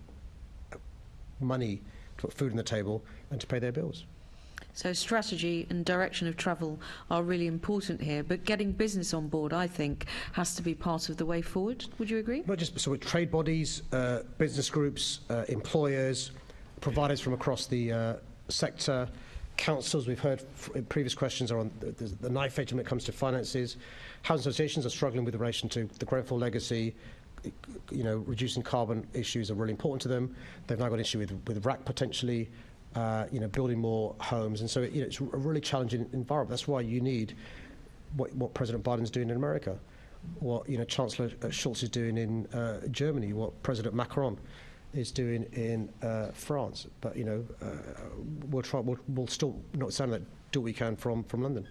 F: money to put food on the table and to pay their bills.
E: So strategy and direction of travel are really important here, but getting business on board, I think, has to be part of the way forward. Would you agree?
F: Not just so with trade bodies, business groups, employers, providers from across the sector, councils. We've heard in previous questions are on the knife edge when it comes to finances. Housing associations are struggling with relation to the Grenfell legacy. You know, reducing carbon issues are really important to them. They've now got an issue with RAAC potentially. building more homes, and so it's a really challenging environment. That's why you need what President Biden's doing in America, what Chancellor Scholz is doing in Germany, what President Macron is doing in France. But we'll still, notwithstanding that, do what we can from London.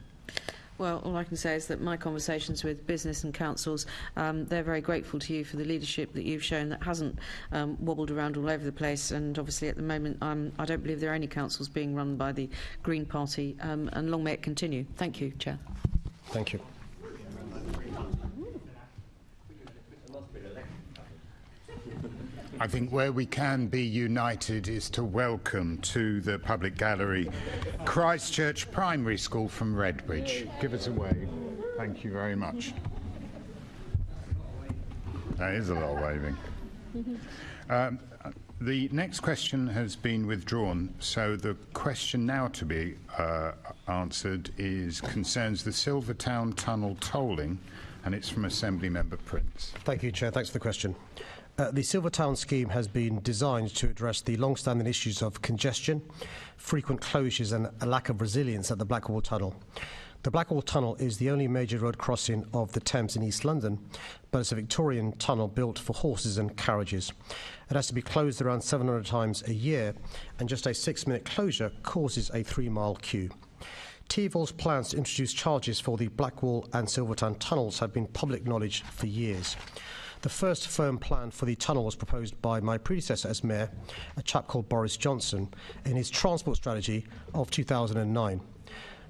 E: Well, all I can say is that my conversations with business and councils, they're very grateful to you for the leadership that you've shown that hasn't wobbled around all over the place. And obviously at the moment, I don't believe there are any councils being run by the Green Party, and long may it continue. Thank you, Chair.
F: Thank you.
B: I think where we can be united is to welcome to the public gallery Christchurch Primary School from Redbridge. Give us a wave. Thank you very much. That is a lot of waving. The next question has been withdrawn, so the question now to be answered concerns the Silvertown Tunnel tolling, and it's from Assembly Member Prince.
F: Thank you, Chair. Thanks for the question. The Silvertown scheme has been designed to address the long-standing issues of congestion, frequent closures and a lack of resilience at the Blackwall Tunnel. The Blackwall Tunnel is the only major road crossing of the Thames in East London, but it's a Victorian tunnel built for horses and carriages. It has to be closed around 700 times a year, and just a 6-minute closure causes a 3-mile queue. TfL's plans to introduce charges for the Blackwall and Silvertown tunnels have been public knowledge for years. The first firm plan for the tunnel was proposed by my predecessor as mayor, a chap called Boris Johnson, in his transport strategy of 2009.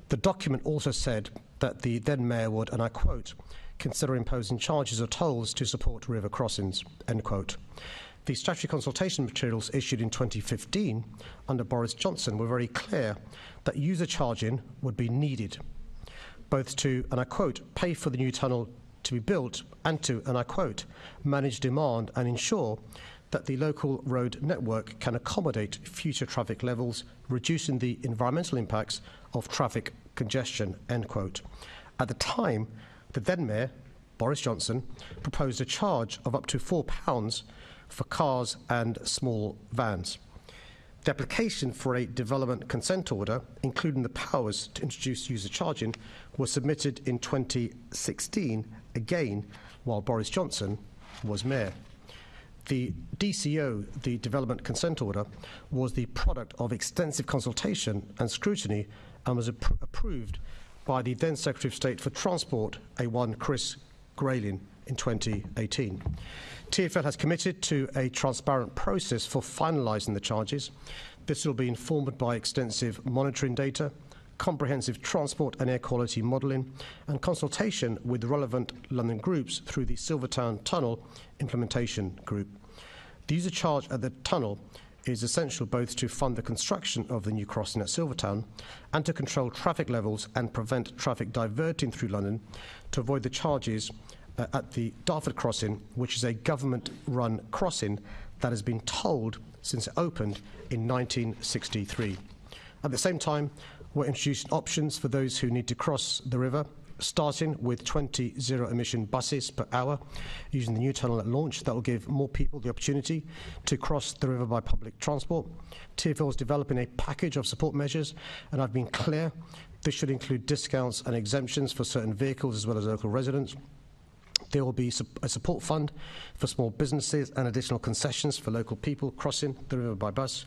F: The document also said that the then mayor would, and I quote, consider imposing charges or tolls to support river crossings, end quote. The statutory consultation materials issued in 2015 under Boris Johnson were very clear that user charging would be needed, both to, and I quote, pay for the new tunnel to be built and to, and I quote, manage demand and ensure that the local road network can accommodate future traffic levels, reducing the environmental impacts of traffic congestion, end quote. At the time, the then mayor, Boris Johnson, proposed a charge of up to £4 for cars and small vans. The application for a development consent order, including the powers to introduce user charging, was submitted in 2016, again while Boris Johnson was mayor. The DCO, the Development Consent Order, was the product of extensive consultation and scrutiny and was approved by the then Secretary of State for Transport, A1 Chris Grayling, in 2018. TfL has committed to a transparent process for finalising the charges. This will be informed by extensive monitoring data, comprehensive transport and air quality modelling, and consultation with relevant London groups through the Silvertown Tunnel Implementation Group. The user charge at the tunnel is essential both to fund the construction of the new crossing at Silvertown and to control traffic levels and prevent traffic diverting through London, to avoid the charges at the Dartford crossing, which is a government-run crossing that has been tolled since it opened in 1963. At the same time, we're introducing options for those who need to cross the river, starting with 20 zero-emission buses per hour using the new tunnel at launch. That will give more people the opportunity to cross the river by public transport. TfL is developing a package of support measures, and I've been clear this should include discounts and exemptions for certain vehicles as well as local residents. There will be a support fund for small businesses and additional concessions for local people crossing the river by bus.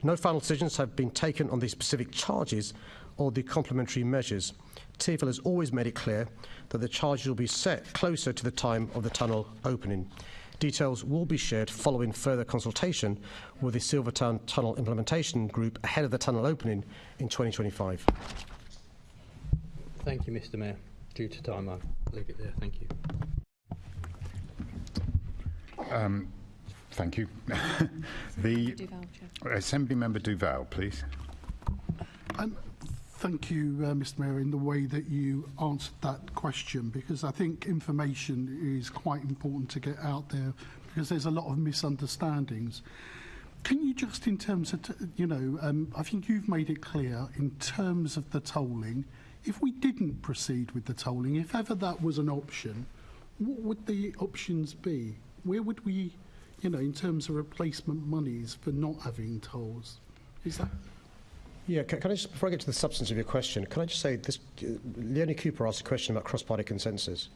F: No final decisions have been taken on the specific charges or the complementary measures. TfL has always made it clear that the charges will be set closer to the time of the tunnel opening. Details will be shared following further consultation with the Silvertown Tunnel Implementation Group ahead of the tunnel opening in 2025.
D: Thank you, Mr. Mayor. Due to time, I'll leave it there. Thank you.
B: Thank you. The Assembly Member Duval, please.
T: Thank you, Mr. Mayor, in the way that you answered that question, because I think information is quite important to get out there, because there's a lot of misunderstandings. Can you just, in terms of, I think you've made it clear in terms of the tolling, if we didn't proceed with the tolling, if ever that was an option, what would the options be? Where would we, in terms of replacement monies for not having tolls? Is that
F: Yeah, can I just, before I get to the substance of your question, can I just say this? Leonie Cooper asked a question about cross-party consensus.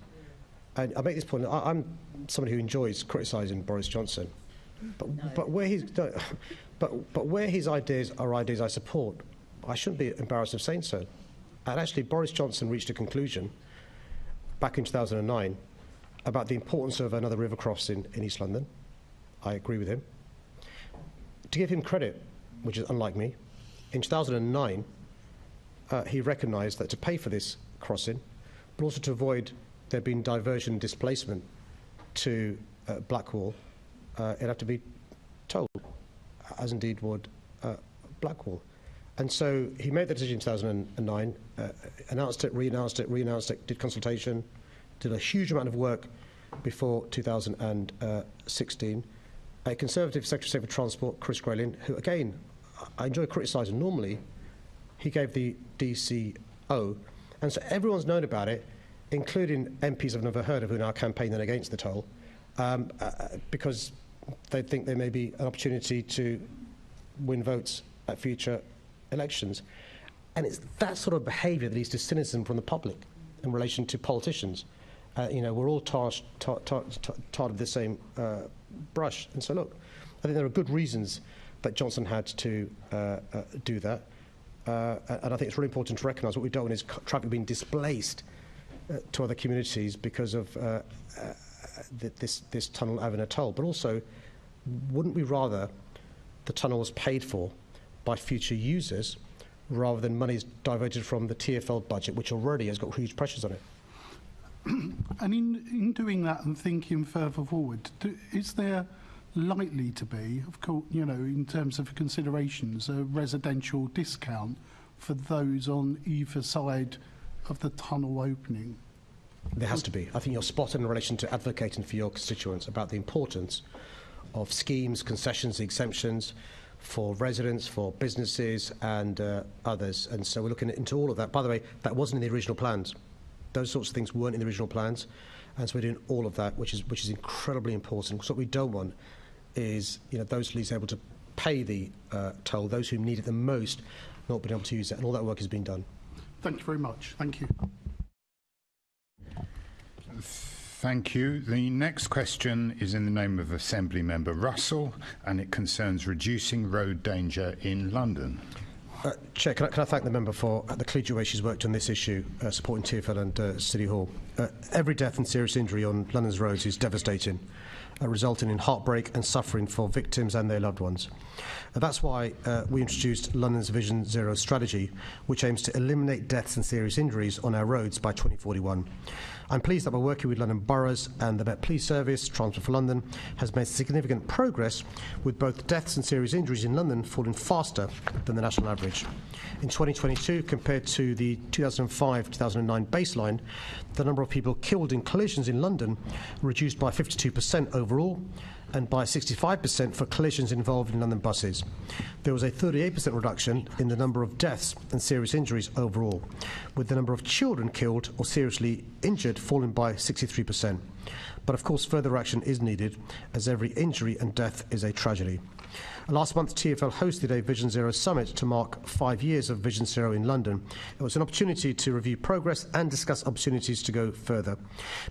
F: And I make this point, I'm somebody who enjoys criticising Boris Johnson, but where his ideas are ideas I support, I shouldn't be embarrassed of saying so. And actually, Boris Johnson reached a conclusion back in 2009 about the importance of another river crossing in East London. I agree with him. To give him credit, which is unlike me, in 2009, he recognised that to pay for this crossing, but also to avoid there being diversion and displacement to Blackwall, it'd have to be tolled, as indeed would Blackwall. And so he made the decision in 2009, announced it, re-announced it, did consultation, did a huge amount of work before 2016. A Conservative Secretary of State for Transport, Chris Grayling, who, again, I enjoy criticising normally, he gave the DCO. And so everyone's known about it, including MPs I've never heard of who are now campaigning against the toll, because they think there may be an opportunity to win votes at future elections. And it's that sort of behaviour that leads to cynicism from the public in relation to politicians. We're all tarred of the same brush. And so, look, I think there are good reasons that Johnson had to do that. And I think it's really important to recognise what we don't want is traffic being displaced to other communities because of this tunnel having a toll. But also, wouldn't we rather the tunnel was paid for by future users rather than monies diverted from the TfL budget, which already has got huge pressures on it?
T: And in doing that and thinking further forward, is there likely to be, of course, in terms of considerations, a residential discount for those on either side of the tunnel opening?
F: There has to be. I think you're spot on in relation to advocating for your constituents about the importance of schemes, concessions, exemptions for residents, for businesses and others. And so we're looking into all of that. By the way, that wasn't in the original plans. Those sorts of things weren't in the original plans. And so we're doing all of that, which is incredibly important. So what we don't want is those least able to pay the toll, those who need it the most, not being able to use it. And all that work has been done.
T: Thank you very much. Thank you.
B: Thank you. The next question is in the name of Assembly Member Russell, and it concerns reducing road danger in London.
F: Chair, can I thank the member for the collegiate way she's worked on this issue, supporting TfL and City Hall. Every death and serious injury on London's roads is devastating, resulting in heartbreak and suffering for victims and their loved ones. That's why we introduced London's Vision Zero strategy, which aims to eliminate deaths and serious injuries on our roads by 2041. I'm pleased that we're working with London boroughs and the Met Police Service, Transport for London, has made significant progress with both deaths and serious injuries in London falling faster than the national average. In 2022, compared to the 2005-2009 baseline, the number of people killed in collisions in London reduced by 52% overall and by 65% for collisions involved in London buses. There was a 38% reduction in the number of deaths and serious injuries overall, with the number of children killed or seriously injured falling by 63%. But of course, further action is needed, as every injury and death is a tragedy. Last month, TfL hosted a Vision Zero summit to mark 5 years of Vision Zero in London. It was an opportunity to review progress and discuss opportunities to go further.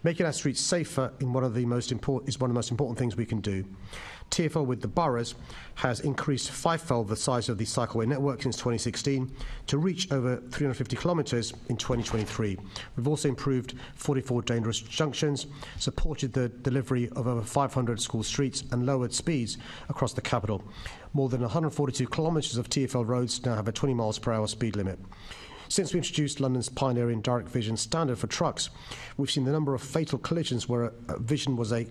F: Making our streets safer is one of the most important things we can do. TfL with the boroughs has increased fivefold the size of the cycleway network since 2016 to reach over 350 kilometres in 2023. We've also improved 44 dangerous junctions, supported the delivery of over 500 school streets and lowered speeds across the capital. More than 142 kilometres of TfL roads now have a 20 miles per hour speed limit. Since we introduced London's pioneering direct vision standard for trucks, we've seen the number of fatal collisions where vision was a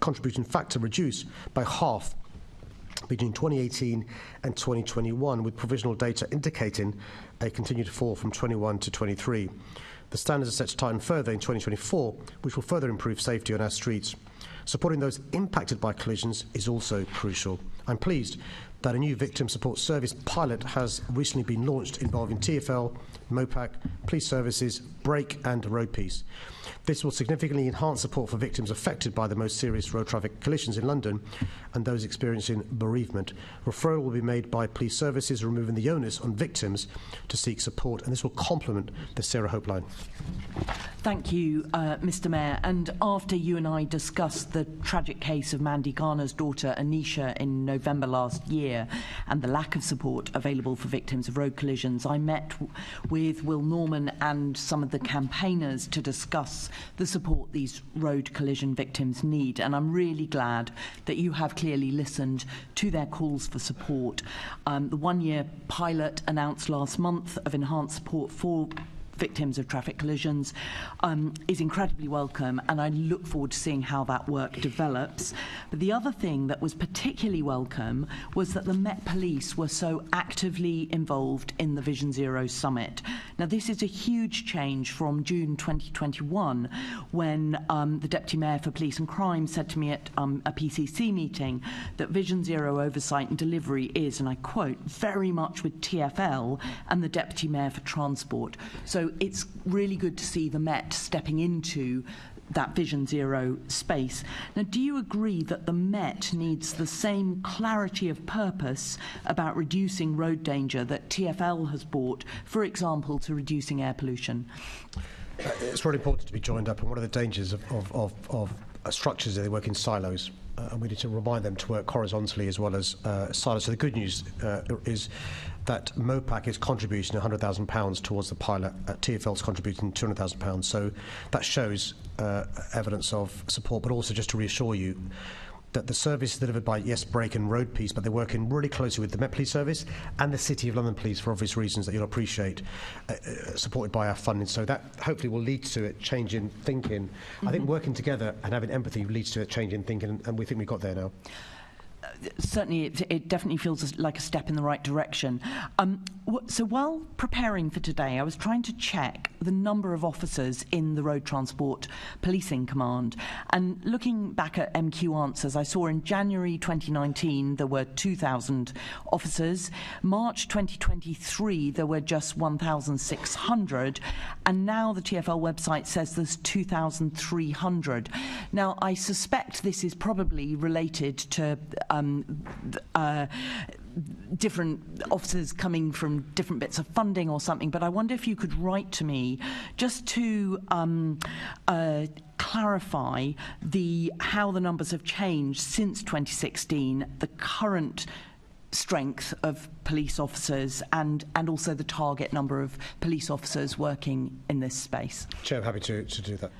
F: contributing factor reduced by half between 2018 and 2021, with provisional data indicating a continued fall from 21 to 23. The standards are set to tighten further in 2024, which will further improve safety on our streets. Supporting those impacted by collisions is also crucial. I'm pleased that a new victim support service pilot has recently been launched involving TfL, MOPAC, police services, Brake and Road Peace. This will significantly enhance support for victims affected by the most serious road traffic collisions in London and those experiencing bereavement. Referral will be made by police services, removing the onus on victims to seek support, and this will complement the Sarah Hope line.
U: Thank you, Mr. Mayor. And after you and I discussed the tragic case of Mandy Garner's daughter Anisha in November last year and the lack of support available for victims of road collisions, I met with Will Norman and some of the campaigners to discuss the support these road collision victims need. And I'm really glad that you have clearly listened to their calls for support. The one-year pilot announced last month of enhanced support for victims of traffic collisions is incredibly welcome, and I look forward to seeing how that work develops. But the other thing that was particularly welcome was that the Met Police were so actively involved in the Vision Zero Summit. Now, this is a huge change from June 2021, when the Deputy Mayor for Police and Crime said to me at a PCC meeting that Vision Zero oversight and delivery is, and I quote, very much with TfL and the Deputy Mayor for Transport. So it's really good to see the Met stepping into that Vision Zero space. Now, do you agree that the Met needs the same clarity of purpose about reducing road danger that TfL has brought, for example, to reducing air pollution?
F: It's really important to be joined up, and one of the dangers of structures is they work in silos, and we need to remind them to work horizontally as well as silos. So the good news is that MOPAC is contributing £100,000 towards the pilot. TfL's contributing £200,000. So that shows evidence of support, but also just to reassure you that the service is delivered by, yes, Brake and Road Police, but they're working really closely with the Met Police Service and the City of London Police for obvious reasons that you'll appreciate, supported by our funding. So that hopefully will lead to a change in thinking. I think working together and having empathy leads to a change in thinking, and we think we got there now.
U: Certainly, it definitely feels like a step in the right direction. So while preparing for today, I was trying to check the number of officers in the Road Transport Policing Command. And looking back at MQ answers, I saw in January 2019 there were 2,000 officers. March 2023 there were just 1,600. And now the TfL website says there's 2,300. Now, I suspect this is probably related to different officers coming from different bits of funding or something, but I wonder if you could write to me just to clarify how the numbers have changed since 2016, the current strength of police officers and also the target number of police officers working in this space.
F: Chair, I'm happy to do that.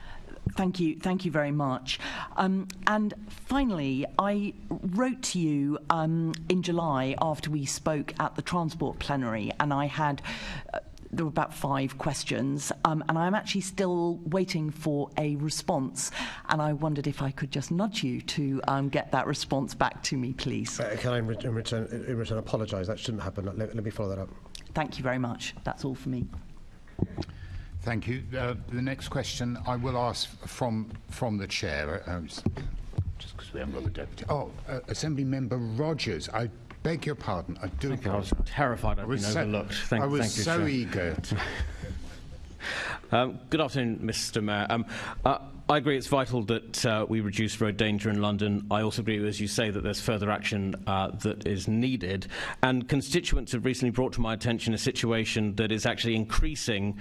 U: Thank you very much. And finally, I wrote to you in July after we spoke at the Transport Plenary, and I had there were about 5 questions, and I'm actually still waiting for a response, and I wondered if I could just nudge you to get that response back to me, please.
F: Can I in return apologise? That shouldn't happen. Let me follow that up.
U: Thank you very much. That's all for me.
B: Thank you. The next question I will ask from the chair, just because we haven't got the deputy. Assembly Member Rogers. I beg your pardon. I do.
V: I was terrified I'd been overlooked. Thank you,
B: so eager.
V: Good afternoon, Mr. Mayor. I agree it's vital that we reduce road danger in London. I also agree, as you say, that there's further action that is needed. And constituents have recently brought to my attention a situation that is actually increasing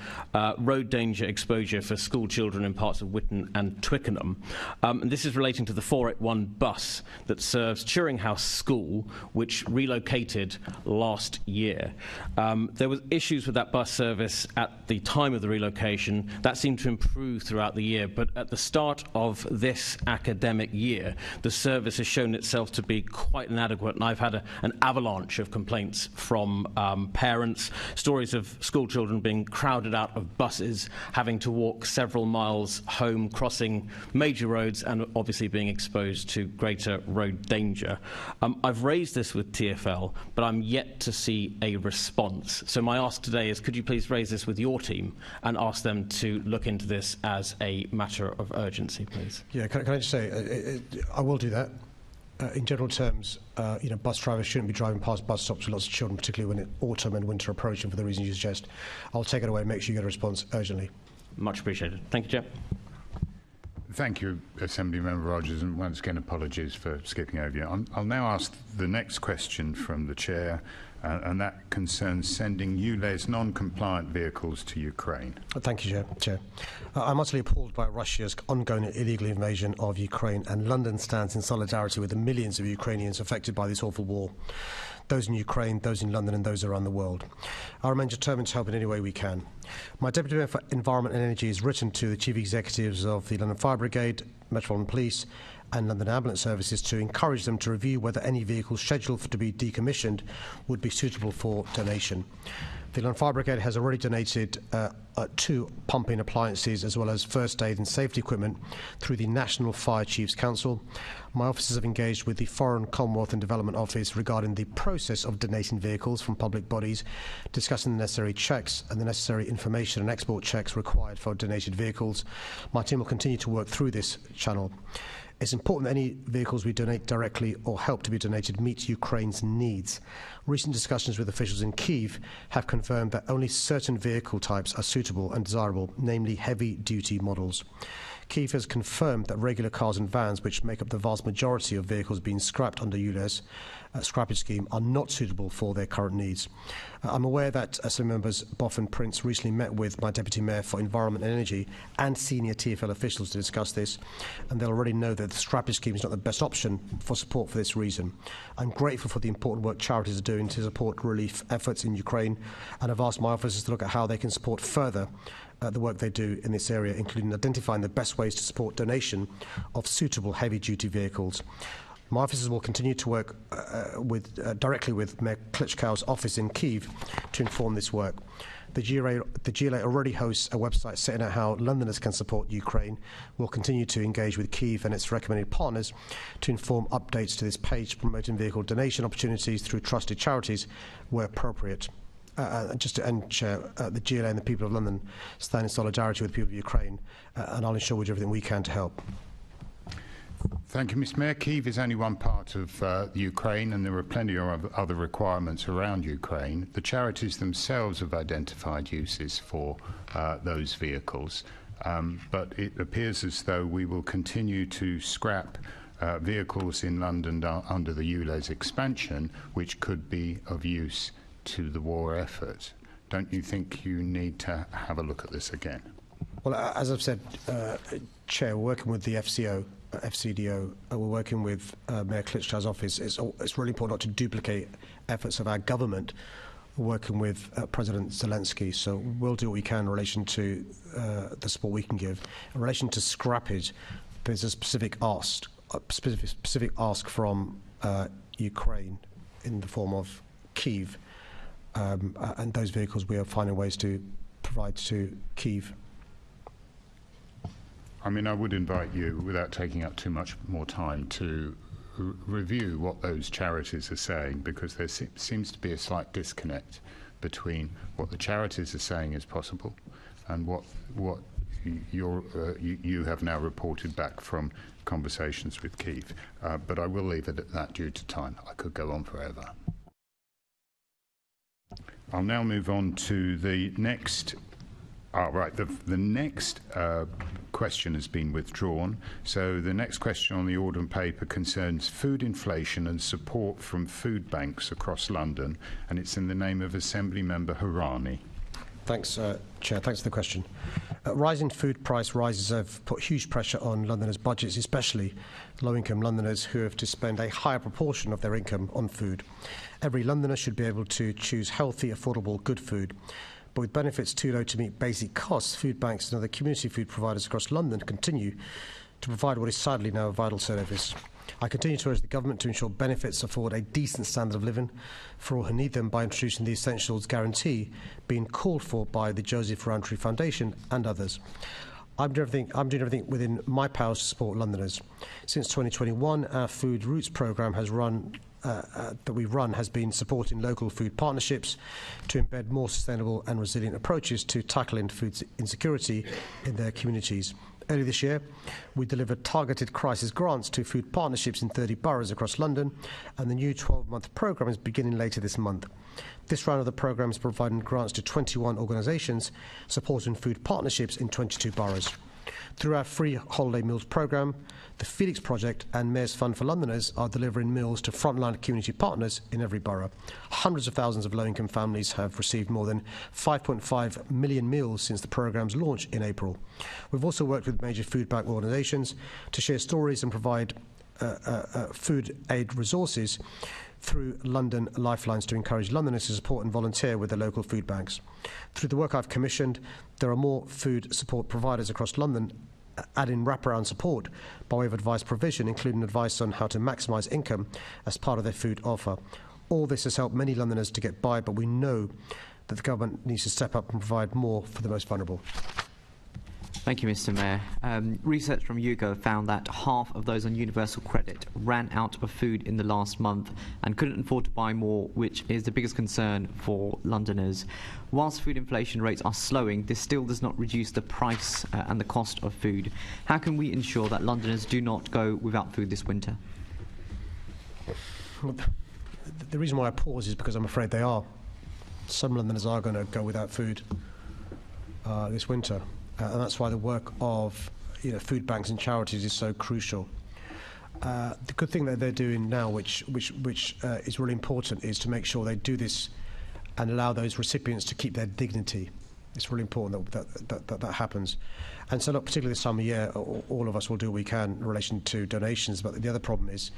V: road danger exposure for school children in parts of Whitton and Twickenham. And this is relating to the 481 bus that serves Turing House School, which relocated last year. There were issues with that bus service at the time of the relocation. That seemed to improve throughout the year, but at the start of this academic year, the service has shown itself to be quite inadequate, and I've had an avalanche of complaints from parents, stories of school children being crowded out of buses, having to walk several miles home, crossing major roads, and obviously being exposed to greater road danger. I've raised this with TfL, but I'm yet to see a response. So my ask today is, could you please raise this with your team and ask them to look into this as a matter of urgency, please?
F: Yeah, can I just say, I will do that. In general terms, bus drivers shouldn't be driving past bus stops with lots of children, particularly when autumn and winter are approaching, for the reasons you suggest. I'll take it away and make sure you get a response urgently.
V: Much appreciated. Thank you, Chair.
B: Thank you, Assemblymember Rogers, and once again apologies for skipping over you. I'll now ask the next question from the Chair, and that concerns sending ULEZ non-compliant vehicles to Ukraine.
F: Thank you, Chair. I'm utterly appalled by Russia's ongoing illegal invasion of Ukraine, and London stands in solidarity with the millions of Ukrainians affected by this awful war. Those in Ukraine, those in London and those around the world. I remain determined to help in any way we can. My Deputy Mayor for Environment and Energy has written to the Chief Executives of the London Fire Brigade, Metropolitan Police and London Ambulance Services to encourage them to review whether any vehicles scheduled to be decommissioned would be suitable for donation. The London Fire Brigade has already donated 2 pumping appliances as well as first aid and safety equipment through the National Fire Chiefs Council. My officers have engaged with the Foreign, Commonwealth and Development Office regarding the process of donating vehicles from public bodies, discussing the necessary checks and the necessary information and export checks required for donated vehicles. My team will continue to work through this channel. It's important that any vehicles we donate directly or help to be donated meet Ukraine's needs. Recent discussions with officials in Kyiv have confirmed that only certain vehicle types are suitable and desirable, namely heavy-duty models. Kyiv has confirmed that regular cars and vans, which make up the vast majority of vehicles being scrapped under ULEZ scrappage scheme, are not suitable for their current needs. I'm aware that some members, Boff and Prince, recently met with my Deputy Mayor for Environment and Energy and senior TfL officials to discuss this, and they'll already know that the scrappage scheme is not the best option for support for this reason. I'm grateful for the important work charities are doing to support relief efforts in Ukraine, and I've asked my officers to look at how they can support further the work they do in this area, including identifying the best ways to support donation of suitable heavy-duty vehicles. My officers will continue to work directly with Mayor Klitschko's office in Kyiv to inform this work. The GLA already hosts a website setting out how Londoners can support Ukraine. We'll continue to engage with Kyiv and its recommended partners to inform updates to this page, promoting vehicle donation opportunities through trusted charities where appropriate. Just to end, Chair, the GLA and the people of London stand in solidarity with the people of Ukraine, and I'll ensure we do everything we can to help.
B: Thank you, Mr. Mayor. Kyiv is only one part of Ukraine, and there are plenty of other requirements around Ukraine. The charities themselves have identified uses for those vehicles, but it appears as though we will continue to scrap vehicles in London under the ULEZ expansion, which could be of use to the war effort. Don't you think you need to have a look at this again?
F: Well, as I've said, Chair, we're working with the FCDO, we're working with Mayor Klitschko's office. It's really important not to duplicate efforts of our government. We're working with President Zelensky, so we'll do what we can in relation to the support we can give. In relation to scrappage, there's a specific ask from Ukraine in the form of Kyiv, and those vehicles we are finding ways to provide to Kyiv.
B: I mean, I would invite you, without taking up too much more time, to review what those charities are saying, because there seems to be a slight disconnect between what the charities are saying is possible and what you have now reported back from conversations with Kyiv. But I will leave it at that due to time. I could go on forever. I'll now move on to the next. The next question has been withdrawn. So the next question on the order paper concerns food inflation and support from food banks across London, and it's in the name of Assembly Member Harani.
F: Thanks, Chair. Thanks for the question. Rising food price rises have put huge pressure on Londoners' budgets, especially low-income Londoners who have to spend a higher proportion of their income on food. Every Londoner should be able to choose healthy, affordable, good food. But with benefits too low to meet basic costs, food banks and other community food providers across London continue to provide what is sadly now a vital service. I continue to urge the government to ensure benefits afford a decent standard of living for all who need them by introducing the Essentials Guarantee being called for by the Joseph Rowntree Foundation and others. I'm doing everything within my powers to support Londoners. Since 2021, our Food Routes programme has has been supporting local food partnerships to embed more sustainable and resilient approaches to tackling food insecurity in their communities. Earlier this year, we delivered targeted crisis grants to food partnerships in 30 boroughs across London, and the new 12-month programme is beginning later this month. This round of the programme is providing grants to 21 organisations supporting food partnerships in 22 boroughs. Through our free holiday meals programme, the Felix Project and Mayor's Fund for Londoners are delivering meals to frontline community partners in every borough. Hundreds of thousands of low-income families have received more than 5.5 million meals since the programme's launch in April. We've also worked with major food bank organisations to share stories and provide food aid resources through London Lifelines to encourage Londoners to support and volunteer with their local food banks. Through the work I've commissioned, there are more food support providers across London adding wraparound support by way of advice provision, including advice on how to maximise income as part of their food offer. All this has helped many Londoners to get by, but we know that the government needs to step up and provide more for the most vulnerable.
A: Thank you, Mr. Mayor. Research from YouGov found that half of those on universal credit ran out of food in the last month and couldn't afford to buy more, which is the biggest concern for Londoners. Whilst food inflation rates are slowing, this still does not reduce the price and the cost of food. How can we ensure that Londoners do not go without food this winter?
F: Well, the reason why I pause is because I'm afraid they are. Some Londoners are going to go without food this winter. And that's why the work of food banks and charities is so crucial. The good thing that they're doing now, which is really important, is to make sure they do this and allow those recipients to keep their dignity. It's really important that happens. And so, look, particularly this time of year, all of us will do what we can in relation to donations. But the other problem is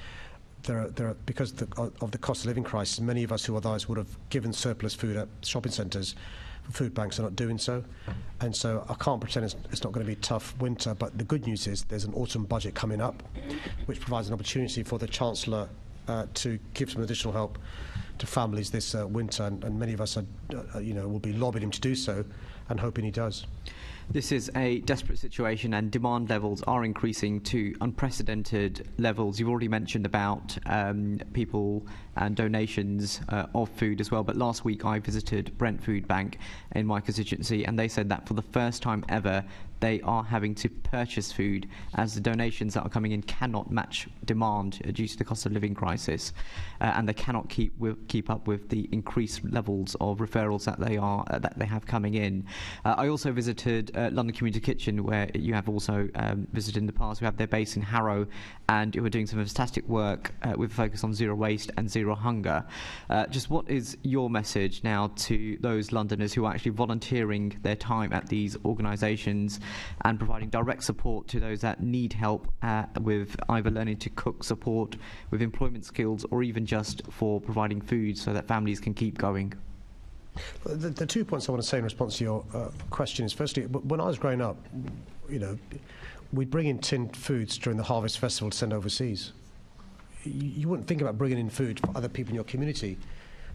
F: there are because of the cost of living crisis, many of us who otherwise would have given surplus food at shopping centres, food banks are not doing so, and so I can't pretend it's not going to be a tough winter, but the good news is there's an autumn budget coming up which provides an opportunity for the Chancellor to give some additional help to families this winter, and many of us will be lobbying him to do so and hoping he does.
A: This is a desperate situation and demand levels are increasing to unprecedented levels. You've already mentioned about people and donations of food as well, but last week I visited Brent Food Bank in my constituency and they said that for the first time ever they are having to purchase food as the donations that are coming in cannot match demand due to the cost of living crisis, and they cannot keep up with the increased levels of referrals that they have coming in. I also visited London Community Kitchen, where you have also visited in the past. We have their base in Harrow, and who are doing some fantastic work with a focus on zero waste and zero hunger. Just what is your message now to those Londoners who are actually volunteering their time at these organisations and providing direct support to those that need help with either learning to cook, support with employment skills, or even just for providing food so that families can keep going?
F: The 2 points I want to say in response to your question is, firstly, when I was growing up, we'd bring in tinned foods during the Harvest Festival to send overseas. You wouldn't think about bringing in food for other people in your community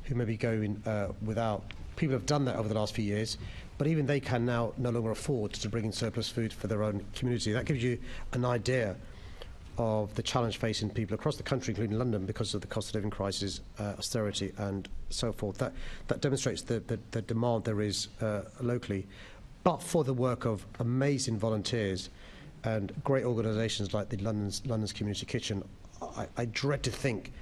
F: who may be going without. People have done that over the last few years, but even they can now no longer afford to bring in surplus food for their own community. That gives you an idea of the challenge facing people across the country, including London, because of the cost of living crisis, austerity and so forth. That demonstrates the demand there is locally. But for the work of amazing volunteers and great organisations like the London's Community Kitchen, I dread to think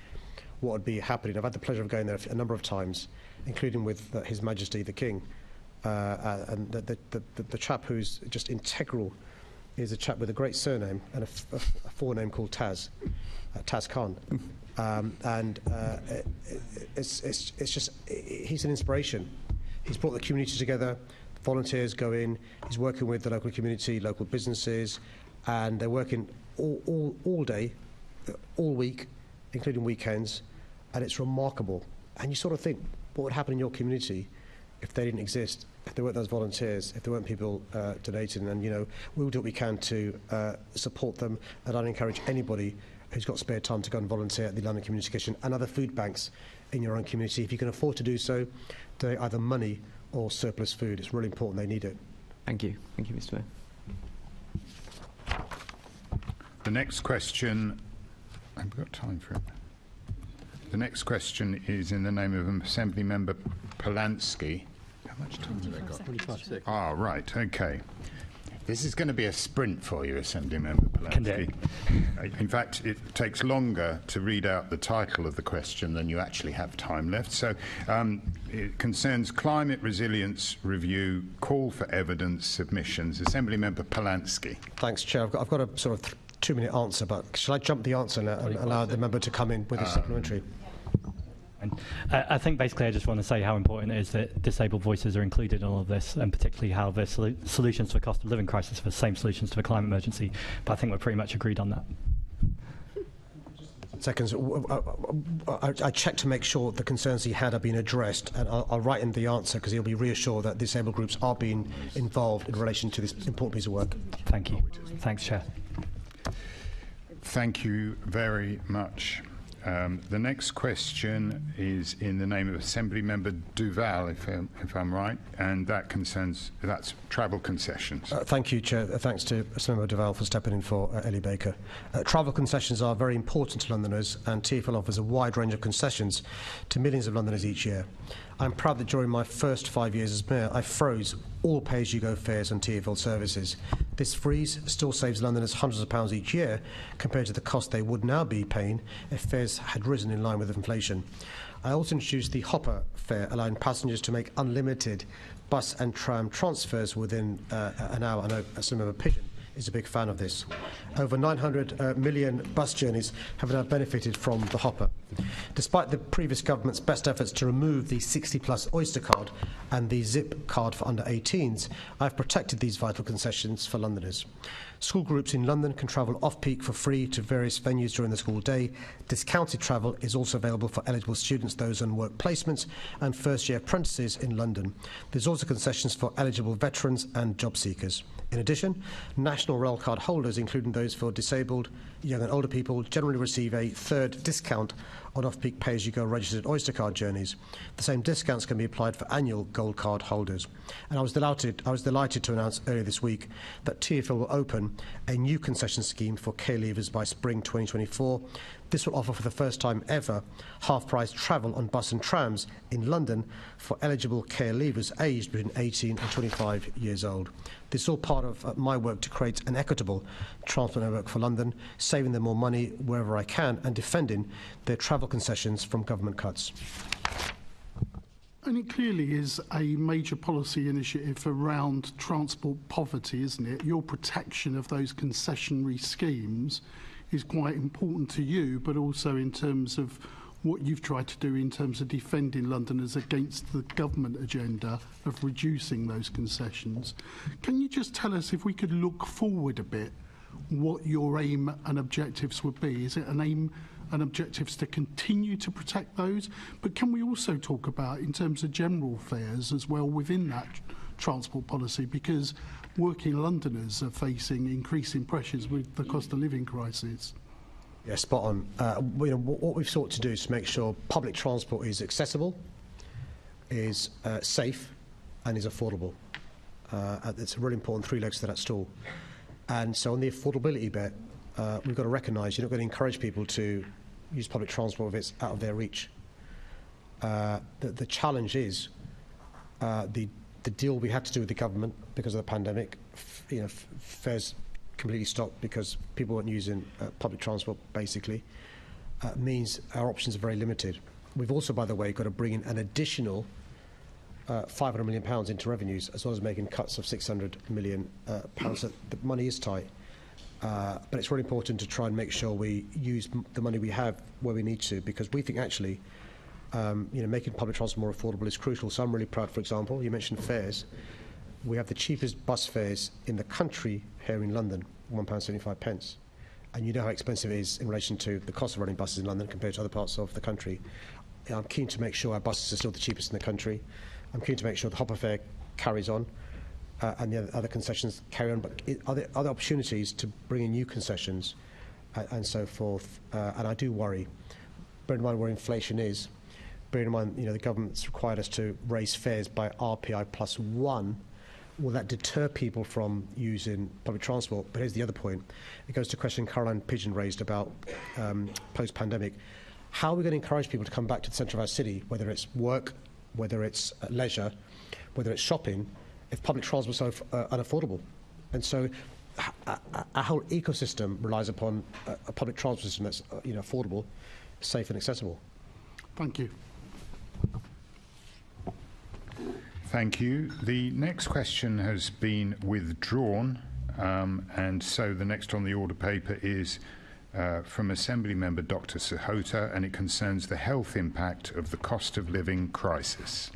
F: what would be happening. I've had the pleasure of going there a number of times, including with His Majesty the King. And the chap who's just integral is a chap with a great surname and a forename called Taz Khan. It's just, he's an inspiration. He's brought the community together, volunteers go in, he's working with the local community, local businesses, and they're working all day, all week, including weekends, and it's remarkable. And you sort of think, what would happen in your community if they didn't exist, if there weren't those volunteers, if there weren't people donating? And we'll do what we can to support them, and I'd encourage anybody who's got spare time to go and volunteer at the London Community Kitchen and other food banks in your own community. If you can afford to do so, donate either money or surplus food. It's really important, they need it.
A: Thank you, Mr. Mayor.
B: The next question, I've got time for it. The next question is in the name of Assembly Member Polanski. How much time have I got? 25 seconds. Ah, right, okay. This is going to be a sprint for you, Assembly Member Polanski. In fact, it takes longer to read out the title of the question than you actually have time left. So it concerns climate resilience review, call for evidence submissions. Assembly Member Polanski.
F: Thanks, Chair. I've got a sort of 2-minute answer, but shall I jump the answer now and allow the member to come in with a supplementary?
S: I think basically I just want to say how important it is that disabled voices are included in all of this, and particularly how the solutions to the cost of living crisis are the same solutions to the climate emergency. But I think we're pretty much agreed on that.
F: Seconds. I checked to make sure the concerns he had are being addressed, and I'll write in the answer because he'll be reassured that disabled groups are being involved in relation to this important piece of work.
S: Thank you. Thanks, Chair.
B: Thank you very much. The next question is in the name of Assembly Member Duval, if I'm right, and that's travel concessions.
F: Thank you, Chair. Thanks to Assembly Member Duval for stepping in for Ellie Baker. Travel concessions are very important to Londoners, and TfL offers a wide range of concessions to millions of Londoners each year. I'm proud that during my first 5 years as Mayor, I froze all pay-as-you-go fares on TfL services. This freeze still saves Londoners hundreds of pounds each year compared to the cost they would now be paying if fares had risen in line with inflation. I also introduced the Hopper fare, allowing passengers to make unlimited bus and tram transfers within an hour. I know Assembly Member Pigeon is a big fan of this. Over 900 million bus journeys have now benefited from the Hopper. Despite the previous government's best efforts to remove the 60-plus Oyster card and the Zip card for under 18s, I've protected these vital concessions for Londoners. School groups in London can travel off-peak for free to various venues during the school day. Discounted travel is also available for eligible students, those on work placements, and first-year apprentices in London. There's also concessions for eligible veterans and job seekers. In addition, national rail card holders, including those for disabled, young and older people, generally receive a third discount on off-peak pay-as-you-go registered Oyster card journeys. The same discounts can be applied for annual gold card holders. And I was delighted to announce earlier this week that TfL will open a new concession scheme for care leavers by spring 2024. This will offer for the first time ever half-price travel on bus and trams in London for eligible care leavers aged between 18 and 25 years old. This is all part of my work to create an equitable transport network for London, saving them more money wherever I can and defending their travel concessions from government cuts.
T: And it clearly is a major policy initiative around transport poverty, isn't it? Your protection of those concessionary schemes is quite important to you, but also in terms of what you've tried to do in terms of defending Londoners against the government agenda of reducing those concessions. Can you just tell us, if we could look forward a bit, what your aim and objectives would be? Is it an aim and objectives to continue to protect those? But can we also talk about, in terms of general fares as well within that transport policy, because working Londoners are facing increasing pressures with the cost of living crisis?
F: Yeah, spot on. What we've sought to do is to make sure public transport is accessible, is safe, and is affordable. It's a really important three legs to that stool. And so on the affordability bit, we've got to recognise you're not going to encourage people to use public transport if it's out of their reach. The challenge is the deal we had to do with the government because of the pandemic. Fares completely stopped because people weren't using public transport, basically, means our options are very limited. We've also, by the way, got to bring in an additional £500 million into revenues, as well as making cuts of £600 million. So the money is tight. But it's really important to try and make sure we use the money we have where we need to, because we think actually making public transport more affordable is crucial. So I'm really proud, for example, you mentioned fares. We have the cheapest bus fares in the country here in London, £1.75. And you know how expensive it is in relation to the cost of running buses in London compared to other parts of the country. I'm keen to make sure our buses are still the cheapest in the country. I'm keen to make sure the Hopper fare carries on and the other concessions carry on. But are there other opportunities to bring in new concessions and so forth? And I do worry, bearing in mind where inflation is, bearing in mind the government's required us to raise fares by RPI plus 1. Will that deter people from using public transport? But here's the other point. It goes to a question Caroline Pigeon raised about post-pandemic. How are we going to encourage people to come back to the centre of our city, whether it's work, whether it's leisure, whether it's shopping, if public transport is so unaffordable? And so our whole ecosystem relies upon a public transport system that's affordable, safe and accessible.
T: Thank you.
B: Thank you. The next question has been withdrawn, and so the next on the order paper is from Assembly Member Dr. Sahota, and it concerns the health impact of the cost of living crisis.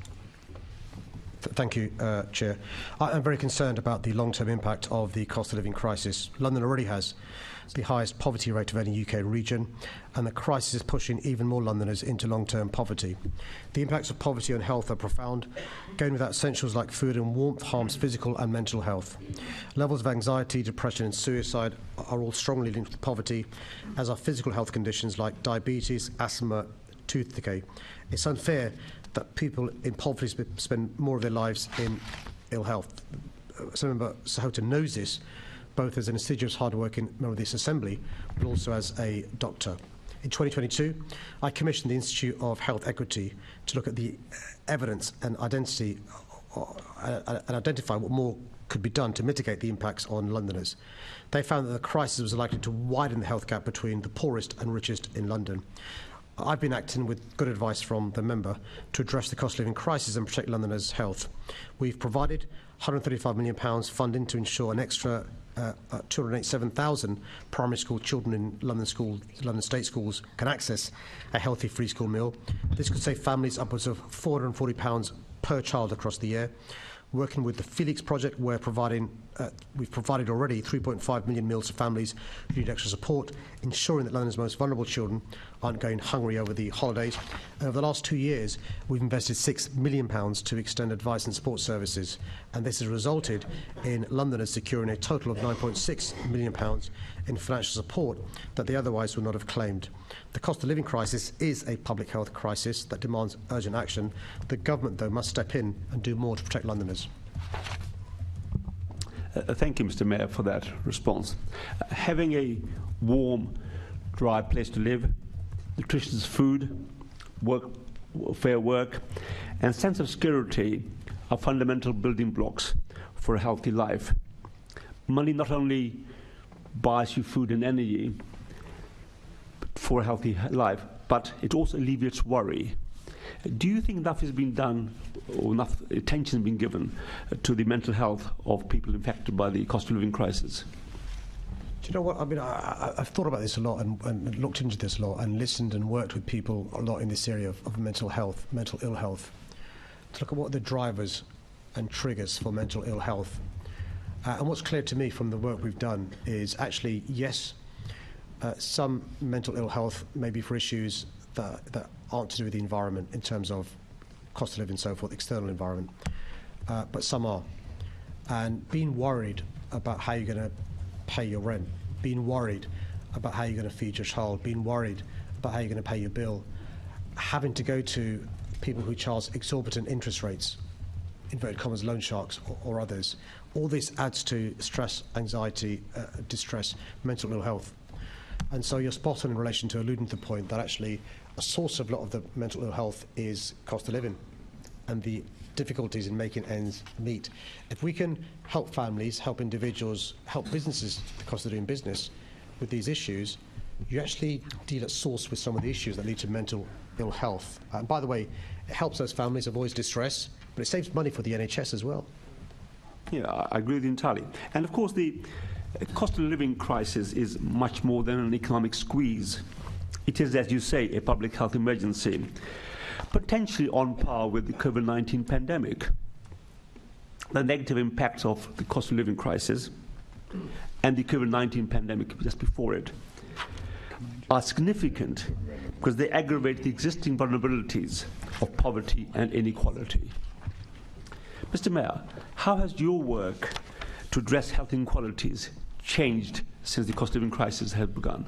F: Thank you, Chair. I am very concerned about the long-term impact of the cost of living crisis. London already has the highest poverty rate of any UK region, and the crisis is pushing even more Londoners into long-term poverty. The impacts of poverty on health are profound. Going without essentials like food and warmth harms physical and mental health. Levels of anxiety, depression and suicide are all strongly linked with poverty, as are physical health conditions like diabetes, asthma, tooth decay. It's unfair that people in poverty spend more of their lives in ill health. Member Sahota knows this, both as an assiduous, hard-working member of this Assembly, but also as a doctor. In 2022, I commissioned the Institute of Health Equity to look at the evidence and identify what more could be done to mitigate the impacts on Londoners. They found that the crisis was likely to widen the health gap between the poorest and richest in London. I've been acting with good advice from the member to address the cost of living crisis and protect Londoners' health. We've provided £135 million funding to ensure an extra 287,000 primary school children in London state schools can access a healthy free school meal. This could save families upwards of £440 per child across the year. Working with the Felix project, we've provided already 3.5 million meals to families who need extra support, ensuring that London's most vulnerable children aren't going hungry over the holidays. And over the last 2 years, we've invested £6 million to extend advice and support services, and this has resulted in Londoners securing a total of £9.6 million in financial support that they otherwise would not have claimed. The cost of living crisis is a public health crisis that demands urgent action. The government, though, must step in and do more to protect Londoners.
O: Thank you, Mr. Mayor, for that response. Having a warm, dry place to live, nutritious food, fair work, and sense of security are fundamental building blocks for a healthy life. Money not only buys you food and energy for a healthy life, but it also alleviates worry. Do you think enough has been done, or enough attention has been given to the mental health of people infected by the cost of living crisis?
F: Do you know what? I mean, I've thought about this a lot and looked into this a lot and listened and worked with people a lot in this area of mental health, mental ill health, to look at what are the drivers and triggers for mental ill health. And what's clear to me from the work we've done is actually, yes, some mental ill health may be for issues that aren't to do with the environment in terms of cost of living and so forth, external environment, but some are. And being worried about how you're going to pay your rent, being worried about how you're going to feed your child, being worried about how you're going to pay your bill, having to go to people who charge exorbitant interest rates, inverted commas, loan sharks or others, all this adds to stress, anxiety, distress, mental ill health. And so you're spot on in relation to alluding to the point that actually a source of a lot of the mental ill health is cost of living and the difficulties in making ends meet. If we can help families, help individuals, help businesses, the cost of doing business with these issues, you actually deal at source with some of the issues that lead to mental ill health. And by the way, it helps those families avoid distress, but it saves money for the NHS as well.
O: Yeah, I agree with you entirely. And of course, the cost of living crisis is much more than an economic squeeze. It is, as you say, a public health emergency, potentially on par with the COVID-19 pandemic. The negative impacts of the cost of living crisis and the COVID-19 pandemic just before it are significant because they aggravate the existing vulnerabilities of poverty and inequality. Mr. Mayor, how has your work to address health inequalities changed since the cost of living crisis has begun?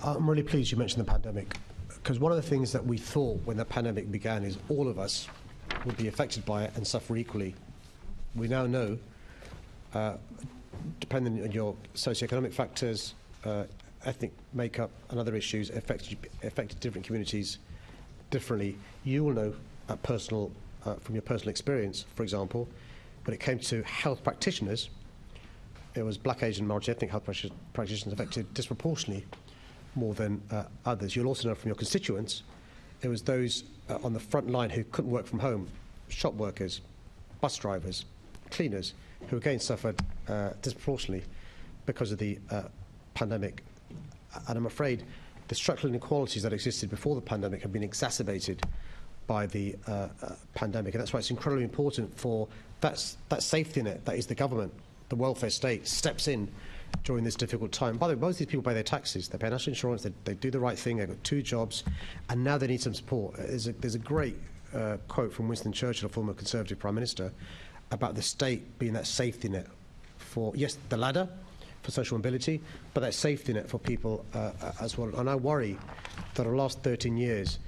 F: I'm really pleased you mentioned the pandemic, because one of the things that we thought when the pandemic began is all of us would be affected by it and suffer equally. We now know, depending on your socioeconomic factors, ethnic makeup and other issues affected different communities differently. You will know from your personal experience, for example, when it came to health practitioners, it was black, Asian, multi-ethnic health practitioners affected disproportionately more than others. You'll also know from your constituents, it was those on the front line who couldn't work from home, shop workers, bus drivers, cleaners, who again suffered disproportionately because of the pandemic. And I'm afraid the structural inequalities that existed before the pandemic have been exacerbated by the pandemic. And that's why it's incredibly important for that safety net that is the government, the welfare state, steps in during this difficult time. By the way, most of these people pay their taxes, they pay national insurance, they do the right thing, they've got 2 jobs, and now they need some support. There's a great quote from Winston Churchill, a former Conservative Prime Minister, about the state being that safety net for, yes, the ladder for social mobility, but that safety net for people as well. And I worry that over the last 13 years,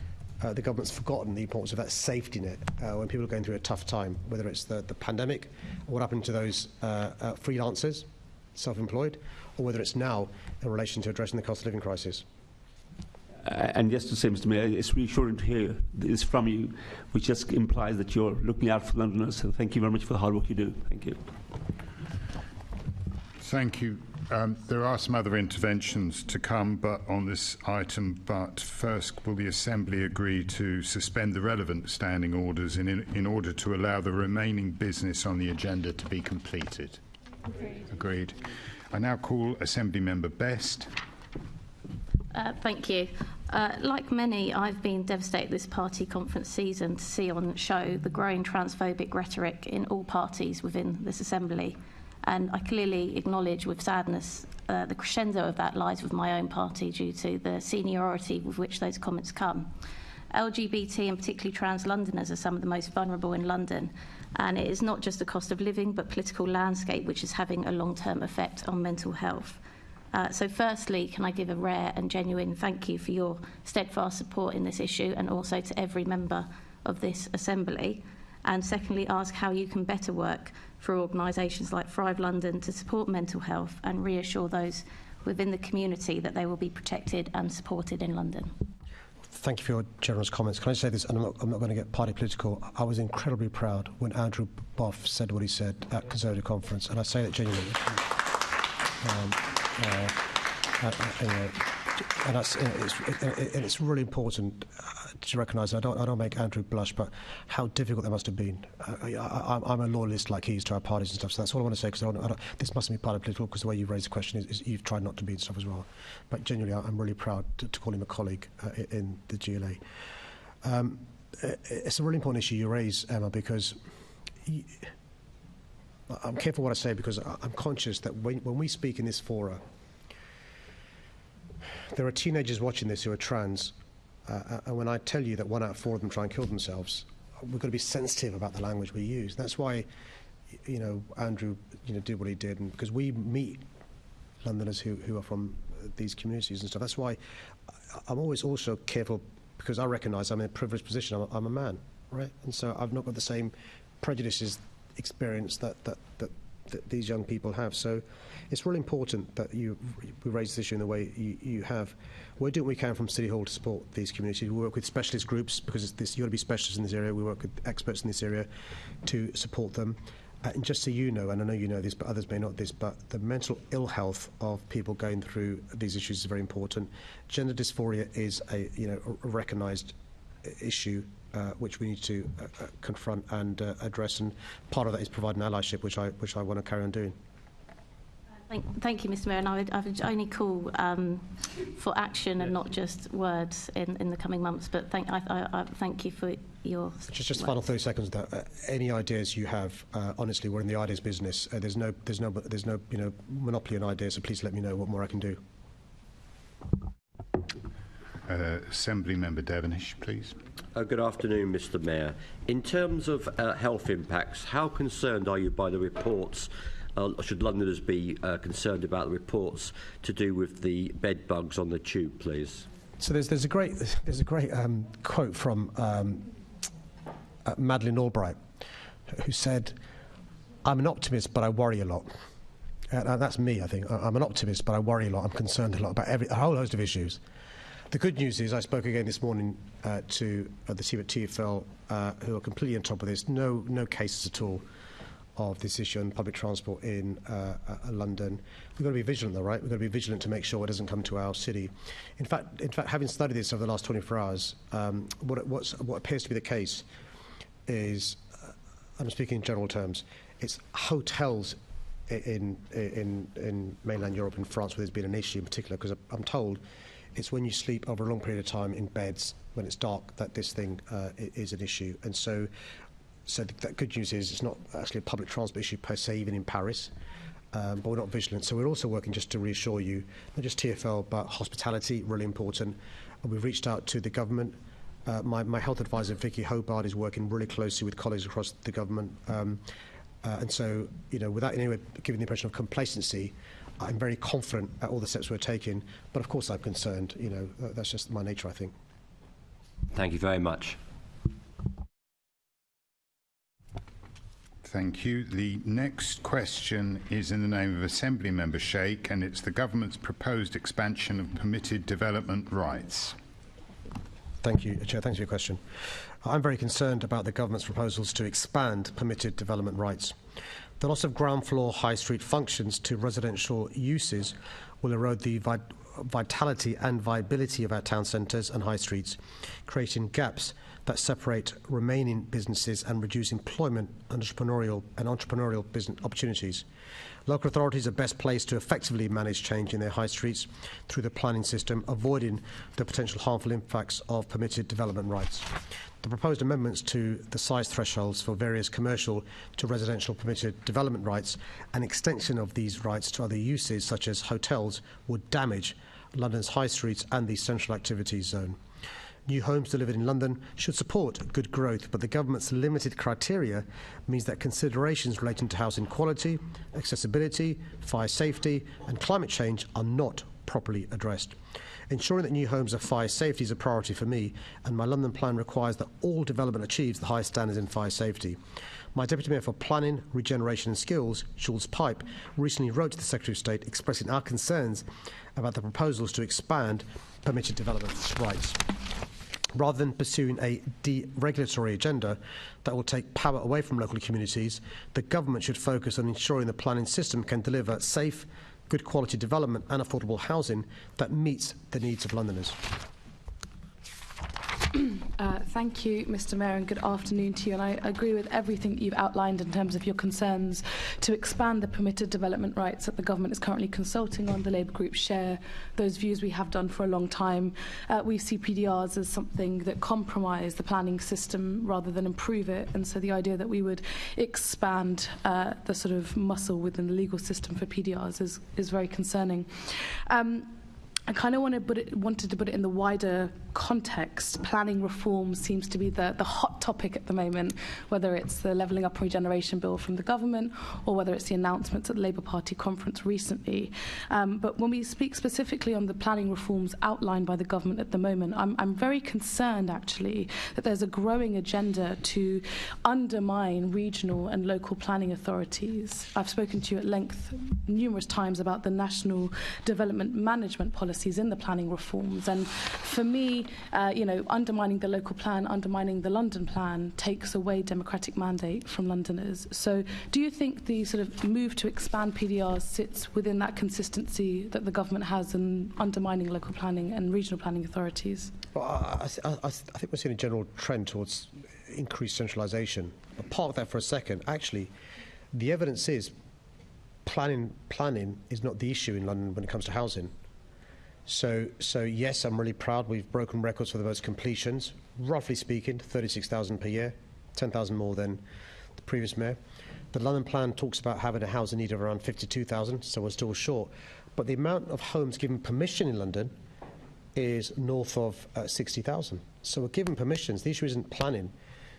F: the government's forgotten the importance of that safety net when people are going through a tough time, whether it's the pandemic, or what happened to those freelancers, self-employed, or whether it's now in relation to addressing the cost of living crisis.
O: And just to say, Mr. Mayor, it's reassuring to hear this from you, which just implies that you're looking out for Londoners. So thank you very much for the hard work you do. Thank you.
B: Thank you. There are some other interventions to come on this item, but first, will the Assembly agree to suspend the relevant standing orders in order to allow the remaining business on the agenda to be completed? Agreed. I now call Assembly Member Best.
C: Thank you. Like many, I've been devastated this party conference season to see on show the growing transphobic rhetoric in all parties within this Assembly. And I clearly acknowledge with sadness the crescendo of that lies with my own party due to the seniority with which those comments come. LGBT and particularly trans Londoners are some of the most vulnerable in London, and it is not just the cost of living but political landscape which is having a long-term effect on mental health. So firstly, can I give a rare and genuine thank you for your steadfast support in this issue, and also to every member of this Assembly. And secondly, ask how you can better work for organisations like Thrive London to support mental health and reassure those within the community that they will be protected and supported in London.
F: Thank you for your generous comments. Can I say this, and I'm not going to get party political, I was incredibly proud when Andrew Boff said what he said at Conservative Conference, and I say that genuinely. And it's really important to recognise, I don't make Andrew blush, but how difficult that must have been. I'm a loyalist like he is to our parties and stuff, so that's all I want to say, because this mustn't be party political, because the way you've raised the question is you've tried not to be and stuff as well. But genuinely, I'm really proud to call him a colleague in the GLA. It's a really important issue you raise, Emma, because I'm careful what I say, because I'm conscious that when we speak in this fora, there are teenagers watching this who are trans, and when I tell you that 1 out of 4 of them try and kill themselves, we've got to be sensitive about the language we use. That's why, Andrew, did what he did, and because we meet Londoners who are from these communities and stuff. That's why I'm always also careful, because I recognise I'm in a privileged position. I'm a man, right? And so I've not got the same prejudices, experience that these young people have. So it's really important that we raise this issue in the way you have. We're doing what we can from City Hall to support these communities. We work with specialist groups, because you've got to be specialists in this area. We work with experts in this area to support them. And just so you know, and I know you know this, but others may not this, but the mental ill health of people going through these issues is very important. Gender dysphoria is a recognised issue which we need to confront and address, and part of that is providing allyship, which I want to carry on doing.
C: Thank you, Mr. Mayor, and I would only call for action and not just words in the coming months. But I thank you for your.
F: Just final 30 seconds. Any ideas you have? Honestly, we're in the ideas business. There's no monopoly on ideas. So please let me know what more I can do.
B: Assembly Member Devenish, please.
I: Good afternoon, Mr. Mayor. In terms of health impacts, how concerned are you by the reports? Should Londoners be concerned about the reports to do with the bed bugs on the tube, please?
F: So there's a great quote from Madeleine Albright, who said, "I'm an optimist, but I worry a lot." And that's me, I think. I'm an optimist, but I worry a lot. I'm concerned a lot about a whole host of issues. The good news is I spoke again this morning to the team at TfL, who are completely on top of this. No cases at all of this issue on public transport in London. We've got to be vigilant, though, right? We've got to be vigilant to make sure it doesn't come to our city. In fact, having studied this over the last 24 hours, what appears to be the case is, I'm speaking in general terms, it's hotels in mainland Europe and France where there's been an issue in particular, because I'm told it's when you sleep over a long period of time in beds when it's dark that this thing is an issue. And so the good news is it's not actually a public transport issue per se, even in Paris, but we're not vigilant. So we're also working, just to reassure you, not just TfL, but hospitality, really important. And we've reached out to the government. My health advisor, Vicky Hobart, is working really closely with colleagues across the government. And so, without in any way giving the impression of complacency, I'm very confident at all the steps we're taking. But of course I'm concerned. That's just my nature, I think.
I: Thank you very much.
B: Thank you. The next question is in the name of Assembly Member Sheikh, and it's the government's proposed expansion of permitted development rights.
F: Thank you, Chair. Thanks for your question. I'm very concerned about the government's proposals to expand permitted development rights. The loss of ground floor high street functions to residential uses will erode the vitality and viability of our town centres and high streets, creating gaps that separate remaining businesses and reduce employment and entrepreneurial business opportunities. Local authorities are best placed to effectively manage change in their high streets through the planning system, avoiding the potential harmful impacts of permitted development rights. The proposed amendments to the size thresholds for various commercial to residential permitted development rights and extension of these rights to other uses such as hotels would damage London's high streets and the central activities zone. New homes delivered in London should support good growth, but the government's limited criteria means that considerations relating to housing quality, accessibility, fire safety and climate change are not properly addressed. Ensuring that new homes are fire safety is a priority for me, and my London plan requires that all development achieves the highest standards in fire safety. My Deputy Mayor for Planning, Regeneration and Skills, Jules Pipe, recently wrote to the Secretary of State expressing our concerns about the proposals to expand permitted development rights. Rather than pursuing a deregulatory agenda that will take power away from local communities, the government should focus on ensuring the planning system can deliver safe, good quality development and affordable housing that meets the needs of Londoners.
J: Thank you, Mr. Mayor, and good afternoon to you. And I agree with everything you've outlined in terms of your concerns to expand the permitted development rights that the government is currently consulting on. The Labour Group share those views. We have done for a long time. We see PDRs as something that compromise the planning system rather than improve it. And so the idea that we would expand the sort of muscle within the legal system for PDRs is very concerning. I kind of wanted to put it in the wider context. Planning reform seems to be the hot topic at the moment, whether it's the Levelling Up and Regeneration Bill from the government or whether it's the announcements at the Labour Party conference recently. But when we speak specifically on the planning reforms outlined by the government at the moment, I'm very concerned, actually, that there's a growing agenda to undermine regional and local planning authorities. I've spoken to you at length numerous times about the national development management policies in the planning reforms, and for me, undermining the local plan, undermining the London plan takes away democratic mandate from Londoners. So do you think the sort of move to expand PDRs sits within that consistency that the government has in undermining local planning and regional planning authorities?
F: Well, I think we're seeing a general trend towards increased centralisation. Park that for a second. Actually, the evidence is planning is not the issue in London when it comes to housing. So yes, I'm really proud we've broken records for the most completions, roughly speaking, 36,000 per year, 10,000 more than the previous mayor. The London plan talks about having a housing need of around 52,000, so we're still short. But the amount of homes given permission in London is north of 60,000. So we're given permissions. The issue isn't planning.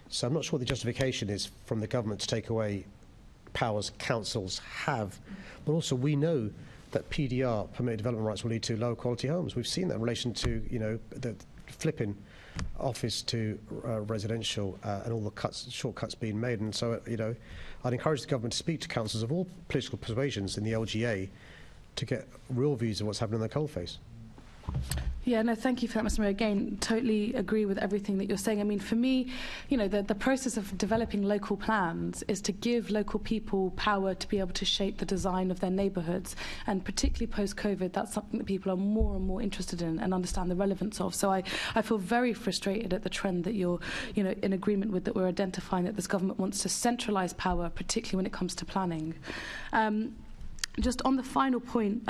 F: So I'm not sure what the justification is from the government to take away powers councils have. But also we know that PDR, permitted development rights, will lead to lower quality homes. We've seen that in relation to, the flipping office to residential and all the shortcuts being made. And so, I'd encourage the government to speak to councils of all political persuasions in the LGA to get real views of what's happening in the coalface.
J: Yeah, no, thank you for that, Mr. Mayor. Again, totally agree with everything that you're saying. I mean, for me, you know, the process of developing local plans is to give local people power to be able to shape the design of their neighbourhoods. And particularly post-COVID, that's something that people are more and more interested in and understand the relevance of. So I feel very frustrated at the trend that you're, you know, in agreement with, that we're identifying that this government wants to centralise power, particularly when it comes to planning. Just on the final point,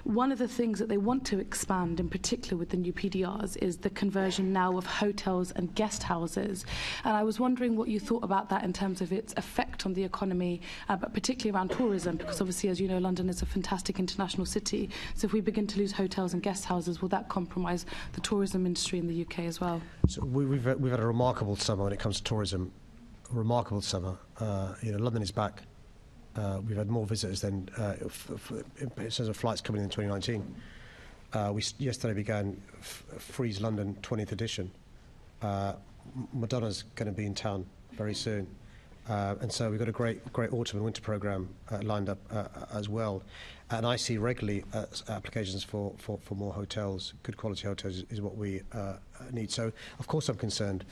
J: one of the things that they want to expand, in particular with the new PDRs, is the conversion now of hotels and guest houses. And I was wondering what you thought about that in terms of its effect on the economy, but particularly around tourism, because obviously, as you know, London is a fantastic international city. So if we begin to lose hotels and guest houses, will that compromise the tourism industry in the UK as well?
F: So we've had a remarkable summer when it comes to tourism. A remarkable summer. You know, London is back. We've had more visitors than in terms of flights coming in 2019. We yesterday began Freeze London 20th edition. Madonna's going to be in town very soon, and so we've got a great autumn and winter programme lined up as well. And I see regularly applications for more hotels. Good quality hotels is what we need. So of course I'm concerned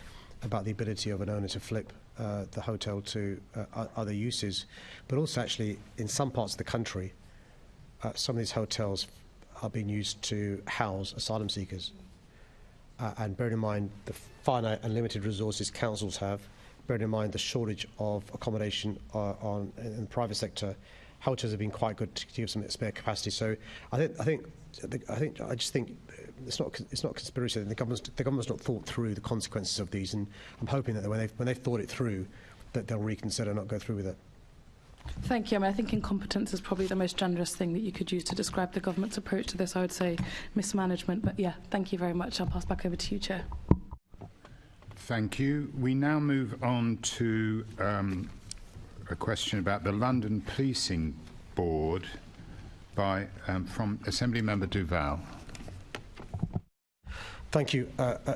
F: about the ability of an owner to flip the hotel to other uses, but also actually in some parts of the country, some of these hotels are being used to house asylum seekers. And bearing in mind the finite and limited resources councils have, bearing in mind the shortage of accommodation in the private sector, hotels have been quite good to give some spare capacity. So I just think it's not conspiracy. The government's not thought through the consequences of these, and I'm hoping that when they've thought it through, that they'll reconsider and not go through with it.
J: Thank you. I mean, I think incompetence is probably the most generous thing that you could use to describe the government's approach to this. I would say mismanagement. But yeah, thank you very much. I'll pass back over to you, Chair.
B: Thank you. We now move on to a question about the London Policing Board from Assembly Member Duval.
F: Thank you,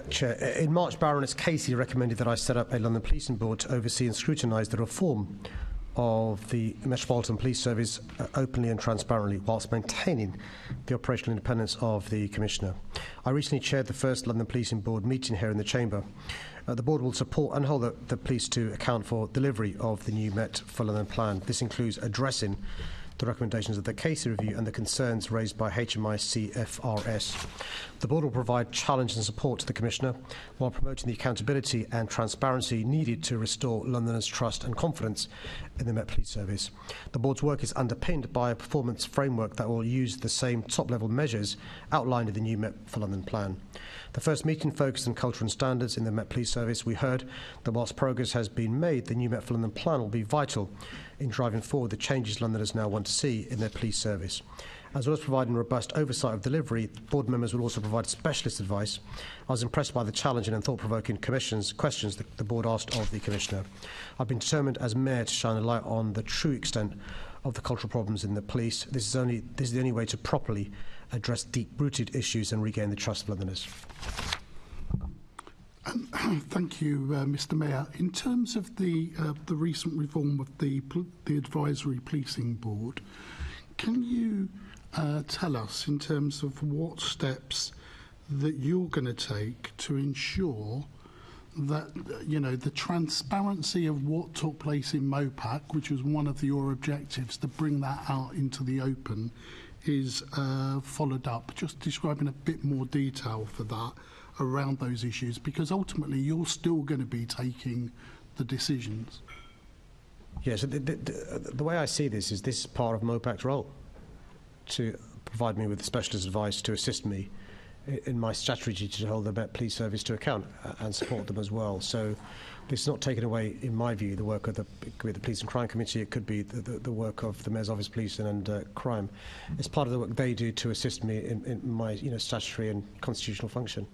F: Chair. In March, Baroness Casey recommended that I set up a London Policing Board to oversee and scrutinise the reform of the Metropolitan Police Service openly and transparently, whilst maintaining the operational independence of the Commissioner. I recently chaired the first London Policing Board meeting here in the Chamber. The Board will support and hold the police to account for delivery of the new Met for London plan. This includes addressing the recommendations of the Casey Review and the concerns raised by HMI-CFRS. The Board will provide challenge and support to the Commissioner while promoting the accountability and transparency needed to restore Londoners' trust and confidence in the Met Police Service. The Board's work is underpinned by a performance framework that will use the same top-level measures outlined in the new Met for London plan. The first meeting focused on culture and standards in the Met Police Service. We heard that whilst progress has been made, the new Met for London plan will be vital in driving forward the changes Londoners now want to see in their police service. As well as providing robust oversight of delivery, board members will also provide specialist advice. I was impressed by the challenging and thought-provoking questions that the board asked of the Commissioner. I've been determined as Mayor to shine a light on the true extent of the cultural problems in the police. This is the only way to properly address deep-rooted issues and regain the trust of Londoners.
T: Thank you, Mr. Mayor. In terms of the recent reform of the Advisory Policing Board, can you tell us in terms of what steps that you're going to take to ensure that, you know, the transparency of what took place in MOPAC, which was one of your objectives, to bring that out into the open, is followed up? Just describing a bit more detail for that around those issues, because ultimately you're still going to be taking the decisions.
F: Yes, the way I see this is part of MOPAC's role, to provide me with specialist advice to assist me in my strategy to hold the Met Police Service to account and support them as well. So this is not taking away, in my view, the work of the Police and Crime Committee. It could be the work of the Mayor's Office of Police and Crime. It's part of the work they do to assist me in my statutory and constitutional function.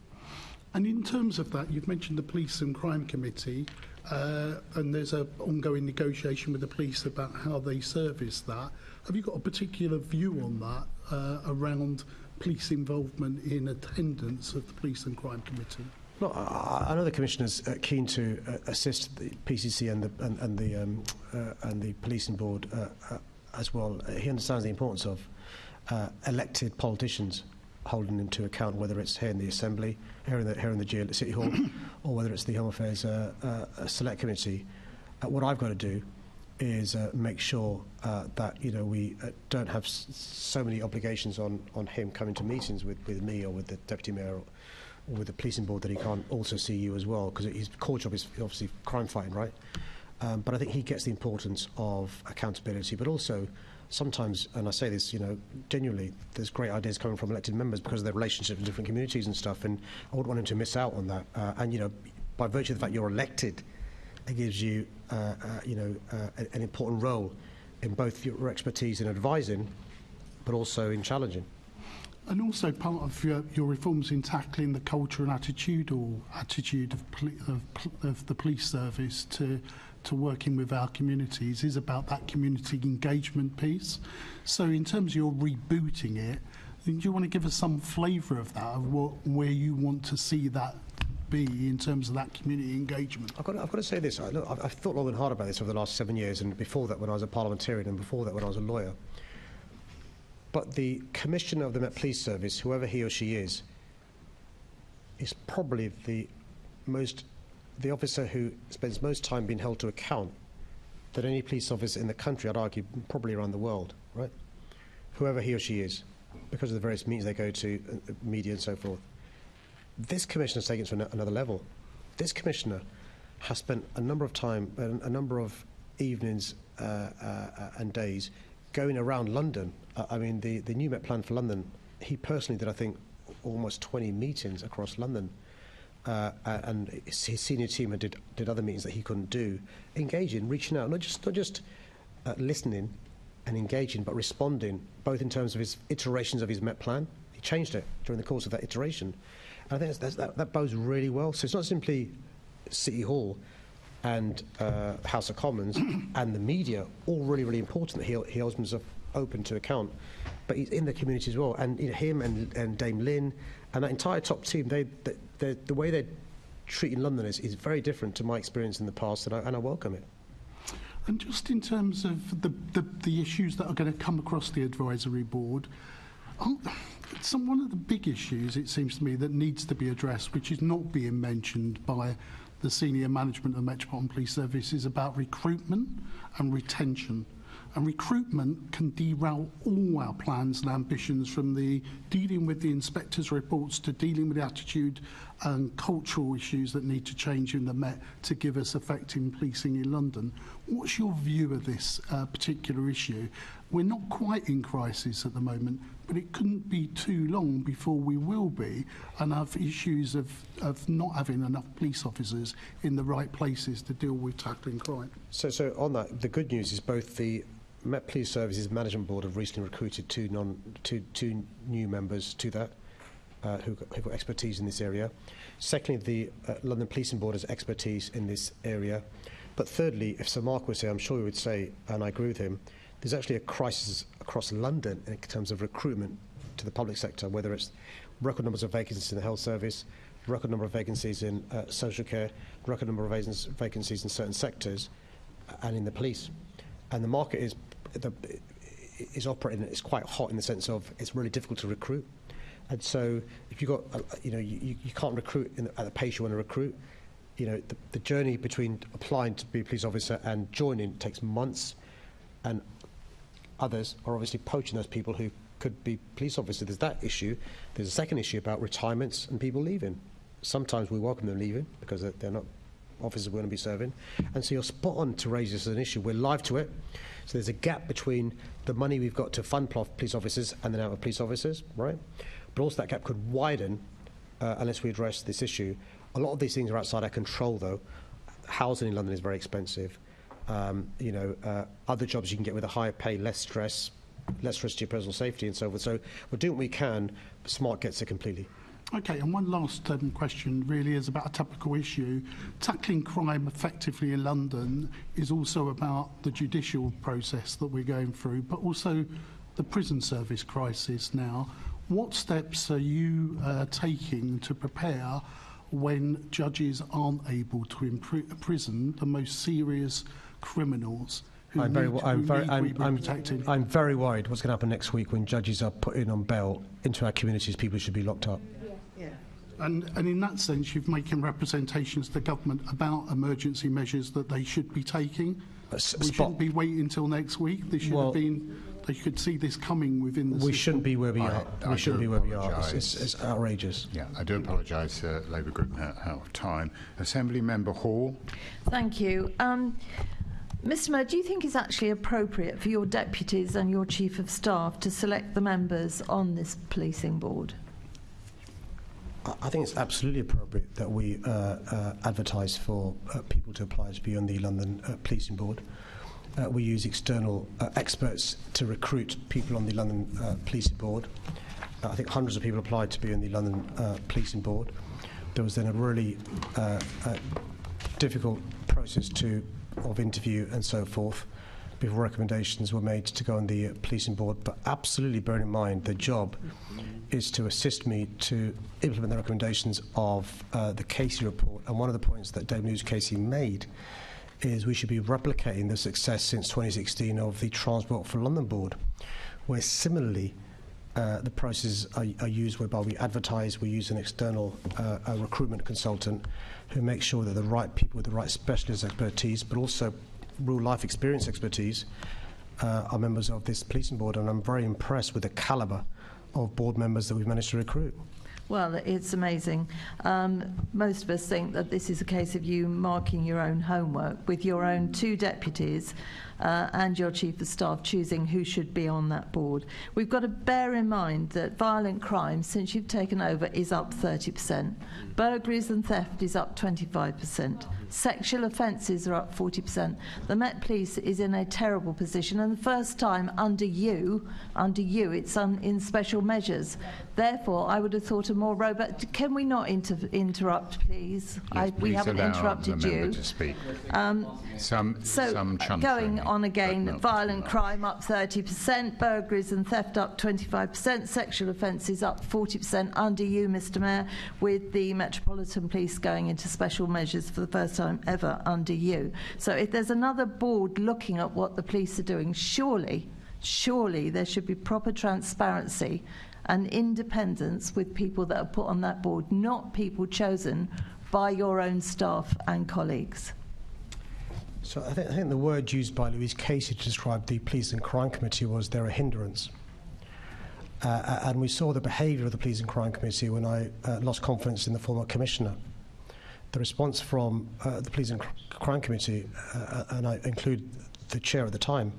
T: And in terms of that, you've mentioned the Police and Crime Committee, and there's an ongoing negotiation with the police about how they service that. Have you got a particular view on that around police involvement in attendance of the Police and Crime Committee?
F: Look, I know the Commissioner's keen to assist the PCC and the Policing Board as well. He understands the importance of elected politicians holding him to account, whether it's here in the Assembly, here in the City Hall, or whether it's the Home Affairs Select Committee. What I've got to do is make sure that we don't have so many obligations on him coming to meetings with me or with the Deputy Mayor or with the policing board that he can't also see you as well, because his core job is obviously crime fighting, right? But I think he gets the importance of accountability, but also sometimes, and I say this, genuinely, there's great ideas coming from elected members because of their relationships with different communities and stuff, and I wouldn't want him to miss out on that. And by virtue of the fact you're elected, it gives you, an important role in both your expertise in advising, but also in challenging.
T: And also part of your reforms in tackling the culture and attitude of the police service to working with our communities is about that community engagement piece. So in terms of your rebooting it, do you want to give us some flavour of that, of where you want to see that be in terms of that community engagement? I've got
F: to say this. I've thought long and hard about this over the last 7 years, and before that when I was a parliamentarian, and before that when I was a lawyer. But the Commissioner of the Met Police Service, whoever he or she is probably the officer who spends most time being held to account than any police officer in the country, I'd argue, probably around the world, right? Whoever he or she is, because of the various meetings they go to, media and so forth. This Commissioner's taken it to another level. This Commissioner has spent a number of evenings and days going around London. I mean, the new Met Plan for London, he personally did, I think, almost 20 meetings across London. And his senior team did other meetings that he couldn't do, engaging, reaching out, not just listening and engaging, but responding, both in terms of his iterations of his Met Plan. He changed it during the course of that iteration. And I think that bodes really well. So it's not simply City Hall and House of Commons and the media, all really, really important that he holds himself open to account. But he's in the community as well. And him and Dame Lynn and that entire top team, the way they're treating Londoners is very different to my experience in the past, and I welcome it.
T: And just in terms of the issues that are going to come across the advisory board, one of the big issues, it seems to me, that needs to be addressed, which is not being mentioned by the senior management of the Metropolitan Police Service, is about recruitment and retention. And recruitment can derail all our plans and ambitions, from the dealing with the inspectors' reports to dealing with the attitude and cultural issues that need to change in the Met to give us effective policing in London. What's your view of this particular issue? We're not quite in crisis at the moment, but it couldn't be too long before we will be, and have issues of not having enough police officers in the right places to deal with tackling crime.
F: So on that, the good news is both the Met Police Services Management Board have recently recruited two new members to that who've got expertise in this area. Secondly, the London Policing Board has expertise in this area. But thirdly, if Sir Mark would say, I'm sure he would say, and I agree with him, there's actually a crisis across London in terms of recruitment to the public sector, whether it's record numbers of vacancies in the health service, record number of vacancies in social care, record number of vacancies in certain sectors, and in the police. And the market is operating, it's quite hot in the sense of it's really difficult to recruit. And so if you've got, you can't recruit at the pace you want to recruit. The journey between applying to be a police officer and joining takes months, and others are obviously poaching those people who could be police officers. There's that issue. There's a second issue about retirements and people leaving. Sometimes we welcome them leaving because they're not officers we're going to be serving. And so you're spot on to raise this as an issue. We're live to it. So there's a gap between the money we've got to fund police officers and the number of police officers, right? But also that gap could widen unless we address this issue. A lot of these things are outside our control, though. Housing in London is very expensive. Other jobs you can get with a higher pay, less stress to your personal safety and so forth. So we're doing what we can, but Smart gets it completely.
T: Okay, and one last question really is about a topical issue. Tackling crime effectively in London is also about the judicial process that we're going through, but also the prison service crisis now. What steps are you taking to prepare when judges aren't able to imprison the most serious criminals who need protecting.
F: I'm very worried what's going to happen next week when judges are put in on bail into our communities. People should be locked up.
T: Yeah. And in that sense, you've making representations to the government about emergency measures that they should be taking. We shouldn't be waiting until next week. They should have been. They could see this coming within the.
F: We shouldn't be where we are. We shouldn't be where we are. It's outrageous.
B: Yeah, I do apologise, Labour Group, out of time. Assembly Member Hall.
K: Thank you. Mr Mayor, do you think it's actually appropriate for your deputies and your Chief of Staff to select the members on this policing board?
F: I think it's absolutely appropriate that we advertise for people to apply to be on the London Policing Board. We use external experts to recruit people on the London Policing Board. I think hundreds of people applied to be on the London Policing Board. There was then a really difficult process of interview and so forth before recommendations were made to go on the Policing Board. But absolutely bearing in mind the job is to assist me to implement the recommendations of the Casey report. And one of the points that Dame Louise Casey made is we should be replicating the success since 2016 of the Transport for London Board, where similarly the processes are used whereby we advertise, we use an external recruitment consultant who makes sure that the right people with the right specialist expertise, but also real life experience expertise, are members of this policing board. And I'm very impressed with the calibre of board members that we've managed to recruit.
K: Well, it's amazing. Most of us think that this is a case of you marking your own homework with your own 2 deputies and your Chief of Staff choosing who should be on that board. We've got to bear in mind that violent crime, since you've taken over, is up 30%. Burglaries and theft is up 25%. Sexual offences are up 40%. The Met Police is in a terrible position, and the first time under you, it's in special measures. Therefore, I would have thought a more robust. Can we not interrupt, please?
B: Yes,
K: we haven't interrupted you.
B: To speak.
K: Some
B: chuntering.
K: Going on again, violent crime up 30%, burglaries and theft up 25%, sexual offences up 40% under you, Mr Mayor, with the Metropolitan Police going into special measures for the first time ever under you. So if there's another board looking at what the police are doing, surely there should be proper transparency and independence with people that are put on that board, not people chosen by your own staff and colleagues.
F: So I think the word used by Louise Casey to describe the Police and Crime Committee was they're a hindrance. And we saw the behaviour of the Police and Crime Committee when I lost confidence in the former Commissioner. The response from the Police and Crime Committee, and I include the chair at the time,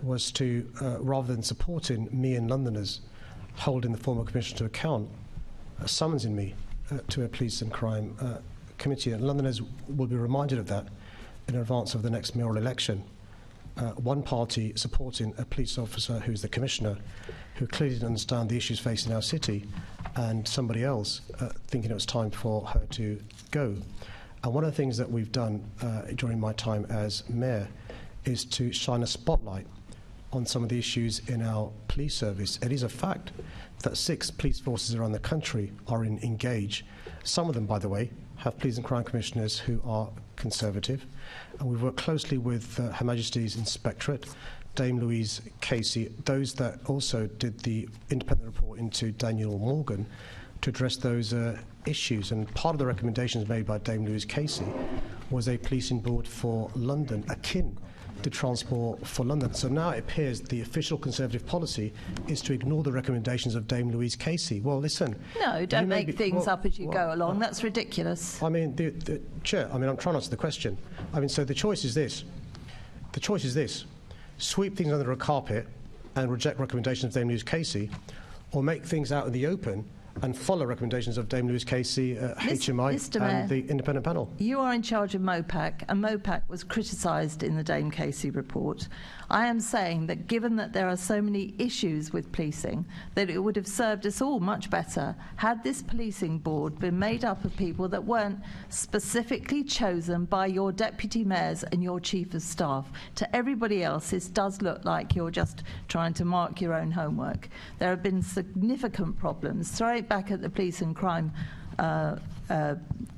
F: was to, rather than supporting me and Londoners, holding the former Commissioner to account, summoning me to a Police and Crime Committee. And Londoners will be reminded of that in advance of the next mayoral election. One party supporting a police officer who's the Commissioner, who clearly didn't understand the issues facing our city, and somebody else thinking it was time for her to go. And one of the things that we've done during my time as mayor is to shine a spotlight on some of the issues in our police service. It is a fact that 6 police forces around the country are engaged. Some of them, by the way, have police and crime commissioners who are Conservative. And we've worked closely with Her Majesty's Inspectorate, Dame Louise Casey, those that also did the independent report into Daniel Morgan to address those issues. And part of the recommendations made by Dame Louise Casey was a policing board for London, akin to Transport for London. So now it appears the official Conservative policy is to ignore the recommendations of Dame Louise Casey. Well, listen.
K: No, don't make things up as you go along. That's ridiculous.
F: I mean, the Chair, I'm trying to answer the question. So the choice is this. The choice is this. Sweep things under a carpet and reject recommendations of Dame Louise Casey, or make things out in the open and follow recommendations of Dame Louise Casey, HMI, and the independent panel.
K: You are in charge of MOPAC, and MOPAC was criticised in the Dame Casey report. I am saying that given that there are so many issues with policing, that it would have served us all much better had this policing board been made up of people that weren't specifically chosen by your deputy mayors and your chief of staff. To everybody else, this does look like you're just trying to mark your own homework. There have been significant problems. Throw it back at the police and crime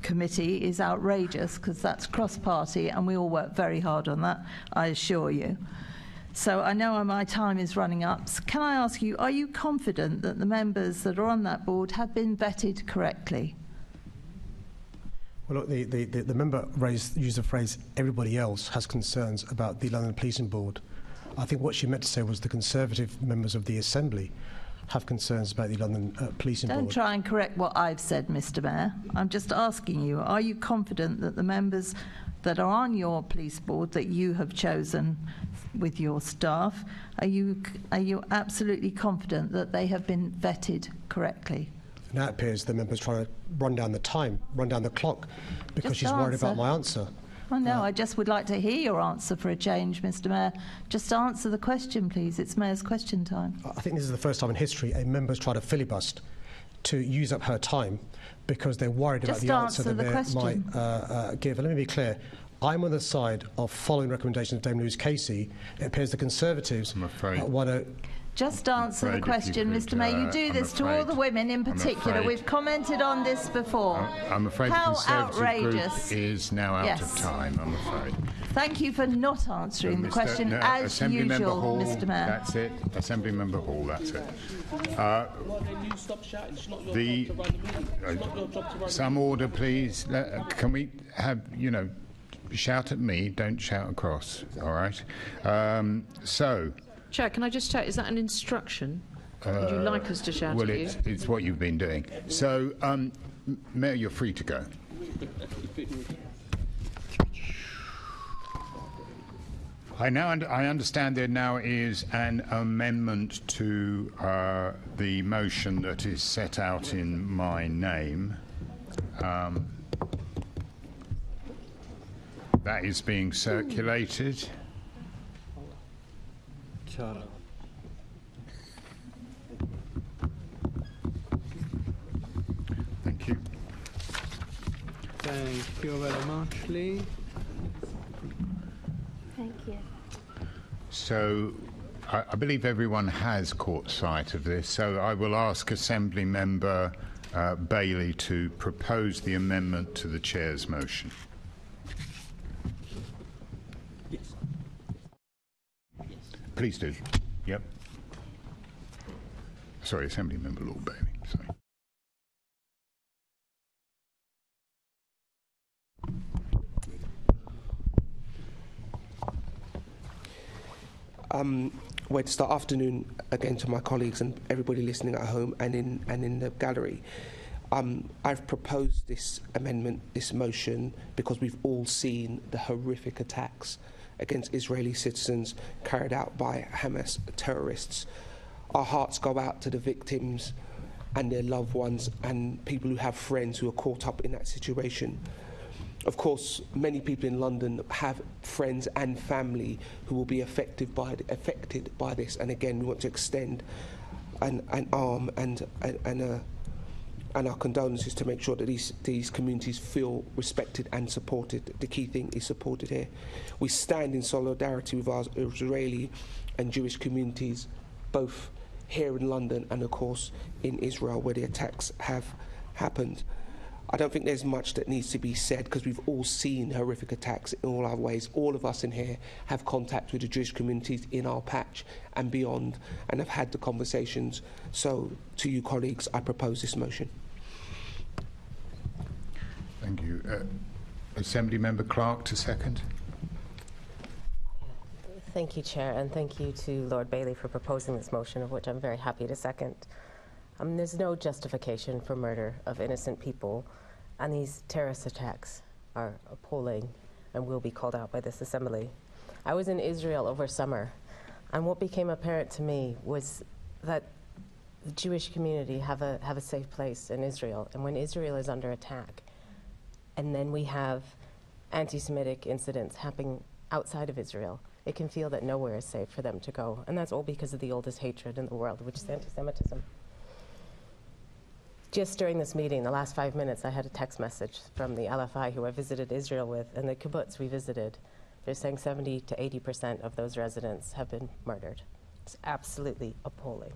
K: committee is outrageous, because that's cross-party, and we all work very hard on that, I assure you. So I know my time is running up. So can I ask you, are you confident that the members that are on that board have been vetted correctly?
F: Well, look, the member used the phrase, everybody else has concerns about the London Policing Board. I think what she meant to say was the Conservative members of the Assembly have concerns about the London Policing Board.
K: Don't try and correct what I've said, Mr. Mayor. I'm just asking you, are you confident that the members that are on your police board that you have chosen with your staff, are you absolutely confident that they have been vetted correctly?
F: Now it appears the member's trying to run down the time, run down the clock, because she's worried about my answer.
K: Well, no, I just would like to hear your answer for a change, Mr. Mayor. Just answer the question, please. It's Mayor's question time.
F: I think this is the first time in history a member's tried to filibust to use up her time because they're worried about the answer that they might give. And let me be clear. I'm on the side of following recommendations of Dame Louise Casey. It appears the Conservatives want to...
K: Just answer the question, Mr. Mayor. You do this to all the women in particular. We've commented on this before.
B: I'm afraid
K: How
B: the Conservative
K: outrageous.
B: group is now out of time, I'm afraid.
K: Thank you for not answering the question as usual,
B: Hall,
K: Mr. Mayor.
B: That's it. Assembly Member Hall, that's it. Some order, please. Can we have, shout at me, don't shout across, all right?
L: Chair, can I just check, is that an instruction? Would you like us to shout at you?
B: Well, it's what you've been doing. So, Mayor, you're free to go. I understand there now is an amendment to the motion that is set out in my name. That is being circulated. Thank you.
D: Thank you very much, Lee.
C: Thank you.
B: So I believe everyone has caught sight of this, so I will ask Assembly Member Bailey to propose the amendment to the Chair's motion. Please do. Yep. Sorry, Assembly Member Lord Bailey. Sorry.
Q: Where to start. Afternoon again to my colleagues and everybody listening at home and in the gallery. I've proposed this amendment, this motion, because we've all seen the horrific attacks against Israeli citizens carried out by Hamas terrorists. Our hearts go out to the victims and their loved ones and people who have friends who are caught up in that situation. Of course, many people in London have friends and family who will be affected by this. And again, we want to extend an arm and our condolences to make sure that these communities feel respected and supported. The key thing is supported here. We stand in solidarity with our Israeli and Jewish communities, both here in London and, of course, in Israel, where the attacks have happened. I don't think there's much that needs to be said because we've all seen horrific attacks in all our ways. All of us in here have contact with the Jewish communities in our patch and beyond and have had the conversations. So, to you colleagues, I propose this motion.
B: Thank you. Assembly Member Clark to second.
H: Thank you, Chair, and thank you to Lord Bailey for proposing this motion, of which I'm very happy to second. There's no justification for murder of innocent people, and these terrorist attacks are appalling and will be called out by this Assembly. I was in Israel over summer, and what became apparent to me was that the Jewish community have a safe place in Israel, and when Israel is under attack, and then we have anti-Semitic incidents happening outside of Israel, it can feel that nowhere is safe for them to go, and that's all because of the oldest hatred in the world, which is anti-Semitism. Just during this meeting, the last 5 minutes, I had a text message from the LFI who I visited Israel with, and the kibbutz we visited. They're saying 70 to 80% of those residents have been murdered. It's absolutely appalling.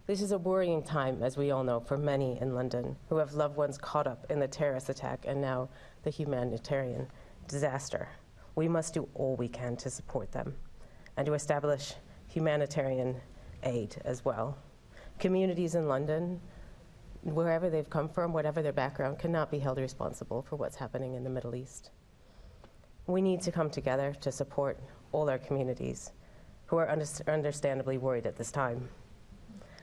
H: This is a worrying time, as we all know, for many in London who have loved ones caught up in the terrorist attack and now the humanitarian disaster. We must do all we can to support them and to establish humanitarian aid as well. Communities in London, wherever they've come from, whatever their background, cannot be held responsible for what's happening in the Middle East. We need to come together to support all our communities who are understandably worried at this time.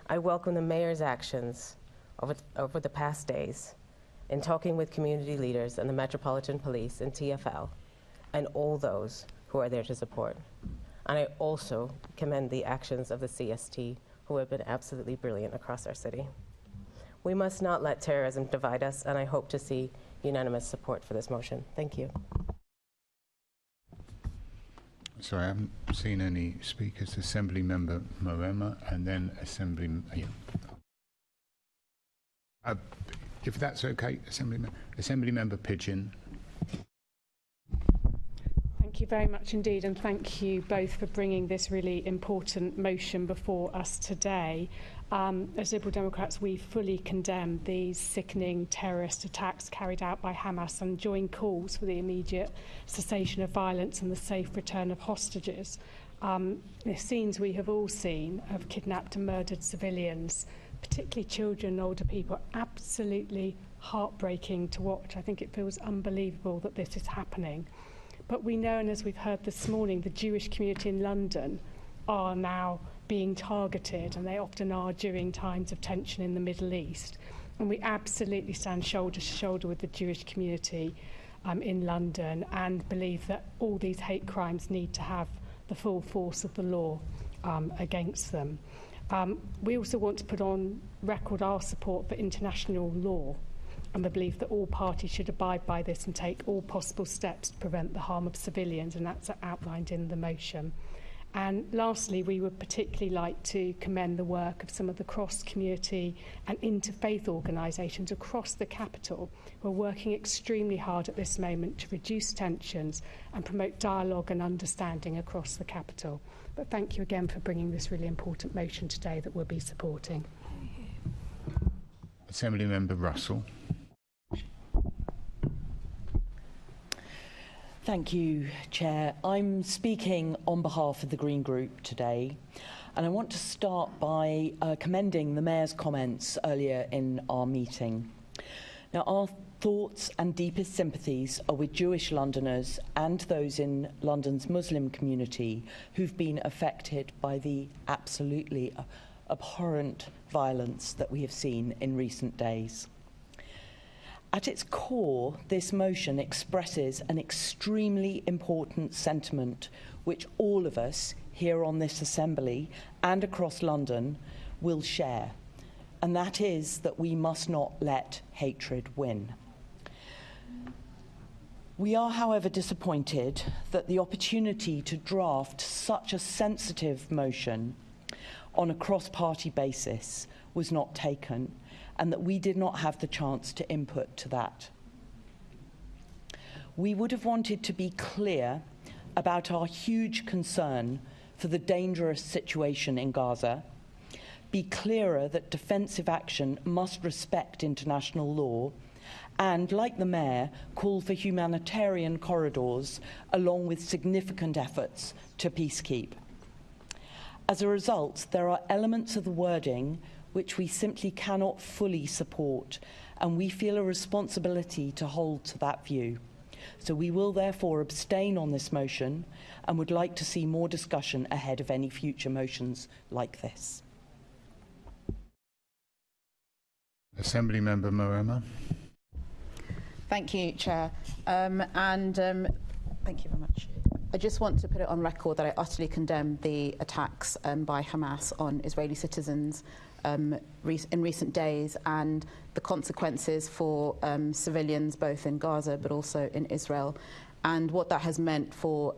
H: I welcome the Mayor's actions over the past days in talking with community leaders and the Metropolitan Police and TfL and all those who are there to support. And I also commend the actions of the CST, who have been absolutely brilliant across our city. We must not let terrorism divide us, and I hope to see unanimous support for this motion. Thank you.
B: Sorry, I haven't seen any speakers. Assembly Member Moema, and then Assembly. If that's okay, Assembly Member Pigeon.
G: Thank you very much indeed, and thank you both for bringing this really important motion before us today. As Liberal Democrats, we fully condemn these sickening terrorist attacks carried out by Hamas and join calls for the immediate cessation of violence and the safe return of hostages. The scenes we have all seen of kidnapped and murdered civilians, particularly children and older people, are absolutely heartbreaking to watch. I think it feels unbelievable that this is happening. But we know, and as we've heard this morning, the Jewish community in London are now being targeted, and they often are during times of tension in the Middle East. And we absolutely stand shoulder to shoulder with the Jewish community in London and believe that all these hate crimes need to have the full force of the law against them. We also want to put on record our support for international law and the belief that all parties should abide by this and take all possible steps to prevent the harm of civilians, and that's outlined in the motion. And lastly, we would particularly like to commend the work of some of the cross-community and interfaith organisations across the capital who are working extremely hard at this moment to reduce tensions and promote dialogue and understanding across the capital. But thank you again for bringing this really important motion today that we'll be supporting.
B: Assembly Member Russell.
U: Thank you, Chair. I'm speaking on behalf of the Green Group today, and I want to start by commending the Mayor's comments earlier in our meeting. Now, our thoughts and deepest sympathies are with Jewish Londoners and those in London's Muslim community who've been affected by the absolutely abhorrent violence that we have seen in recent days. At its core, this motion expresses an extremely important sentiment which all of us here on this Assembly and across London will share, and that is that we must not let hatred win. We are, however, disappointed that the opportunity to draft such a sensitive motion on a cross-party basis was not taken, and that we did not have the chance to input to that. We would have wanted to be clear about our huge concern for the dangerous situation in Gaza, be clearer that defensive action must respect international law, and, like the Mayor, call for humanitarian corridors along with significant efforts to peacekeep. As a result, there are elements of the wording which we simply cannot fully support, and we feel a responsibility to hold to that view. So we will therefore abstain on this motion and would like to see more discussion ahead of any future motions like this.
B: Assembly Member Moema.
P: Thank you, Chair. Thank you very much. I just want to put it on record that I utterly condemn the attacks by Hamas on Israeli citizens in recent days and the consequences for civilians both in Gaza but also in Israel, and what that has meant for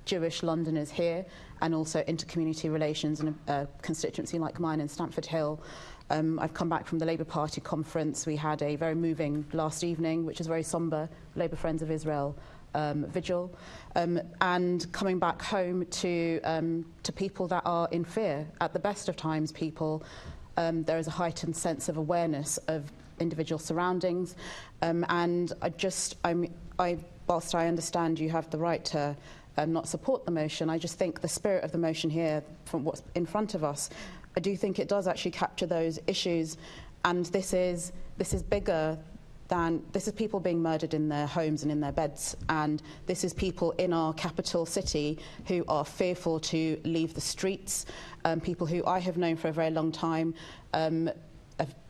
P: Jewish Londoners here and also inter-community relations in a constituency like mine in Stamford Hill. I've come back from the Labour Party conference. We had a very moving last evening, which is very sombre, Labour Friends of Israel vigil, and coming back home to people that are in fear. At the best of times, people there is a heightened sense of awareness of individual surroundings, and whilst I understand you have the right to not support the motion, I just think the spirit of the motion here, from what's in front of us, I do think it does actually capture those issues, and this is bigger than, this is people being murdered in their homes and in their beds, and this is people in our capital city who are fearful to leave the streets, people who I have known for a very long time,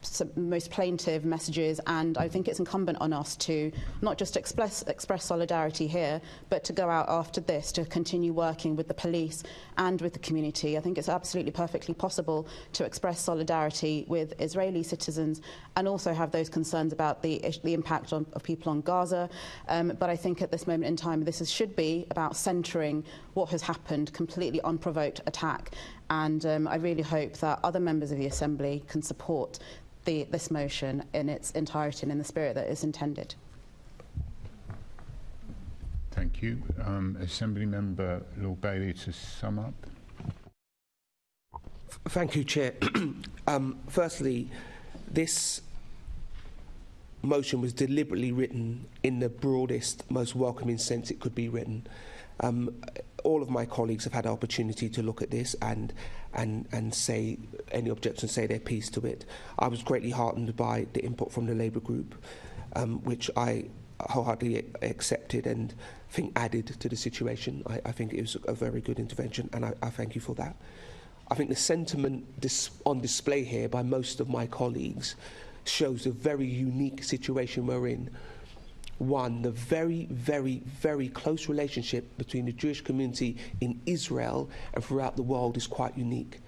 P: some most plaintive messages, and I think it's incumbent on us to not just express solidarity here, but to go out after this to continue working with the police and with the community. I think it's absolutely perfectly possible to express solidarity with Israeli citizens and also have those concerns about the impact of people on Gaza. But I think at this moment in time, should be about centring what has happened, completely unprovoked attack. And I really hope that other members of the Assembly can support this motion in its entirety and in the spirit that is intended.
B: Thank you. Assembly Member Lord Bailey to sum up.
Q: Thank you, Chair. Firstly, this motion was deliberately written in the broadest, most welcoming sense it could be written. All of my colleagues have had an opportunity to look at this and say any objections, say their piece to it. I was greatly heartened by the input from the Labour group, which I wholeheartedly accepted and think added to the situation. I think it was a very good intervention, and I thank you for that. I think the sentiment on display here by most of my colleagues shows a very unique situation we're in. One, the very, very, very close relationship between the Jewish community in Israel and throughout the world is quite unique.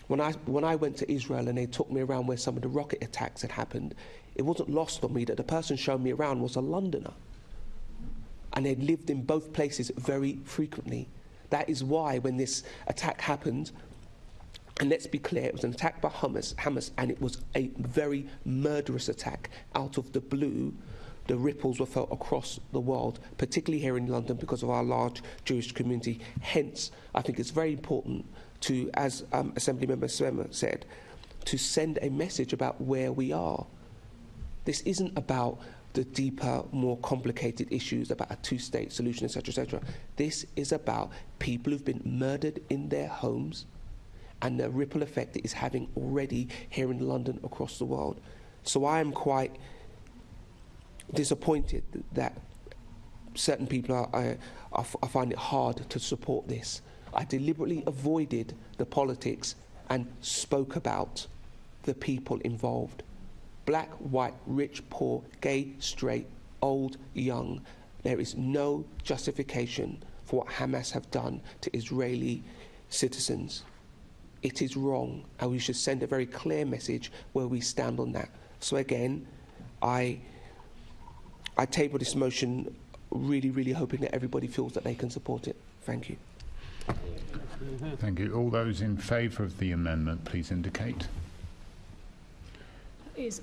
Q: When I went to Israel and they took me around where some of the rocket attacks had happened, it wasn't lost on me that the person showing me around was a Londoner. And they'd lived in both places very frequently. That is why when this attack happened, and let's be clear, it was an attack by Hamas, and it was a very murderous attack out of the blue. The ripples were felt across the world, particularly here in London because of our large Jewish community. Hence, I think it's very important to, as Assemblymember Swemmer said, to send a message about where we are. This isn't about the deeper, more complicated issues about a two-state solution, etc., etc. This is about people who've been murdered in their homes and the ripple effect it is having already here in London across the world. So I am quite disappointed that certain people I find it hard to support this. I deliberately avoided the politics and spoke about the people involved. Black, white, rich, poor, gay, straight, old, young. There is no justification for what Hamas have done to Israeli citizens. It is wrong, and we should send a very clear message where we stand on that. So again, I table this motion really, really hoping that everybody feels that they can support it. Thank you.
B: Thank you. All those in favour of the amendment, please indicate.
L: That is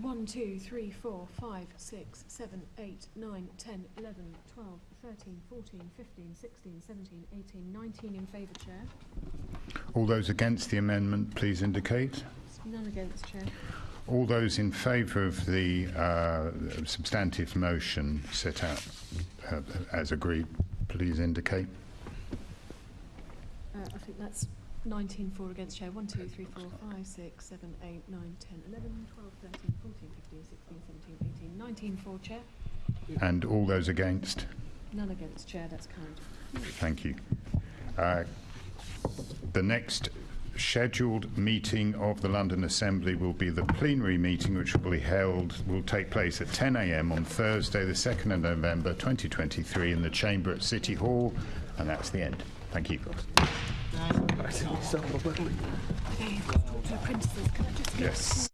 L: 1, 2, 3, 4, 5, 6, 7, 8, 9, 10, 11, 12, 13, 14, 15, 16, 17, 18, 19 in favour, Chair.
B: All those against the amendment, please indicate.
L: None against, Chair.
B: All those in favour of the substantive motion set out as agreed, please indicate.
L: I think that's 19 for against, Chair. 1, 2, 3, 4, 5, 6, 7, 8, 9, 10, 11, 12, 13, 14, 15, 16, 17, 18, 19 for, Chair.
B: And all those against?
L: None against, Chair. That's carried.
B: Thank you. The next scheduled meeting of the London Assembly will be the plenary meeting, which will take place at 10 a.m. on Thursday, the 2nd of November 2023 in the chamber at City Hall, and that's the end. Thank you.
L: Yes.